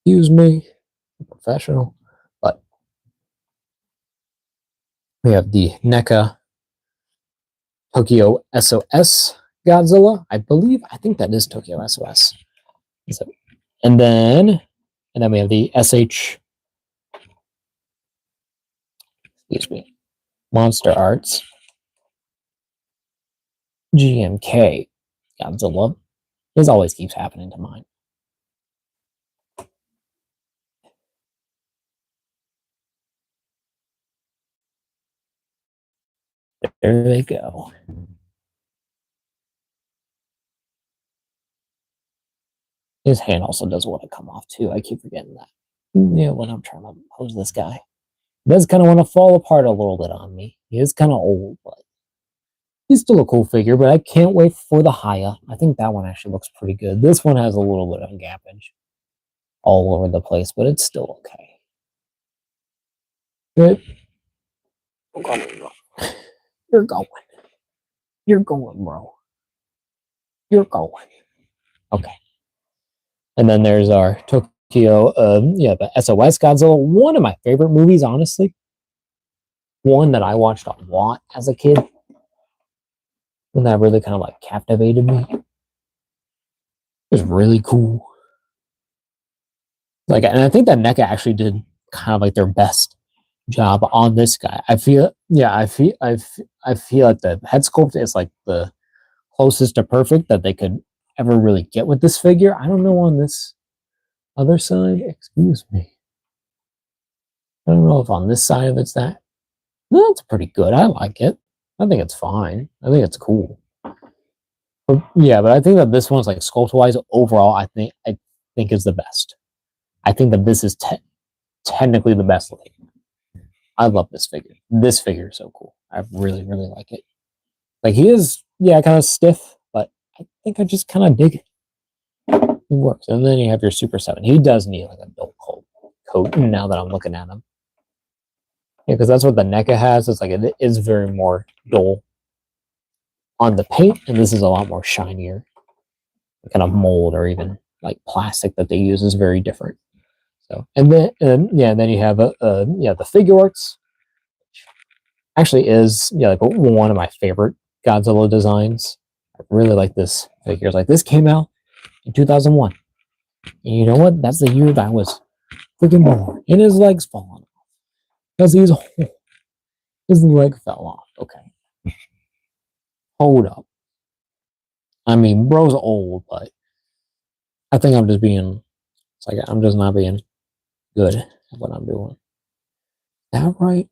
Excuse me, professional. But we have the NECA Tokyo SOS Godzilla. I think that is Tokyo SOS. So, and then we have the excuse me, Monster Arts GMK Godzilla. This always keeps happening to mine. There they go. His hand also does want to come off too. I keep forgetting that. Yeah, when I'm trying to pose this guy, he does kind of want to fall apart a little bit on me. He is kind of old, but he's still a cool figure. But I can't wait for the Haya. I think that one actually looks pretty good. This one has a little bit of gappage all over the place, but it's still okay. Good. You're going. You're going, bro. You're going. Okay. And then there's our Tokyo, the SOS Godzilla. One of my favorite movies, honestly. One that I watched a lot as a kid. And that really kind of like captivated me. It was really cool. Like, and I think that NECA actually did kind of like their best job on this guy. I feel like the head sculpt is like the closest to perfect that they could ever really get with this figure. I don't know on this other side. Excuse me. I don't know if on this side of it's that. No, it's pretty good. I like it. I think it's fine. I think it's cool. But I think that this one's like sculpt wise overall. I think is the best. I think that this is technically the best looking. I love this figure. This figure is so cool. I really, really like it. Like he is, kind of stiff, but I think I just kind of dig it. It works. And then you have your Super7. He does need like a dull coat now that I'm looking at him. Yeah, because that's what the NECA has. It's like it is very more dull on the paint, and this is a lot more shinier. The kind of mold or even like plastic that they use is very different. So, and then you have the figure arts. Actually, is like one of my favorite Godzilla designs. I really like this figure. Like this came out in 2001. And you know what? That's the year that I was freaking born. And his legs falling off because his leg fell off. Okay, hold up. I mean, bro's old, but I think I'm just being. It's like I'm just not being good at what I'm doing. Is that right?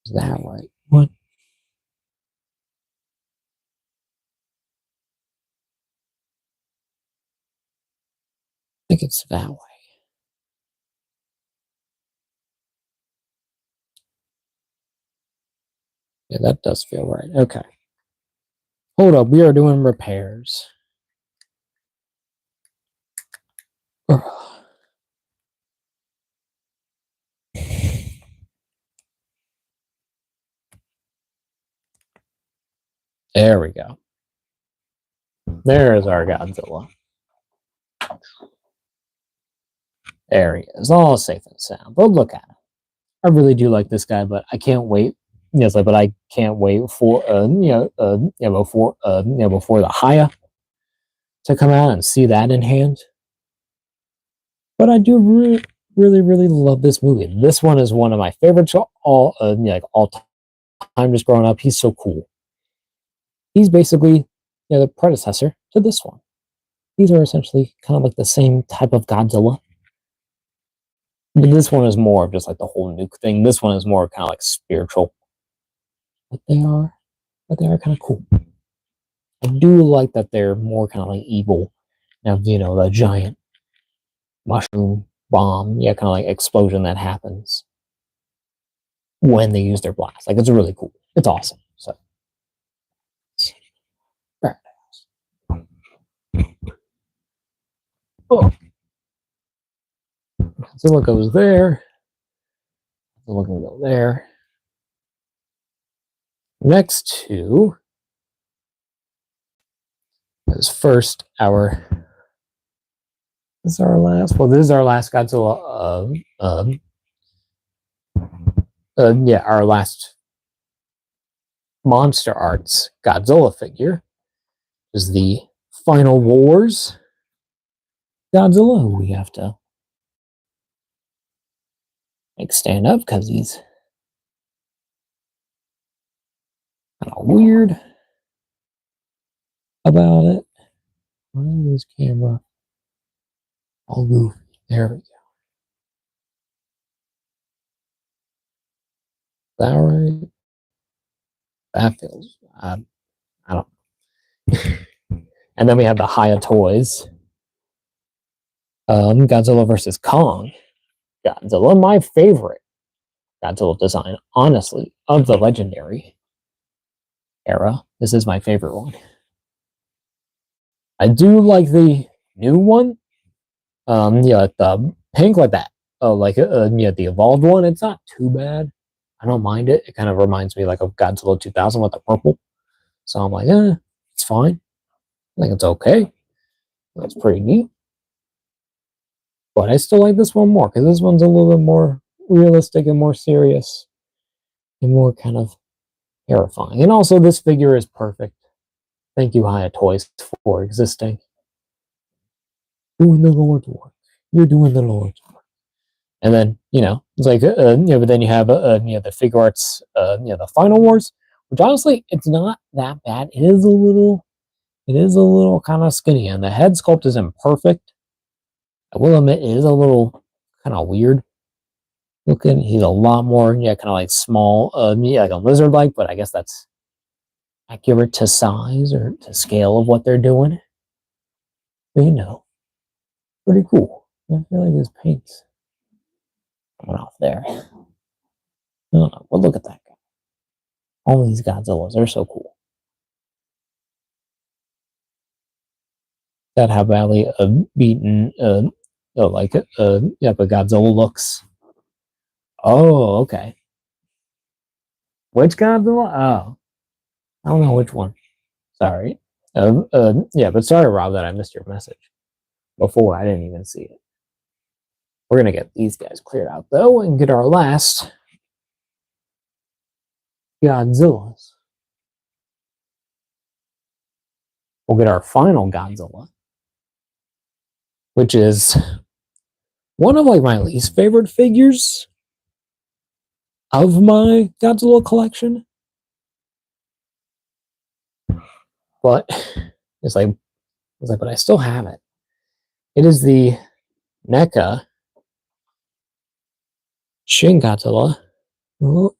Is that right? What? I think it's that way. Yeah, that does feel right. Okay. Hold up. We are doing repairs. There we go. There's our Godzilla. There he is, all safe and sound. But look at him. I really do like this guy, but I can't wait. Yes, but I can't wait for before the Haya to come out and see that in hand. But I do really love this movie. This one is one of my favorites all time. Just growing up, he's so cool. He's basically the predecessor to this one. These are essentially kind of like the same type of Godzilla. But this one is more of just like the whole nuke thing. This one is more kind of like spiritual. But they are kind of cool. I do like that they're more kind of like evil. Now, the giant mushroom bomb, kind of like explosion that happens when they use their blast. Like, it's really cool. It's awesome. So, oh. Godzilla goes there. Godzilla can go there. Next to Because first, this is our last Godzilla. Our last Monster Arts Godzilla figure is the Final Wars Godzilla, who we have to make stand up because he's kind of weird about it. Why is this camera all goofy? There we go. Is that right? That feels, I don't know. And then we have the Haya Toys. Godzilla versus Kong. Godzilla, my favorite Godzilla design, honestly, of the legendary era. This is my favorite one. I do like the new one. Like the pink, like that. The evolved one. It's not too bad. I don't mind it. It kind of reminds me like of Godzilla 2000 with the purple. So I'm like, it's fine. I think it's okay. That's pretty neat. But I still like this one more because this one's a little bit more realistic and more serious and more kind of terrifying. And also, this figure is perfect. Thank you, Haya Toys, for existing. Doing the Lord's work. You're doing the Lord's work. And then, it's like, but then you have, the figure arts, the Final Wars, which honestly, it's not that bad. It is a little kind of skinny, and the head sculpt is imperfect. I will admit, it is a little kind of weird looking. He's a lot more, kind of like small, like a lizard-like, but I guess that's accurate to size or to scale of what they're doing. But pretty cool. I feel like his paint's coming off there. I don't know, but look at that guy. All these Godzillas, they're so cool. That how badly beaten, but Godzilla looks. Oh, okay. Which Godzilla? Oh, I don't know which one. Sorry. But sorry, Rob, that I missed your message before. I didn't even see it. We're gonna get these guys cleared out though and get our last Godzillas. We'll get our final Godzilla, which is one of like my least favorite figures of my Godzilla collection. But but I still have it. It is the NECA Shin Godzilla. Oh,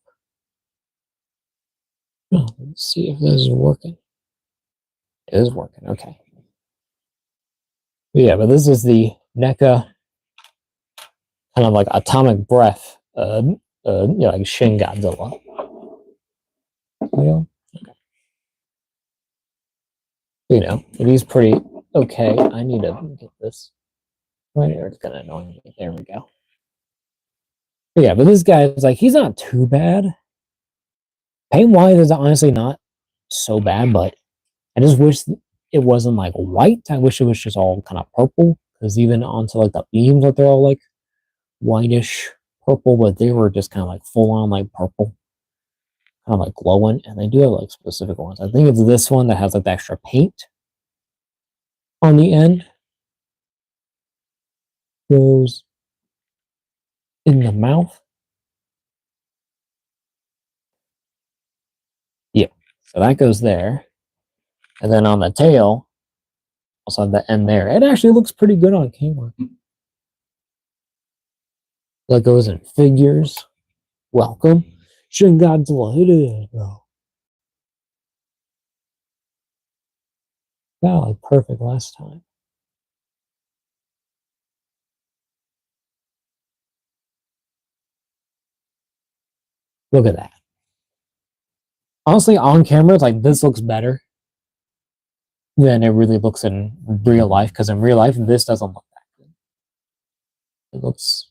let's see if this is working. It is working, okay. But this is the NECA kind of like atomic breath, like Shin Godzilla. Okay. It is pretty okay. I need to get this right here. It's gonna annoy me. There we go. But this guy is like, he's not too bad. Paint wise is honestly not so bad, but I just wish it wasn't like white. I wish it was just all kind of purple, because even onto like the beams, that they're all like whitish purple, but they were just kind of like full on like purple, kind of like glowing. And they do have like specific ones. I think it's this one that has like the extra paint on the end. Goes in the mouth. So that goes there. And then on the tail, also the end there. It actually looks pretty good on camera. That goes in figures. Welcome. Shin Godzilla. It is, bro. That was perfect last time. Look at that. Honestly, on camera, like this looks better than it really looks in real life. Because in real life, this doesn't look that good. It looks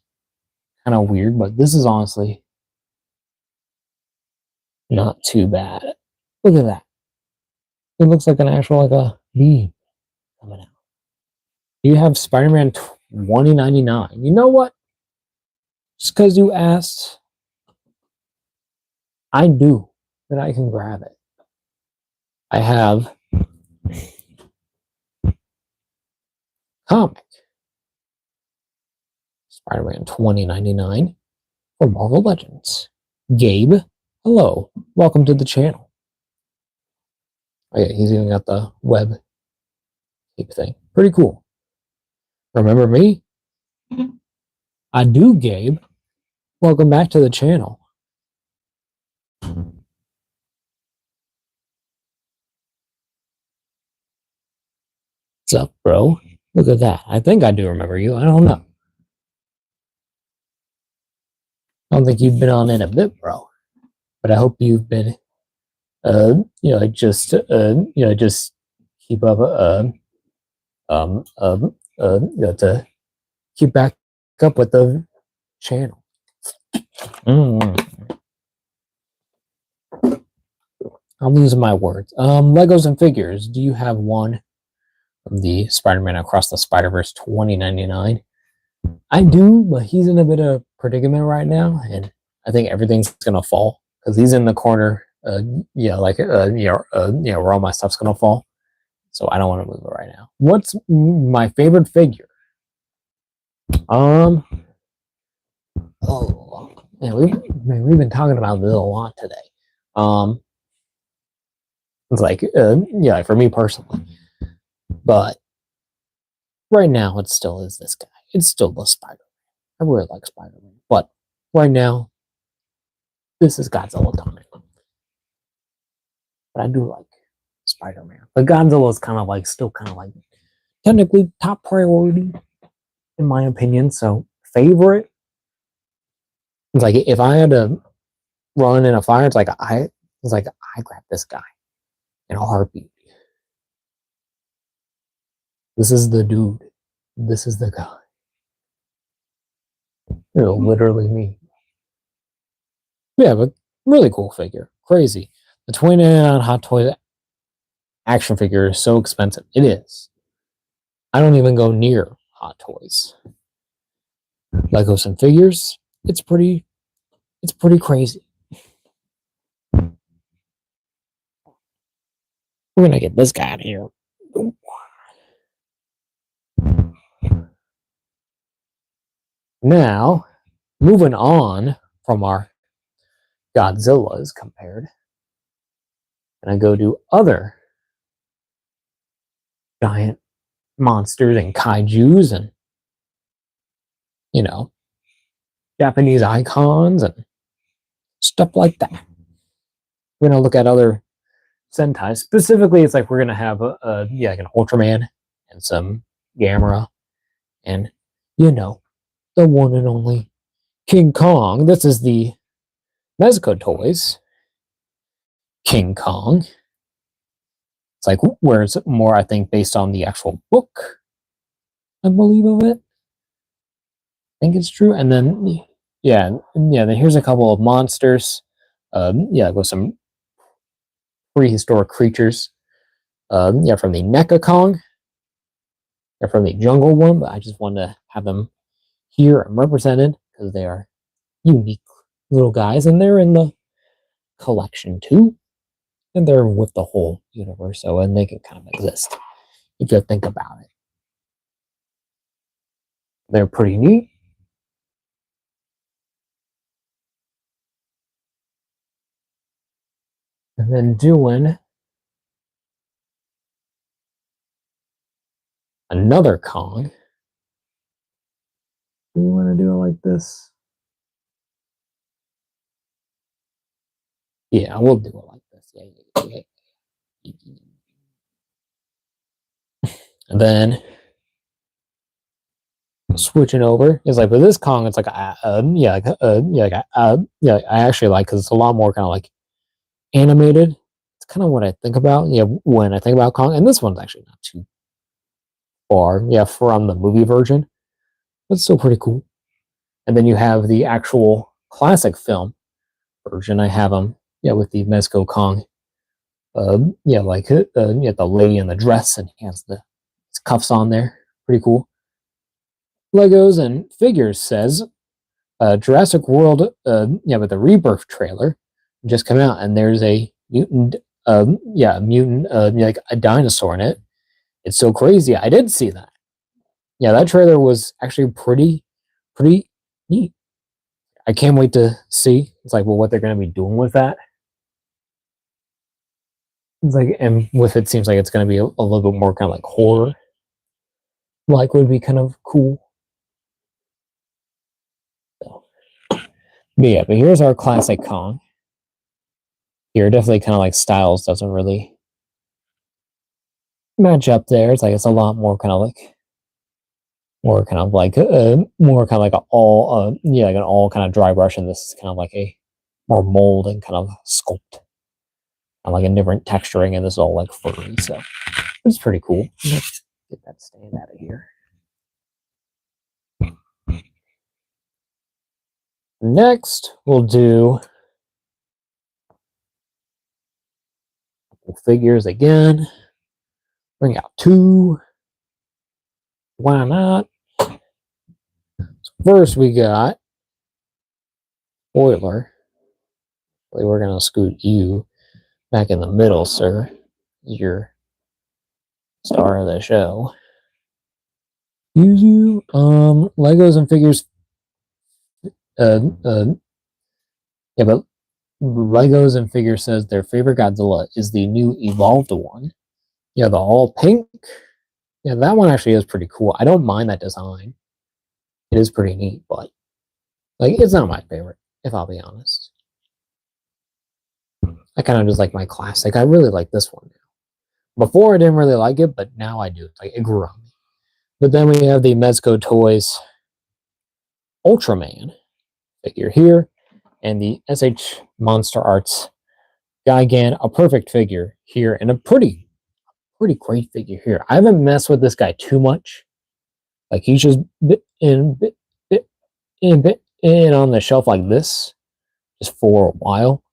kind of weird, but this is honestly not too bad. Look at that. It looks like an actual like a beam. coming out. You have Spider-Man 2099. You know what? Just because you asked, I do that I can grab it. I have comic Spider-Man 2099 for Marvel Legends. Gabe, hello. Welcome to the channel. Oh yeah, he's even got the web tape thing. Pretty cool. Remember me? I do, Gabe. Welcome back to the channel. What's up, bro? Look at that. I think I do remember you. I don't know. I don't think you've been on in a bit, bro. But I hope you've been, just keep up, to keep back up with the channel. I'm losing my words. Legos and figures. Do you have one from the Spider-Man Across the Spider-Verse 2099? I do, but he's in a bit of predicament right now, and I think everything's gonna fall because he's in the corner. Where all my stuff's gonna fall. So I don't want to move it right now. What's my favorite figure? Oh, man, we've been talking about this a lot today. It's like, for me personally, but right now it still is this guy. It's still the Spider-Man. I really like Spider-Man, but right now, this is Godzilla time. But I do like Spider-Man. But Godzilla is still technically top priority in my opinion. So favorite, it's like if I had to run in a fire, I grab this guy in a heartbeat. This is the dude. This is the guy. Literally me. Yeah, but really cool figure. Crazy. The 29 Hot Toys action figure is so expensive. It is. I don't even go near Hot Toys. Legos and figures. It's pretty crazy. We're gonna get this guy out of here. Now, moving on from our Godzillas compared, and I go to other giant monsters and kaijus and, Japanese icons and stuff like that. We're going to look at other Sentai. Specifically, it's like we're going to have an Ultraman and some Gamera and, the one and only King Kong. This is the Mezco Toys King Kong. It's like where it's more, I think, based on the actual book, I believe of it. I think it's true. And then, then here's a couple of monsters. With some prehistoric creatures. From the NECA Kong. They're from the Jungle one, but I just wanted to have them here and represented because they are unique little guys, and they're in the collection too. And they're with the whole universe, and they can kind of exist if you think about it. They're pretty neat. And then doing another Kong. Do you want to do it like this? Yeah, we'll do it like this. Yeah. And then switching over is like with this Kong, it's like I actually like because it's a lot more kind of like animated. It's kind of what I think about when I think about Kong, and this one's actually not too far from the movie version, but it's still pretty cool. And then you have the actual classic film version. I have them with the Mezco Kong. The lady in the dress, and he has his cuffs on there. Pretty cool. Legos and Figures says Jurassic World, but the Rebirth trailer just came out, and there's a mutant, mutant, like a dinosaur in it. It's so crazy. I did see that. Yeah, that trailer was actually pretty neat. I can't wait to see. It's like, well, what they're going to be doing with that. It's like, and with it, seems like it's going to be a little bit more kind of like horror. Like, would be kind of cool. So, but here's our classic Kong. Here, definitely kind of like styles doesn't really match up there. It's like it's a lot more kind of like more kind of like a all like an all kind of dry brush, and this is kind of like a more mold and kind of sculpt, and like a different texturing, and this is all like furry, so it's pretty cool. Let's get that stand out of here. Next, we'll do figures again. Bring out two. Why not? So first, we got Spoiler. We're gonna scoot you back in the middle, sir. You're star of the show. Use you. Legos and Figures. But Legos and Figures says their favorite Godzilla is the new evolved one. Yeah, the all pink. Yeah, that one actually is pretty cool. I don't mind that design. It is pretty neat, but like it's not my favorite, if I'll be honest. I kind of just like my classic. I really like this one now. Before I didn't really like it, but now I do. Like it grew on me. But then we have the Mezco Toys Ultraman figure here, and the SH Monster Arts Gigan, a perfect figure here, and a pretty great figure here. I haven't messed with this guy too much. Like he's just bit in on the shelf like this, just for a while.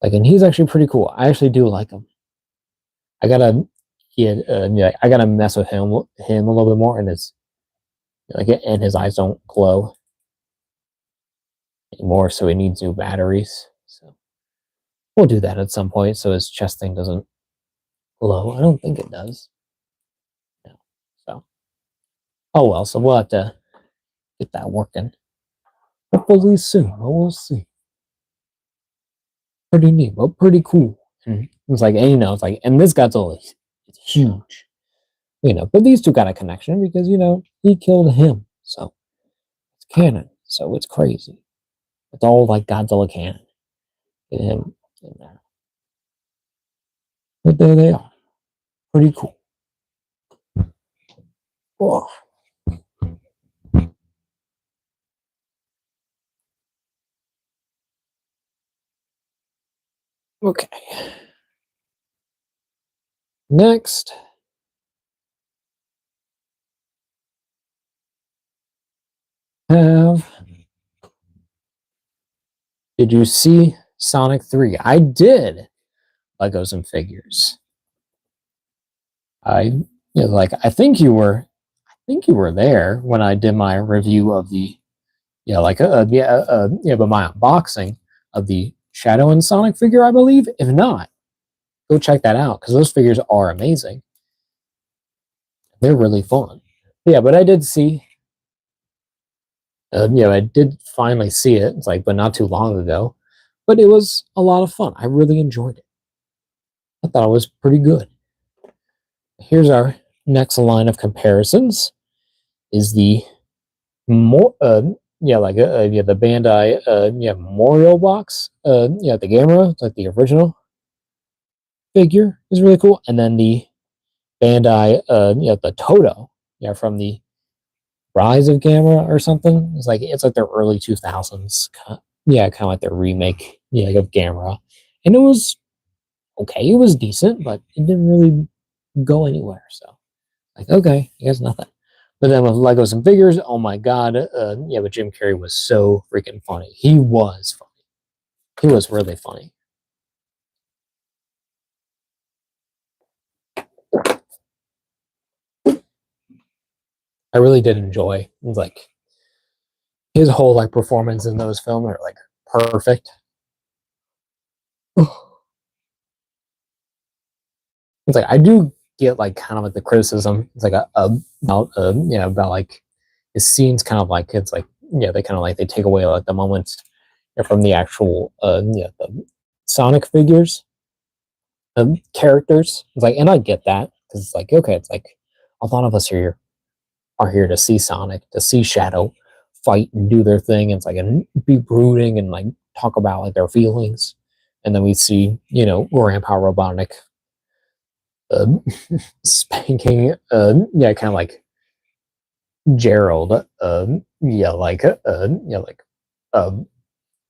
Like, and he's actually pretty cool. I actually do like him. I gotta I gotta mess with him a little bit more, and his and his eyes don't glow anymore, so he needs new batteries. So we'll do that at some point, so his chest thing doesn't glow. I don't think it does. No. So oh well, so we'll have to get that working. Hopefully soon, but we'll see. Pretty neat, but pretty cool. And it's like, and, it's like, and this Godzilla is huge, but these two got a connection because, he killed him. So it's canon. So it's crazy. It's all like Godzilla canon. Get him in there. But there they are. Pretty cool. Oh. Okay. Next. Did you see Sonic 3? I did. Legos and Figures. I I think you were there when I did my review of the but my unboxing of the Shadow and Sonic figure, I believe. If not, go check that out because those figures are amazing. They're really fun. Yeah, but I did see. I did finally see it. It's like, but not too long ago. But it was a lot of fun. I really enjoyed it. I thought it was pretty good. Here's our next line of comparisons. Is the more the Bandai Memorial box the Gamera, it's like the original figure is really cool, and then the Bandai the Toto from the Rise of Gamera or something. It's like their early 2000s kind of like their remake of Gamera, and it was okay, it was decent, but it didn't really go anywhere. So like, okay, I guess nothing. But then with Legos and Figures, oh my god, but Jim Carrey was so freaking funny. He was funny. He was really funny. I really did enjoy. Like his whole like performance in those films are like perfect. It's like I do get like kind of like the criticism. It's like about about like his scenes kind of like it's like they kind of like they take away like the moments from the actual the Sonic figures characters. It's like, and I get that because it's like okay, it's like a lot of us are here to see Sonic, to see Shadow fight and do their thing. And it's like and be brooding and like talk about like their feelings, and then we see Grandpa Robotnik uh, spanking kind of like Gerald like uh,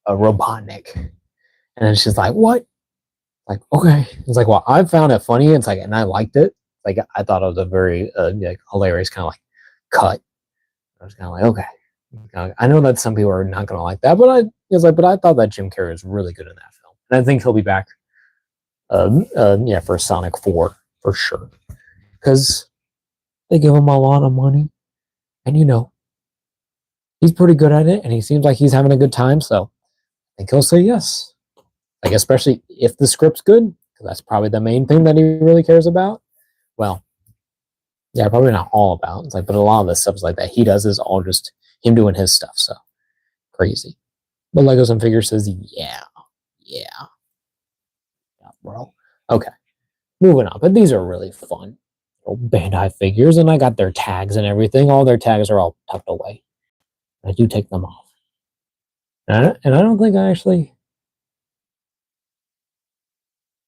a Robotnik, and it's just like what like okay it's like well I found it funny it's like and I liked it like I thought it was a very hilarious kind of like cut. I was kind of like okay I know that some people are not gonna like that but but I thought that Jim Carrey was really good in that film and I think he'll be back for Sonic 4 for sure because they give him a lot of money and he's pretty good at it and he seems like he's having a good time so I think he'll say yes like especially if the script's good because that's probably the main thing that he really cares about. Well, yeah, probably not all about it's like but a lot of the stuff is like that he does is all just him doing his stuff so crazy but Legos and Figures says yeah bro okay moving on but these are really fun Bandai figures and I got their tags and everything all their tags are all tucked away I do take them off and I don't think I actually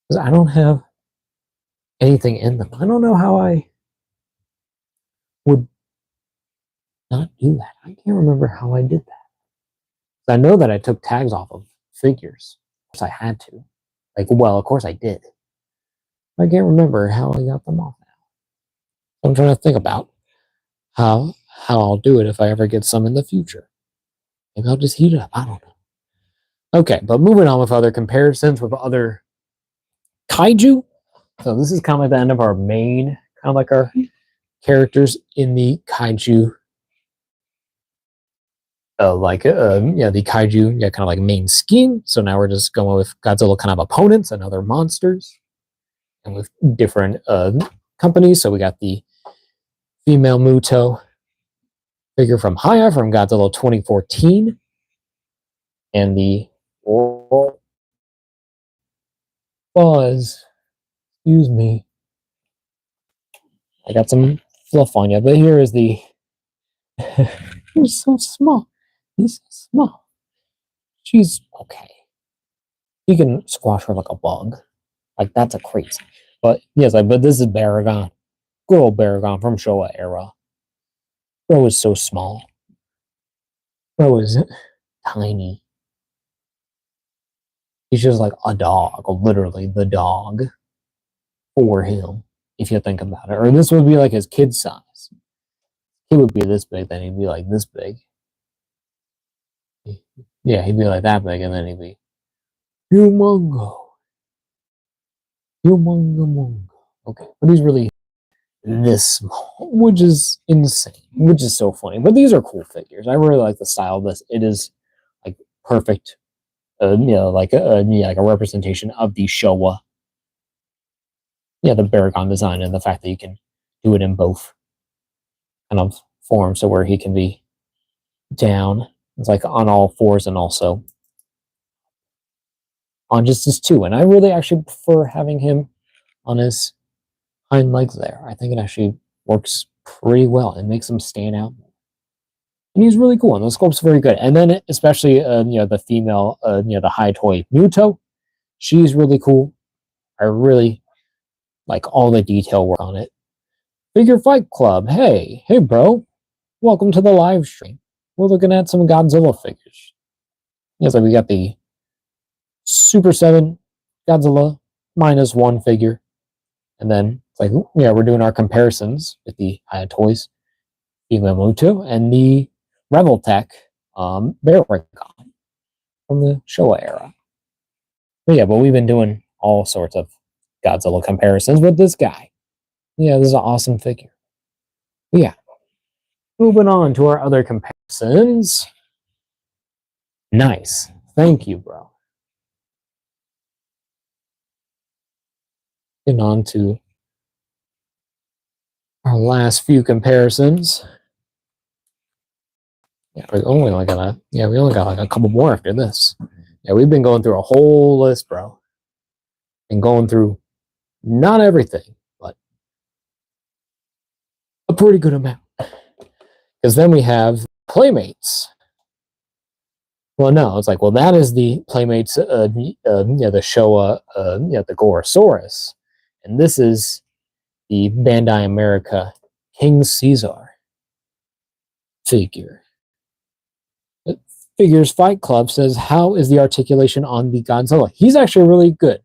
because I don't have anything in them. I don't know how I would not do that. I can't remember how I did that. I know that I took tags off of figures. Of course, I had to. Like, well, of course I did. I can't remember how I got them off now. I'm trying to think about how I'll do it if I ever get some in the future. Maybe I'll just heat it up. I don't know. Okay, but moving on with other comparisons with other kaiju. So this is kind of like the end of our main, kind of like our characters in the kaiju the kaiju, kind of like main scheme. So now we're just going with Godzilla kind of opponents and other monsters, and with different companies. So we got the female Muto figure from Haya from Godzilla 2014, and the Buzz. Excuse me, I got some fluff on you, but here is the. He's so small. He's so small. She's okay. You can squash her like a bug. Like that's a crazy. But yes, but this is Baragon. Good old Baragon from Showa era. Bro is so small. Bro is tiny. He's just like a dog, literally the dog for him, if you think about it. Or this would be like his kid size. He would be this big, then he'd be like this big. Yeah, he'd be like that big, and then he'd be humongo. Humongo. Okay, but he's really this small, which is insane, which is so funny. But these are cool figures. I really like the style of this. It is like perfect, like a representation of the Showa, the Baragon design, and the fact that you can do it in both kind of forms, so where he can be down, it's like on all fours, and also on just his two. And I really actually prefer having him on his hind legs there. I think it actually works pretty well. It makes him stand out. And he's really cool, and the sculpt's very good. And then especially, the female, the high toy Muto, she's really cool. I really like all the detail work on it. Figure Fight Club, hey, bro, welcome to the live stream. We're looking at some Godzilla figures. So we got the Super7 Godzilla Minus One figure, and then it's like, we're doing our comparisons with the Haya Toys female Muto and the Reveltech Baragon from the Showa era. But we've been doing all sorts of Godzilla comparisons with this guy. This is an awesome figure. But moving on to our other comparisons. Nice. Thank you, bro. Getting on to our last few comparisons. Yeah, we only got like a couple more after this. Yeah, we've been going through a whole list, bro. And going through not everything, but a pretty good amount. Because then we have Playmates. Well, no, it's like, well, that is the Playmates, the Showa, the Gorosaurus. And this is the Bandai America King Caesar figure. Figures Fight Club says, how is the articulation on the Godzilla? He's actually really good.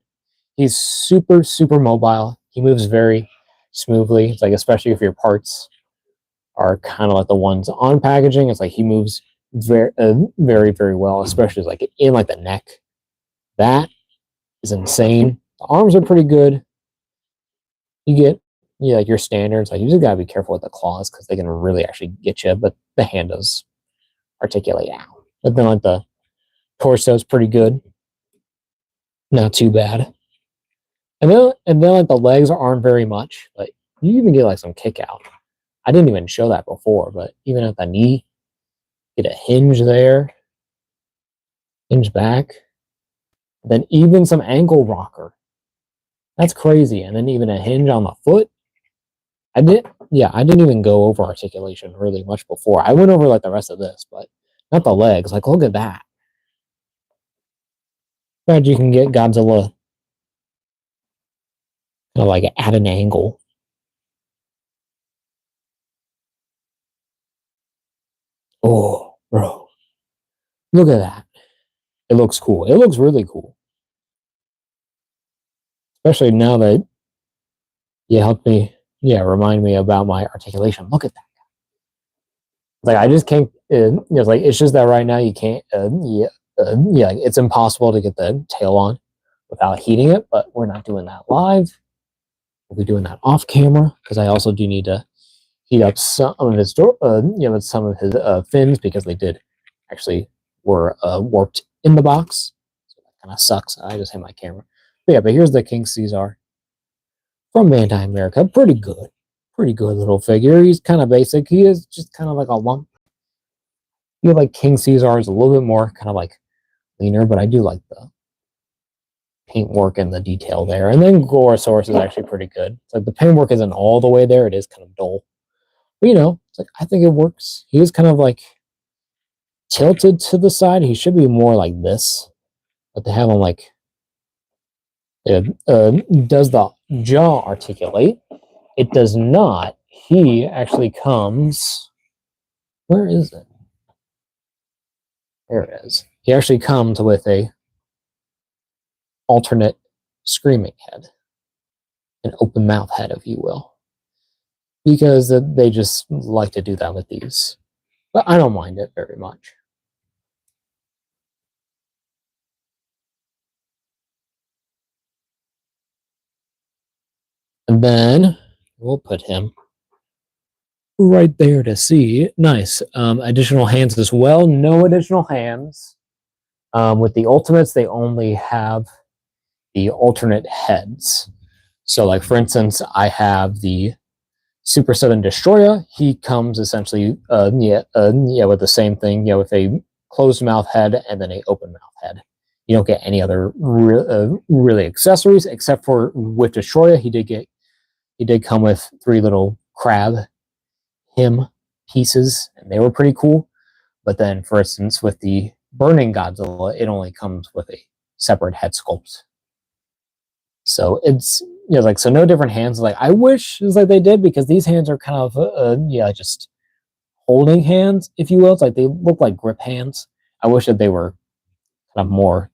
He's super, super mobile. He moves very smoothly. It's like, especially if your parts are kind of like the ones on packaging, it's like he moves very, very, very well, especially like in like the neck. That is insane. The arms are pretty good. You get like your standards. Like you just gotta be careful with the claws because they can really actually get you. But the hand does articulate out. But then like the torso is pretty good. Not too bad. And then like the legs aren't very much. But you even get like some kick out. I didn't even show that before, but even at the knee, get a hinge there, hinge back, then even some ankle rocker. That's crazy. And then even a hinge on the foot. I didn't even go over articulation really much before. I went over like the rest of this, but not the legs. Like, look at that. Glad you can get Godzilla like at an angle. Oh, bro. Look at that. It looks cool. It looks really cool. Especially now that you helped me, remind me about my articulation. Look at that. Like, I just can't, it's just that right now you can't, it's impossible to get the tail on without heating it, but we're not doing that live. We'll be doing that off camera because I also do need to heat up some of his fins because they did actually were warped in the box. So that kind of sucks. I just hit my camera. But here's the King Caesar from Bandai America. Pretty good little figure. He's kind of basic. He is just kind of like a lump. You like King Caesar is a little bit more kind of like leaner, but I do like the paintwork and the detail there. And then Gorosaurus is actually pretty good. It's like the paintwork isn't all the way there. It is kind of dull. But it's like I think it works. He is kind of like tilted to the side. He should be more like this. But they have him like does the jaw articulate? It does not. He actually comes. Where is it? There it is. He actually comes with a alternate screaming head, an open mouth head, if you will, because they just like to do that with these. But I don't mind it very much. And then we'll put him right there to see. Nice. Additional hands as well. No additional hands. With the ultimates, they only have the alternate heads. So, like for instance, I have the Super7 Destroyer. He comes essentially, with the same thing, with a closed mouth head and then a open mouth head. You don't get any other really accessories except for with Destroyer. He did come with 3 little crab him pieces, and they were pretty cool. But then, for instance, with the Burning Godzilla, it only comes with a separate head sculpt. So it's so no different hands. Like I wish it was like they did because these hands are kind of just holding hands, if you will. It's like they look like grip hands. I wish that they were kind of more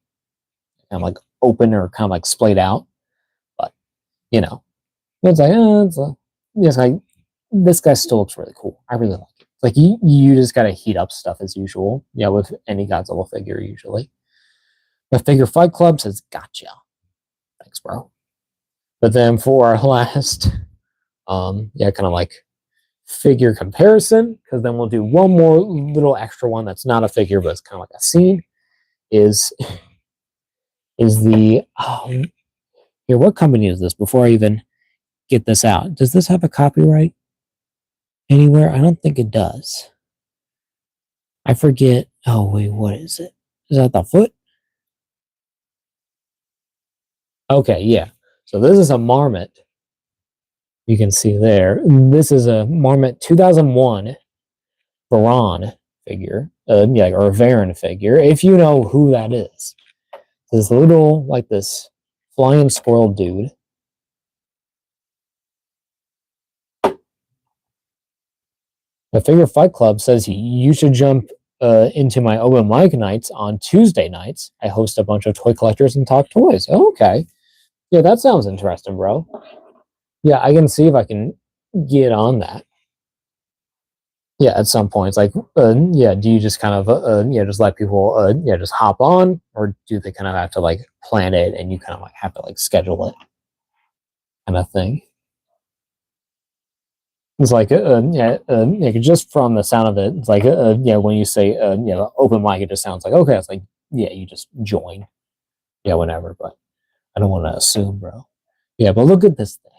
kind of like open or kind of like splayed out. But it's like this guy still looks really cool. I really like it. Like you just gotta heat up stuff as usual. With any Godzilla figure usually. The Figure Fight Club says gotcha. Thanks, bro. But then for our last, kind of like figure comparison, because then we'll do one more little extra one that's not a figure, but it's kind of like a scene. Is the here? What company is this? Before I even get this out, does this have a copyright anywhere? I don't think it does. I forget. Oh wait, what is it? Is that the foot? Okay, yeah. So this is a Marmot. You can see there. This is a Marmot 2001 Varan figure, yeah, or a Varan figure, if you know who that is. This little, like this flying squirrel dude. The Figure Fight Club says you should jump into my open mic nights on Tuesday nights. I host a bunch of toy collectors and talk toys. Oh, okay. Yeah, that sounds interesting, bro. Yeah, I can see if I can get on that. Yeah, at some points, like, yeah, do you just kind of, yeah, just let people, yeah, just hop on, or do they kind of have to like plan it and you kind of like have to like schedule it, kind of thing? It's like, yeah, yeah, just from the sound of it, it's like, yeah, when you say, yeah, open mic, it just sounds like, okay, it's like, yeah, you just join, yeah, whenever, but I don't want to assume, bro. Yeah, but look at this thing.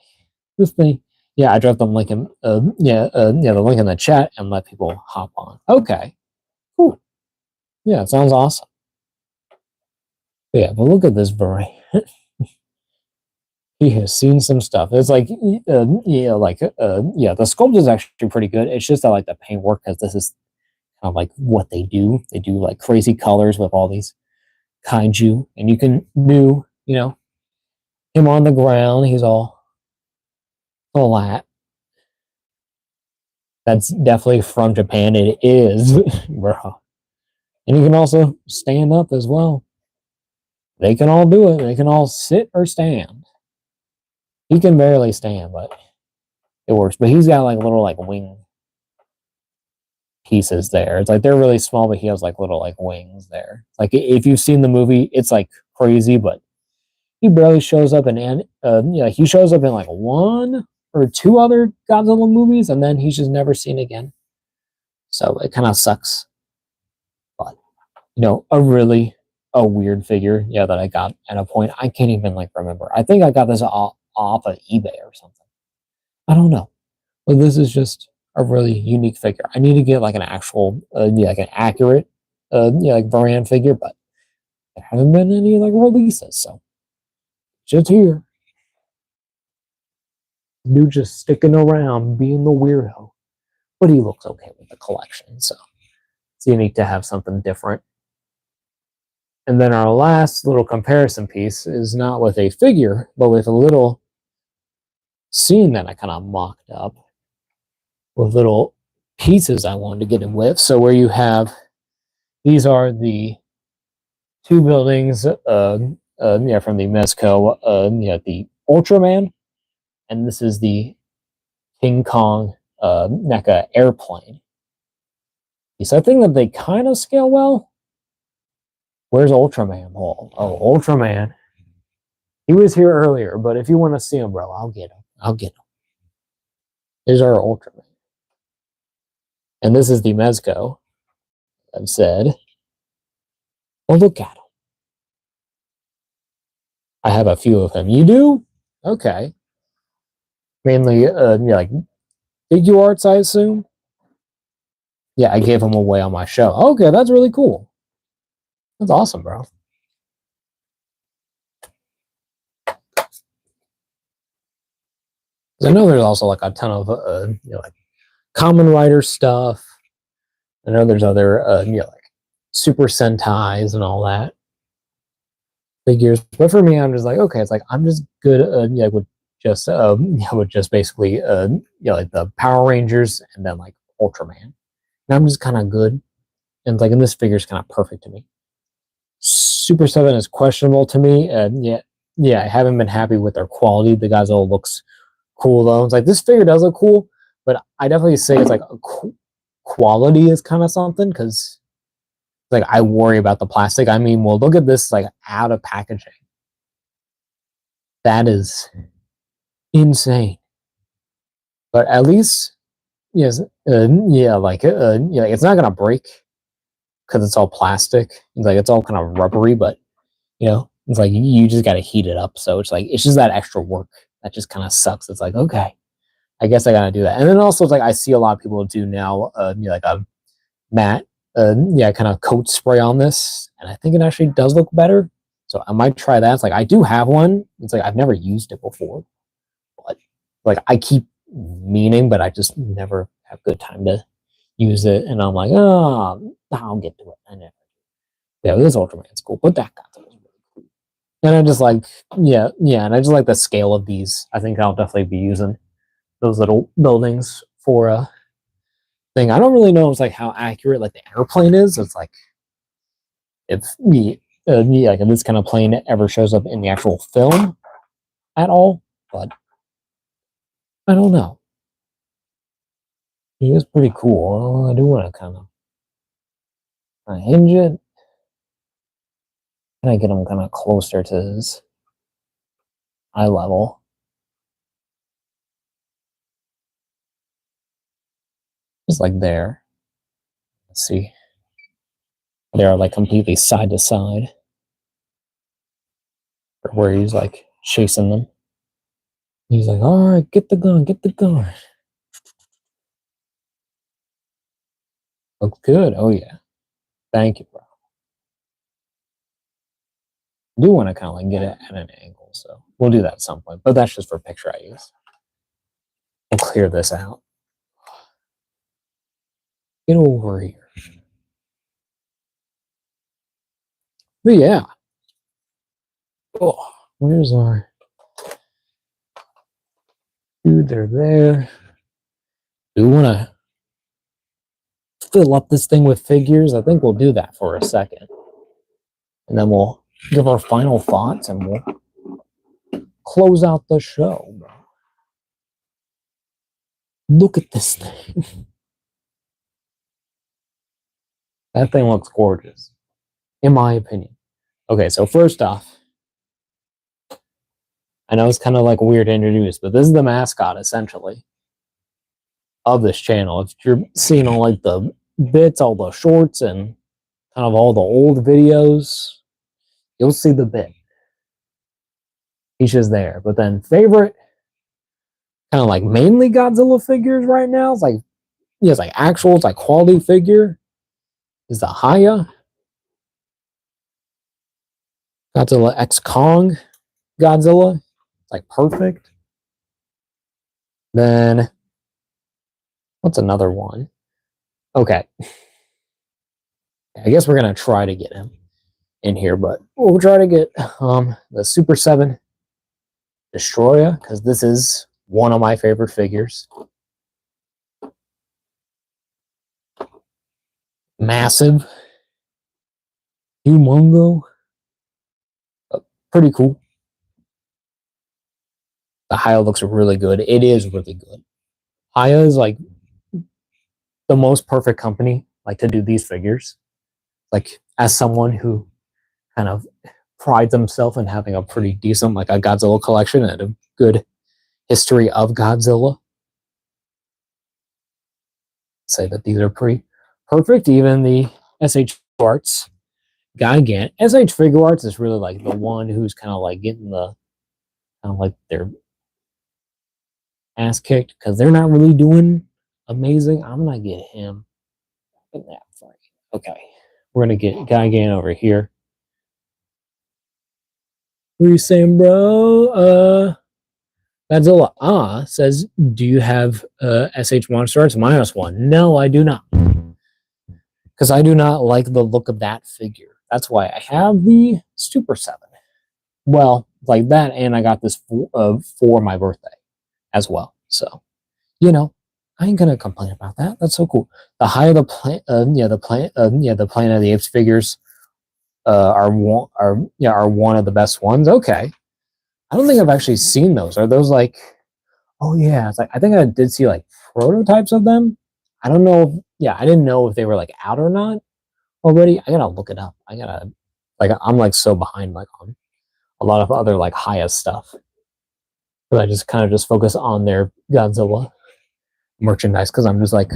This thing, yeah, I dropped the link in, yeah, yeah, the link in the chat and let people hop on. Okay, cool. Yeah, it sounds awesome. Yeah, but look at this Beret. He has seen some stuff. It's like, yeah, like, yeah, the sculpt is actually pretty good. It's just that like the paint work, because this is kind of like what they do. They do like crazy colors with all these kaiju, and you can do, you know, him on the ground. He's all flat. That's definitely from Japan. It is, bro. And you can also stand up as well. They can all do it. They can all sit or stand. He can barely stand, but it works. But he's got like little like wing pieces there. It's like they're really small, but he has like little like wings there. Like if you've seen the movie, it's like crazy, but he barely shows up in yeah, he shows up in like one or two other Godzilla movies, and then he's just never seen again. So it kind of sucks. But you know, a weird figure, yeah, that I got at a point. I can't even like remember. I think I got this off of eBay or something. I don't know. But this is just a really unique figure. I need to get like an actual, yeah, like an accurate, yeah, like Varan figure, but there haven't been any like releases, so just here. Dude just sticking around, being the weirdo, but he looks okay with the collection, so it's unique to have something different. And then our last little comparison piece is not with a figure, but with a little scene that I kind of mocked up with little pieces I wanted to get in with. So where you have, these are the two buildings, yeah, from the Mezco, yeah, the Ultraman, and this is the King Kong NECA airplane. So I think that they kind of scale well. Where's Ultraman, Paul? Oh, Ultraman. He was here earlier, but if you want to see him, bro, I'll get him. I'll get him. Here's our Ultraman. And this is the Mezco. I've said. Well, look at him. I have a few of him. You do? Okay. Mainly, yeah, like figure arts, I assume. Yeah, I gave them away on my show. Okay, that's really cool. That's awesome, bro. I know there's also like a ton of you know, like Common Rider stuff. I know there's other you know, like Super Sentais and all that figures. But for me, I'm just like, okay, it's like I'm just good yeah, with just yeah, with just basically you know, like the Power Rangers and then like Ultraman. And I'm just kind of good. And like, and this figure is kind of perfect to me. Super7 is questionable to me. And yeah, I haven't been happy with their quality. The guys all looks cool though. It's like this figure does look cool, but I definitely say it's like quality is kind of something, because like I worry about the plastic. I mean, well, look at this, like out of packaging. That is insane. But at least yes, yeah, yeah, it's not gonna break because it's all plastic. It's like it's all kind of rubbery, but it's like you just got to heat it up. So it's like it's just that extra work that just kind of sucks. It's like okay, I guess I gotta do that. And then also it's like I see a lot of people do now, like a matte, yeah, kind of coat spray on this, and I think it actually does look better. So I might try that. It's like I do have one. It's like I've never used it before, but like I keep meaning, but I just never have good time to use it. And I'm like, oh, I'll get to it. I never. Yeah, this Ultraman's cool, but that Godzilla is really cool. And I just like, yeah, and I just like the scale of these. I think I'll definitely be using those little buildings for a thing. I don't really know it's like how accurate like the airplane is. It's like if me like if this kind of plane ever shows up in the actual film at all, but I don't know. He is pretty cool. I do want to kind of hinge it. And I get him kind of closer to his eye level. Just like there. Let's see. They are like completely side to side. Where he's like chasing them. He's like, all right, get the gun, get the gun. Looks good. Oh, yeah. Thank you, bro. I do want to kind of like get it at an angle, so we'll do that at some point. But that's just for picture I use. We'll clear this out. Get over here. But yeah. Oh, where's our dude? They're there. Do we want to fill up this thing with figures? I think we'll do that for a second. And then we'll give our final thoughts and we'll close out the show. Look at this thing. That thing looks gorgeous, in my opinion. Okay, so first off, I know it's kind of like weird to introduce, but this is the mascot, essentially, of this channel. If you're seeing all like the bits, all the shorts, and kind of all the old videos, you'll see the bit. He's just there. But then favorite, kind of like mainly Godzilla figures right now, it's like, it's like actual, it's like quality figure, is the Haya. Godzilla X Kong Godzilla. It's like perfect. Then, what's another one? Okay. I guess we're going to try to get him in here, but we'll try to get the Super7 Destroyer, because this is one of my favorite figures. Massive. Humongo. Pretty cool. The Haya looks really good. It is really good. Haya is like the most perfect company like to do these figures. Like as someone who kind of prides himself in having a pretty decent like a Godzilla collection and a good history of Godzilla, say that these are pretty perfect. Even the SH Arts Gigan SH Figure Arts is really like the one who's kind of like getting the kind of like their ass kicked because they're not really doing amazing. I'm gonna get him in that fight. Okay, we're gonna get Gigan over here. What are you saying, bro? Godzilla says, do you have SH Monster Arts Minus One? No, I do not. Because I do not like the look of that figure. That's why I have the Super7. Well, like that, and I got this for my birthday as well. So, I ain't gonna complain about that. That's so cool. The higher the Planet of the Apes figures are one of the best ones. Okay, I don't think I've actually seen those. Are those like? Oh yeah, it's like I think I did see like prototypes of them. I don't know. I didn't know if they were like out or not already. I gotta look it up. I gotta I'm like so behind like on a lot of other like highest stuff. But I just kind of just focus on their Godzilla merchandise because I'm just like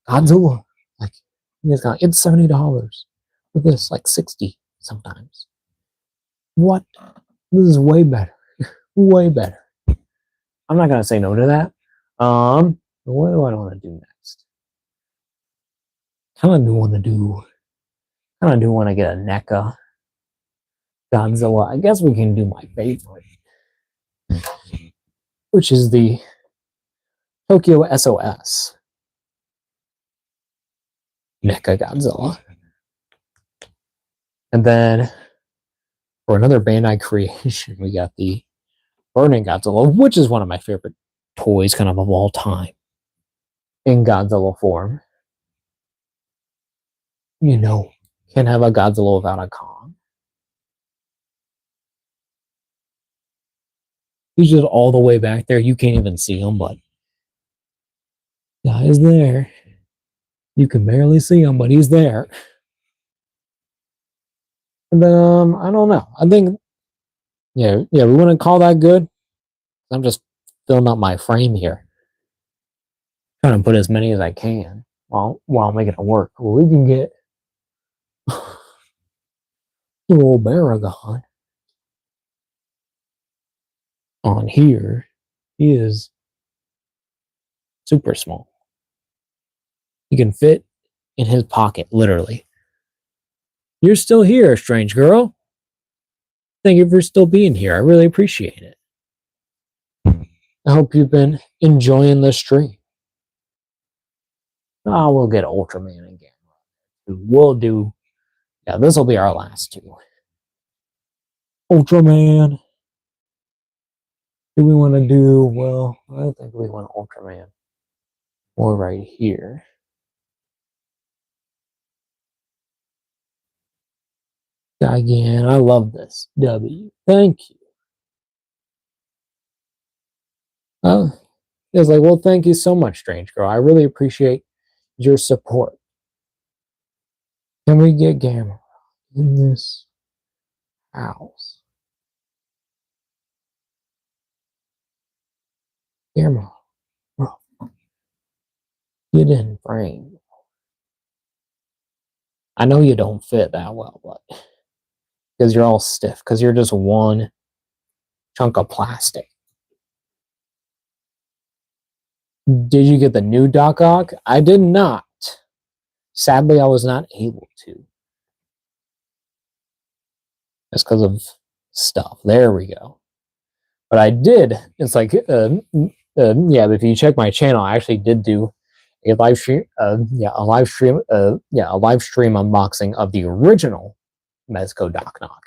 Godzilla. Like it's $70 for this, like 60 sometimes. What? This is way better. Way better. I'm not gonna say no to that. What do I want to do next? Kind of do want to do. Kind of do want to get a NECA Godzilla. I guess we can do my favorite, which is the Tokyo SOS NECA Godzilla. And then for another Bandai creation, we got the Burning Godzilla, which is one of my favorite toys kind of all time in Godzilla form. You know, can't have a Godzilla without a Kong. He's just all the way back there. You can't even see him, but guy is there. You can barely see him, but he's there. And I don't know. I think, we wouldn't call that good. I'm just filling up my frame here, trying to put as many as I can while making it work. Well, we can get little Baragon on here. He is super small. He can fit in his pocket, literally. You're still here, strange girl. Thank you for still being here. I really appreciate it. I hope you've been enjoying the stream. We'll get Ultraman again. We'll do, this will be our last two. Ultraman. Do we want to do, well, I think we want Ultraman more right here. Again, I love this. W. Thank you. It was like, well, thank you so much, strange girl. I really appreciate your support. Can we get Gamma in this house? Gamma, bro. Get in frame. I know you don't fit that well, but because you're all stiff, because you're just one chunk of plastic. Did you get the new Doc Ock? I did not. Sadly, I was not able to. That's because of stuff. There we go. But I did. It's like, if you check my channel, I actually did do a live stream. A live stream unboxing of the original Mezco Doc Knock.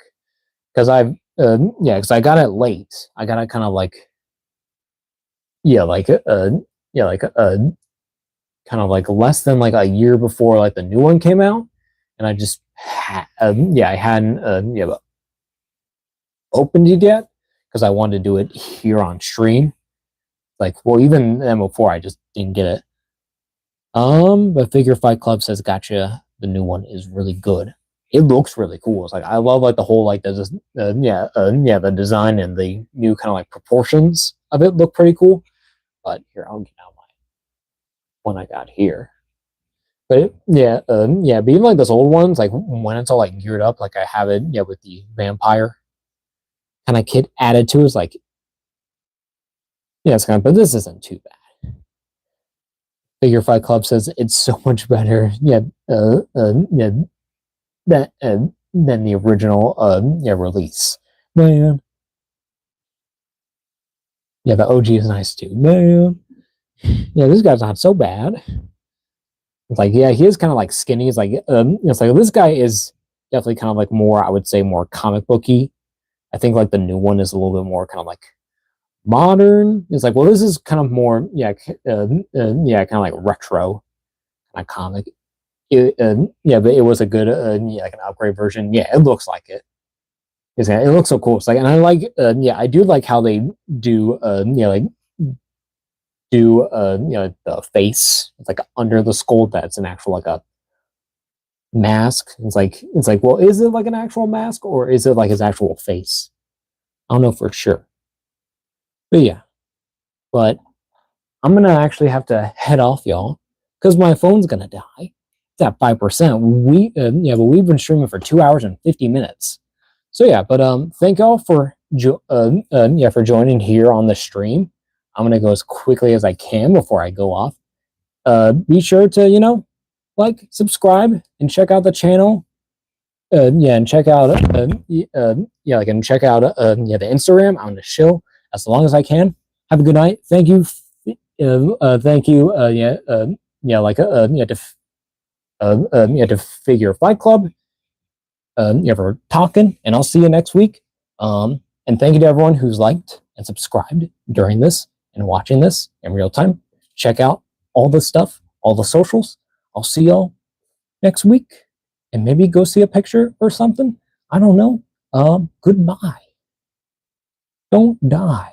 Because because I got it late. I got it kind of like, kind of like less than like a year before like the new one came out, and I just I hadn't opened it yet because I wanted to do it here on stream. Like, well, even then before I just didn't get it. But Figure Fight Club says, "Gotcha." The new one is really good. It looks really cool. It's like I love like the whole like the design and the new kind of like proportions of it look pretty cool. But here, I'll get out my one I got here. But but even like those old ones, like when it's all like geared up, like I have it, with the vampire kind of kit added to it, it's like, it's kind of, but this isn't too bad. Figure Fight Club says it's so much better, than the original, release. Man, the OG is nice too, man. This guy's not so bad. It's like, he is kind of like skinny. It's like, it's like this guy is definitely kind of like more, I would say, more comic booky. I think like the new one is a little bit more kind of like modern. It's like, well, this is kind of more, kind of like retro kind of comic. But it was a good, like an upgrade version. Yeah, it looks like it. It looks so cool. It's like, and I like, I do like how they do, the face. It's like under the skull. That's an actual like a mask. It's like, well, is it like an actual mask or is it like his actual face? I don't know for sure. But I'm gonna actually have to head off, y'all, because my phone's gonna die. It's at 5%. But we've been streaming for 2 hours and 50 minutes. So yeah, but thank y'all for for joining here on the stream. I'm gonna go as quickly as I can before I go off. Be sure to like, subscribe, and check out the channel. And check out and check out the Instagram. I'm gonna chill as long as I can. Have a good night. Thank you. Thank you. To Figure Fight Club. For talking, and I'll see you next week. And thank you to everyone who's liked and subscribed during this and watching this in real time. Check out all the stuff, all the socials. I'll see y'all next week, and maybe go see a picture or something. I don't know. Goodbye. Don't die.